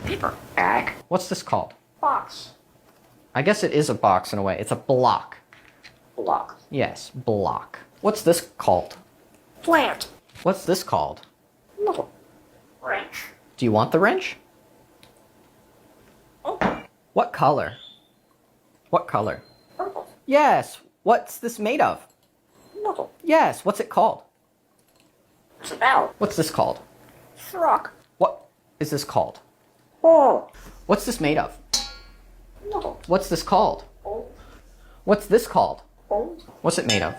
Paper bag. What's this called? Box. I guess it is a box in a way. It's a block. Block. Yes, block. What's this called? Plant. What's this called? Little wrench. Do you want the wrench? Oh. What color? What color? Purple. Yes. What's this made of? Little. Yes. What's it called? It's a bell. What's this called? Truck. What is this called? Ball. What's this made of? Little. What's this called? Old. What's this called? Old. What's it made of?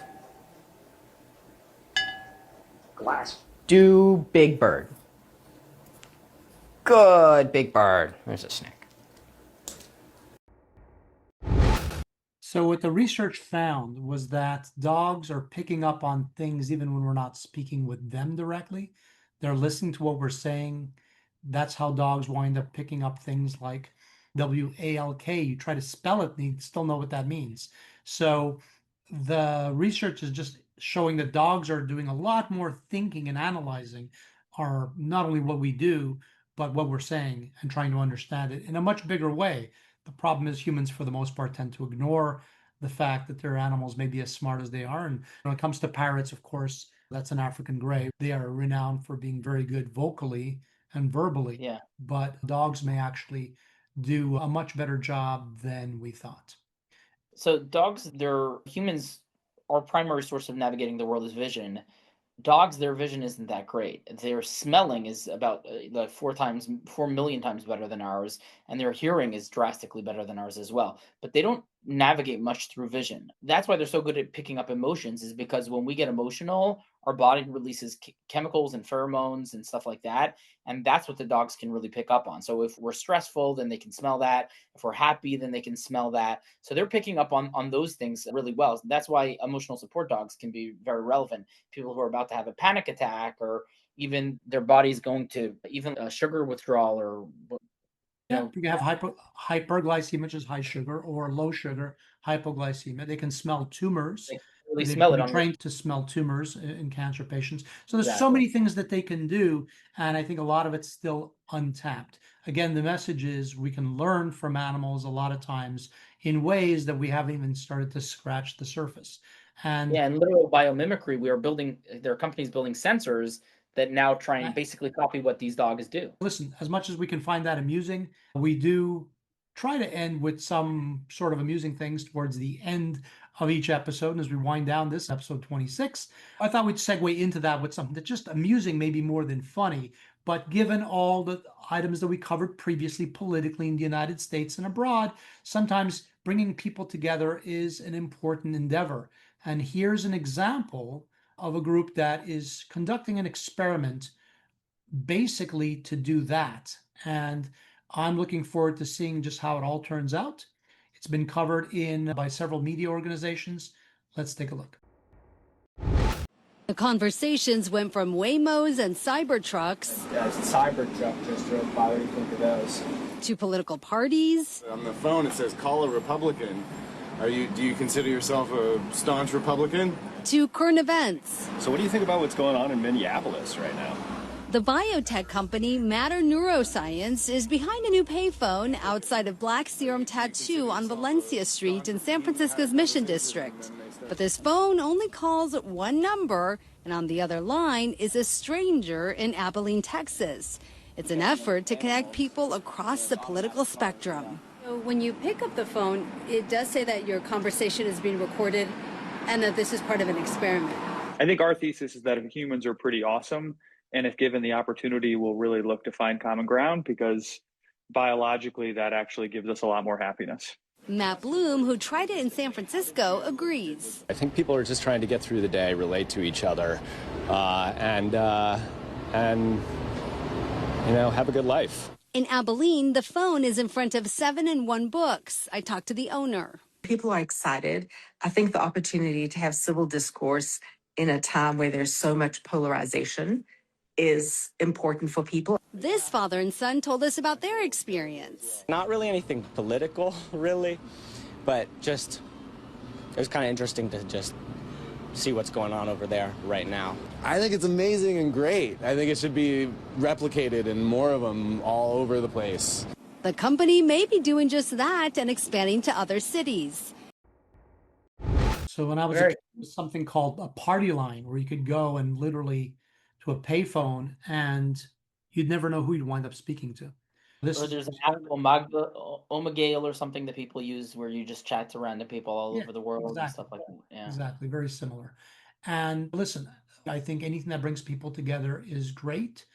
Glass. Do Big Bird. Good, Big Bird. There's a snake. So what the research found was that dogs are picking up on things even when we're not speaking with them directly. They're listening to what we're saying. That's how dogs wind up picking up things like W-A-L-K. You try to spell it and you still know what that means. So the research is just showing that dogs are doing a lot more thinking and analyzing are not only what we do, but what we're saying and trying to understand it in a much bigger way. The problem is humans, for the most part, tend to ignore the fact that their animals may be as smart as they are. And when it comes to parrots, of course, that's an African gray. They are renowned for being very good vocally and verbally. Yeah. But dogs may actually do a much better job than we thought. So dogs, humans, our primary source of navigating the world is vision. Dogs, their vision isn't that great. Their smelling is about 4 million times better than ours, and their hearing is drastically better than ours as well. But they don't navigate much through vision. That's why they're so good at picking up emotions, is because when we get emotional, our body releases chemicals and pheromones and stuff like that. And that's what the dogs can really pick up on. So if we're stressful, then they can smell that. If we're happy, then they can smell that. So they're picking up on those things really well. That's why emotional support dogs can be very relevant. People who are about to have a panic attack, or even their body's going to even a sugar withdrawal, or you can have hyperglycemia, which is high sugar, or low sugar hypoglycemia. They can smell tumors. They've been trained to smell tumors in cancer patients. So there's so many things that they can do, and I think a lot of it's still untapped. Again, the message is we can learn from animals a lot of times in ways that we haven't even started to scratch the surface. And literal biomimicry, there are companies building sensors that now try and basically copy what these dogs do. Listen, as much as we can find that amusing, we do try to end with some sort of amusing things towards the end of each episode. And as we wind down this episode 26, I thought we'd segue into that with something that's just amusing, maybe more than funny. But given all the items that we covered previously politically in the United States and abroad, sometimes bringing people together is an important endeavor. And here's an example of a group that is conducting an experiment basically to do that. And I'm looking forward to seeing just how it all turns out. It's been covered by several media organizations. Let's take a look. The conversations went from Waymos and Cybertrucks. Yeah, it's a Cybertruck just drove by. What do you think of those? To political parties. On the phone it says call a Republican. Do you consider yourself a staunch Republican? To current events. So what do you think about what's going on in Minneapolis right now? The biotech company Matter Neuroscience is behind a new payphone outside of Black Serum Tattoo on Valencia Street in San Francisco's Mission District. But this phone only calls one number, and on the other line is a stranger in Abilene, Texas. It's an effort to connect people across the political spectrum. So when you pick up the phone, it does say that your conversation is being recorded and that this is part of an experiment. I think our thesis is that if humans are pretty awesome, and if given the opportunity, we'll really look to find common ground, because biologically that actually gives us a lot more happiness. Matt Bloom, who tried it in San Francisco, agrees. I think people are just trying to get through the day, relate to each other, and have a good life. In Abilene, the phone is in front of 7-in-1 Books. I talked to the owner. People are excited. I think the opportunity to have civil discourse in a time where there's so much polarization is important for people. This father and son told us about their experience. Not really anything political, really, but just it was kind of interesting to just see what's going on over there right now. I think it's amazing and great. I think it should be replicated and more of them all over the place. The company may be doing just that and expanding to other cities. So when I was a kid, there was something called a party line, where you could go and literally to a payphone and you'd never know who you'd wind up speaking to. Or there's an app Omagale or something that people use where you just chat to random people all over the world and stuff like that. Yeah. Exactly, very similar. And listen, I think anything that brings people together is great,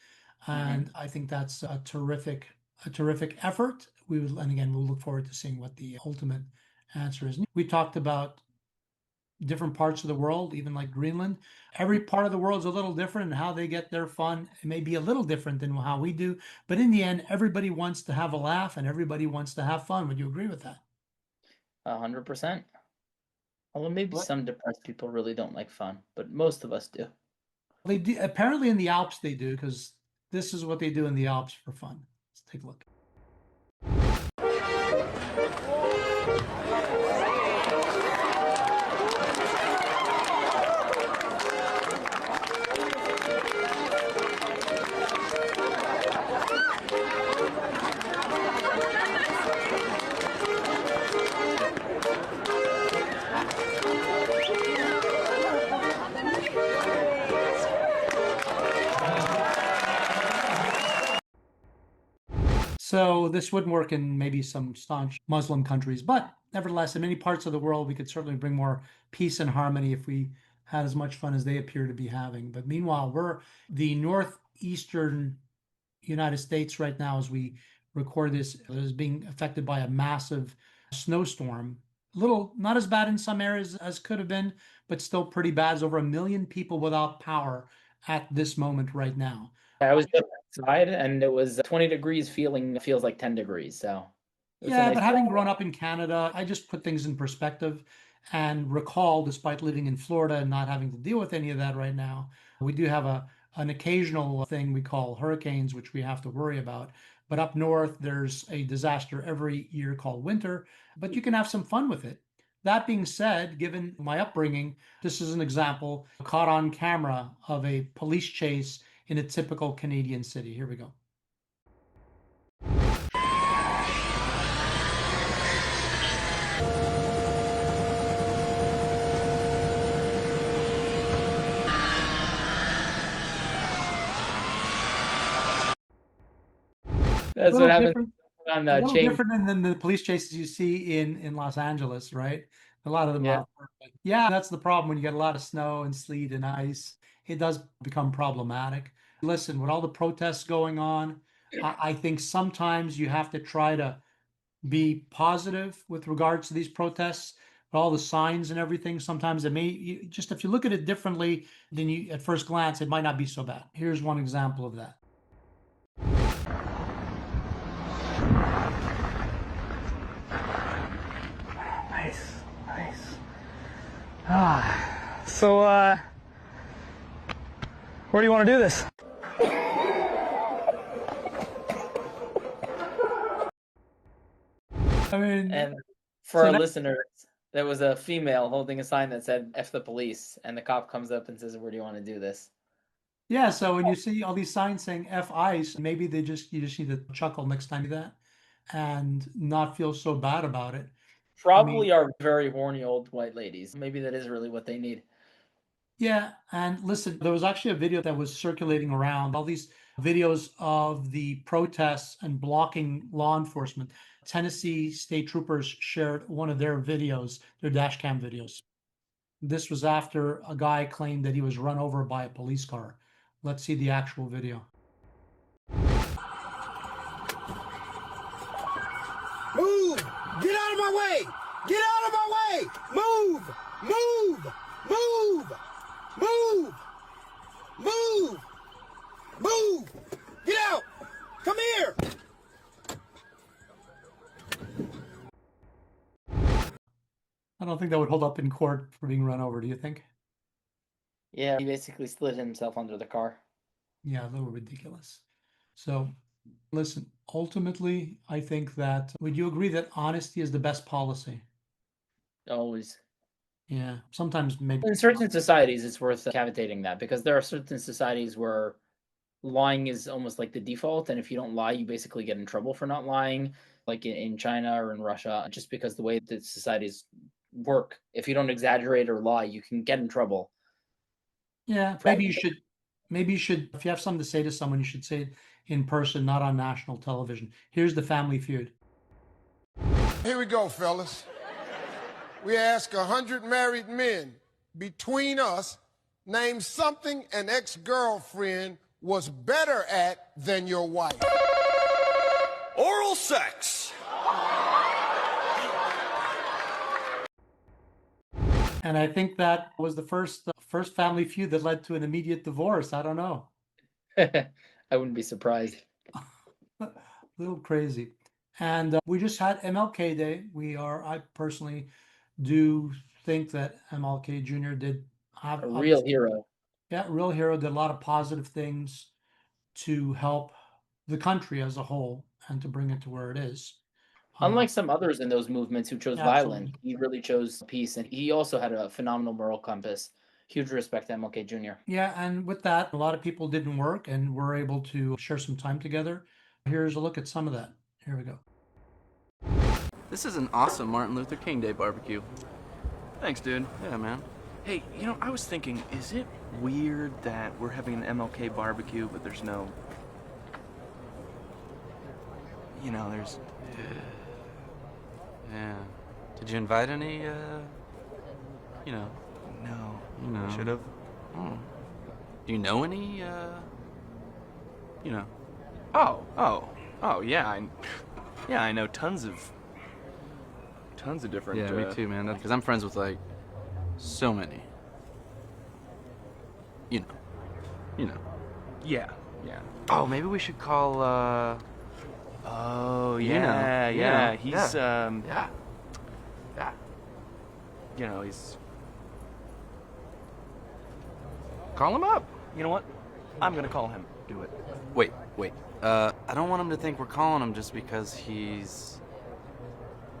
and I think that's a terrific effort. We'll look forward to seeing what the ultimate answer is. We talked about different parts of the world, even like Greenland. Every part of the world is a little different, and how they get their fun, it may be a little different than how we do. But in the end, everybody wants to have a laugh and everybody wants to have fun. Would you agree with that? 100%. Although maybe some depressed people really don't like fun, but most of us do. They do. Apparently in the Alps they do, because this is what they do in the Alps for fun. Let's take a look. So this wouldn't work in maybe some staunch Muslim countries, but nevertheless, in many parts of the world, we could certainly bring more peace and harmony if we had as much fun as they appear to be having. But meanwhile, we're the northeastern United States right now, as we record this, is being affected by a massive snowstorm. Little, not as bad in some areas as could have been, but still pretty bad. There's over 1 million people without power at this moment right now. I was just outside and it was 20 degrees feels like 10 degrees. So yeah, but having grown up in Canada, I just put things in perspective and recall, despite living in Florida and not having to deal with any of that right now, we do have an occasional thing we call hurricanes, which we have to worry about. But up north, there's a disaster every year called winter, but you can have some fun with it. That being said, given my upbringing, this is an example caught on camera of a police chase in a typical Canadian city. Here we go. That's what happens on the chain. Different than the police chases you see in Los Angeles, right? A lot of them are. Yeah, that's the problem when you get a lot of snow and sleet and ice. It does become problematic. Listen, with all the protests going on, I think sometimes you have to try to be positive with regards to these protests. But all the signs and everything, sometimes it may just, if you look at it differently than you at first glance, it might not be so bad. Here's one example of that. So, where do you want to do this? I mean, and for our listeners, there was a female holding a sign that said "F the police," and the cop comes up and says, "Where do you want to do this?" Yeah, so when you see all these signs saying F ICE, maybe you just need to chuckle next time you do that and not feel so bad about it. Probably are very horny old white ladies. Maybe that is really what they need. Yeah, and listen, there was actually a video that was circulating around, all these videos of the protests and blocking law enforcement. Tennessee state troopers shared one of their videos, their dash cam videos. This was after a guy claimed that he was run over by a police car. Let's see the actual video. Move! Get out of my way! Get out of my way! Move! Move! Move! Move! Move! Move! Get out! Come here! I don't think that would hold up in court for being run over, do you think? Yeah, he basically slid himself under the car. Yeah, a little ridiculous. So, listen, ultimately, I think that, would you agree that honesty is the best policy? Always. Yeah, sometimes maybe. In certain societies, it's worth cavitating that, because there are certain societies where lying is almost like the default, and if you don't lie, you basically get in trouble for not lying, like in China or in Russia, just because the way that societies work. If you don't exaggerate or lie, you can get in trouble. Yeah, maybe you should, if you have something to say to someone, you should say it in person, not on national television. Here's the Family Feud. Here we go, fellas. We ask 100 married men between us, name something an ex-girlfriend was better at than your wife. Oral sex. And I think that was the first Family Feud that led to an immediate divorce. I don't know. I wouldn't be surprised. A little crazy. And we just had MLK Day. I personally do think that MLK Jr. did have a real hero. Yeah, real hero, did a lot of positive things to help the country as a whole and to bring it to where it is. Unlike some others in those movements who chose violence, he really chose peace, and he also had a phenomenal moral compass. Huge respect to MLK Jr. Yeah, and with that, a lot of people didn't work and were able to share some time together. Here's a look at some of that. Here we go. This is an awesome Martin Luther King Day barbecue. Thanks, dude. Yeah, man. Hey, I was thinking, is it weird that we're having an MLK barbecue, but there's no... you know, there's... Yeah. Did you invite any, you know? No. You know. Should have. Oh. Do you know any, you know? Oh, yeah, I know tons of different... Yeah, me too, man. Because I'm friends with, like, so many. You know. Yeah. Oh, maybe we should call, Oh, yeah. He's, Yeah. You know, he's... Call him up. You know what? I'm gonna call him. Do it. Wait. I don't want him to think we're calling him just because he's...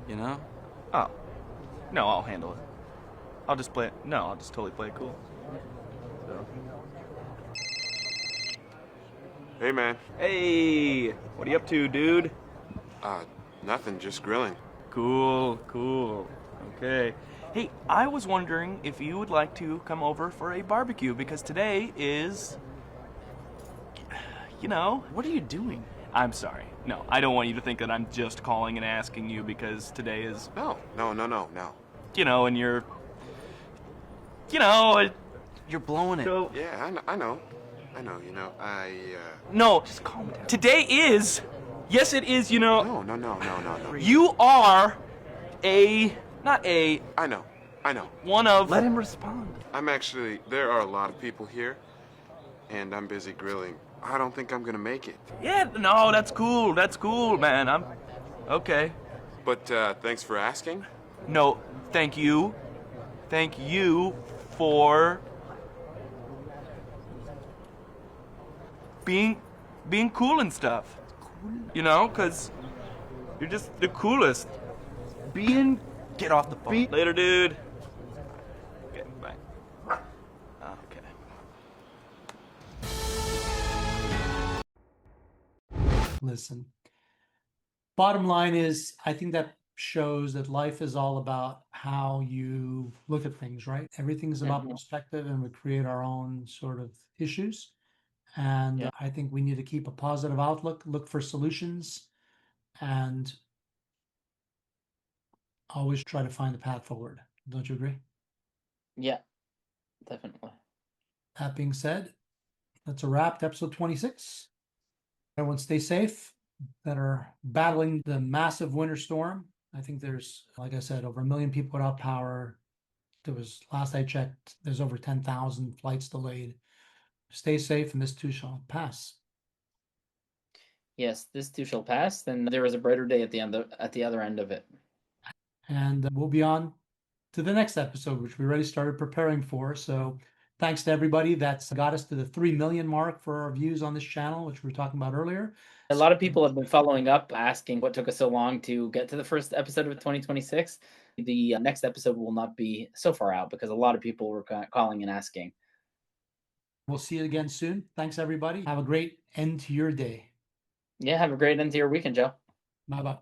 You know? Oh. No, I'll handle it. I'll just play it. No, I'll just totally play it cool. So. Hey, man. Hey! What are you up to, dude? Nothing, just grilling. Cool. Okay. Hey, I was wondering if you would like to come over for a barbecue, because today is... You know... What are you doing? I'm sorry. No, I don't want you to think that I'm just calling and asking you because today is... No. You know, and you're... You know... You're blowing it. So... Yeah, I know, you know, No, just calm down. Today is... Yes, it is, you know... No. You are a... Not a... I know. One of... Let him respond. There are a lot of people here, and I'm busy grilling. I don't think I'm gonna make it. Yeah, no, that's cool, man. I'm... Okay. But, thanks for asking. No, thank you. Thank you for... being cool and stuff. You know, because you're just the coolest. Get off the phone. Later, dude. Okay, bye. Okay. Listen, bottom line is, I think that shows that life is all about how you look at things, right? Everything's about perspective, and we create our own sort of issues. And I think we need to keep a positive outlook, look for solutions, and always try to find a path forward. Don't you agree? Yeah, definitely. That being said, that's a wrap to episode 26. Everyone stay safe that are battling the massive winter storm. I think there's, like I said, over 1 million people without power. There was, last I checked, there's over 10,000 flights delayed. Stay safe, and this too shall pass. Yes, this too shall pass. Then there is a brighter day at the other end of it. And we'll be on to the next episode, which we already started preparing for. So thanks to everybody that's got us to the 3 million mark for our views on this channel, which we were talking about earlier. A lot of people have been following up, asking what took us so long to get to the first episode of 2026. The next episode will not be so far out because a lot of people were calling and asking. We'll see you again soon. Thanks, everybody. Have a great end to your day. Yeah, have a great end to your weekend, Joe. Bye-bye.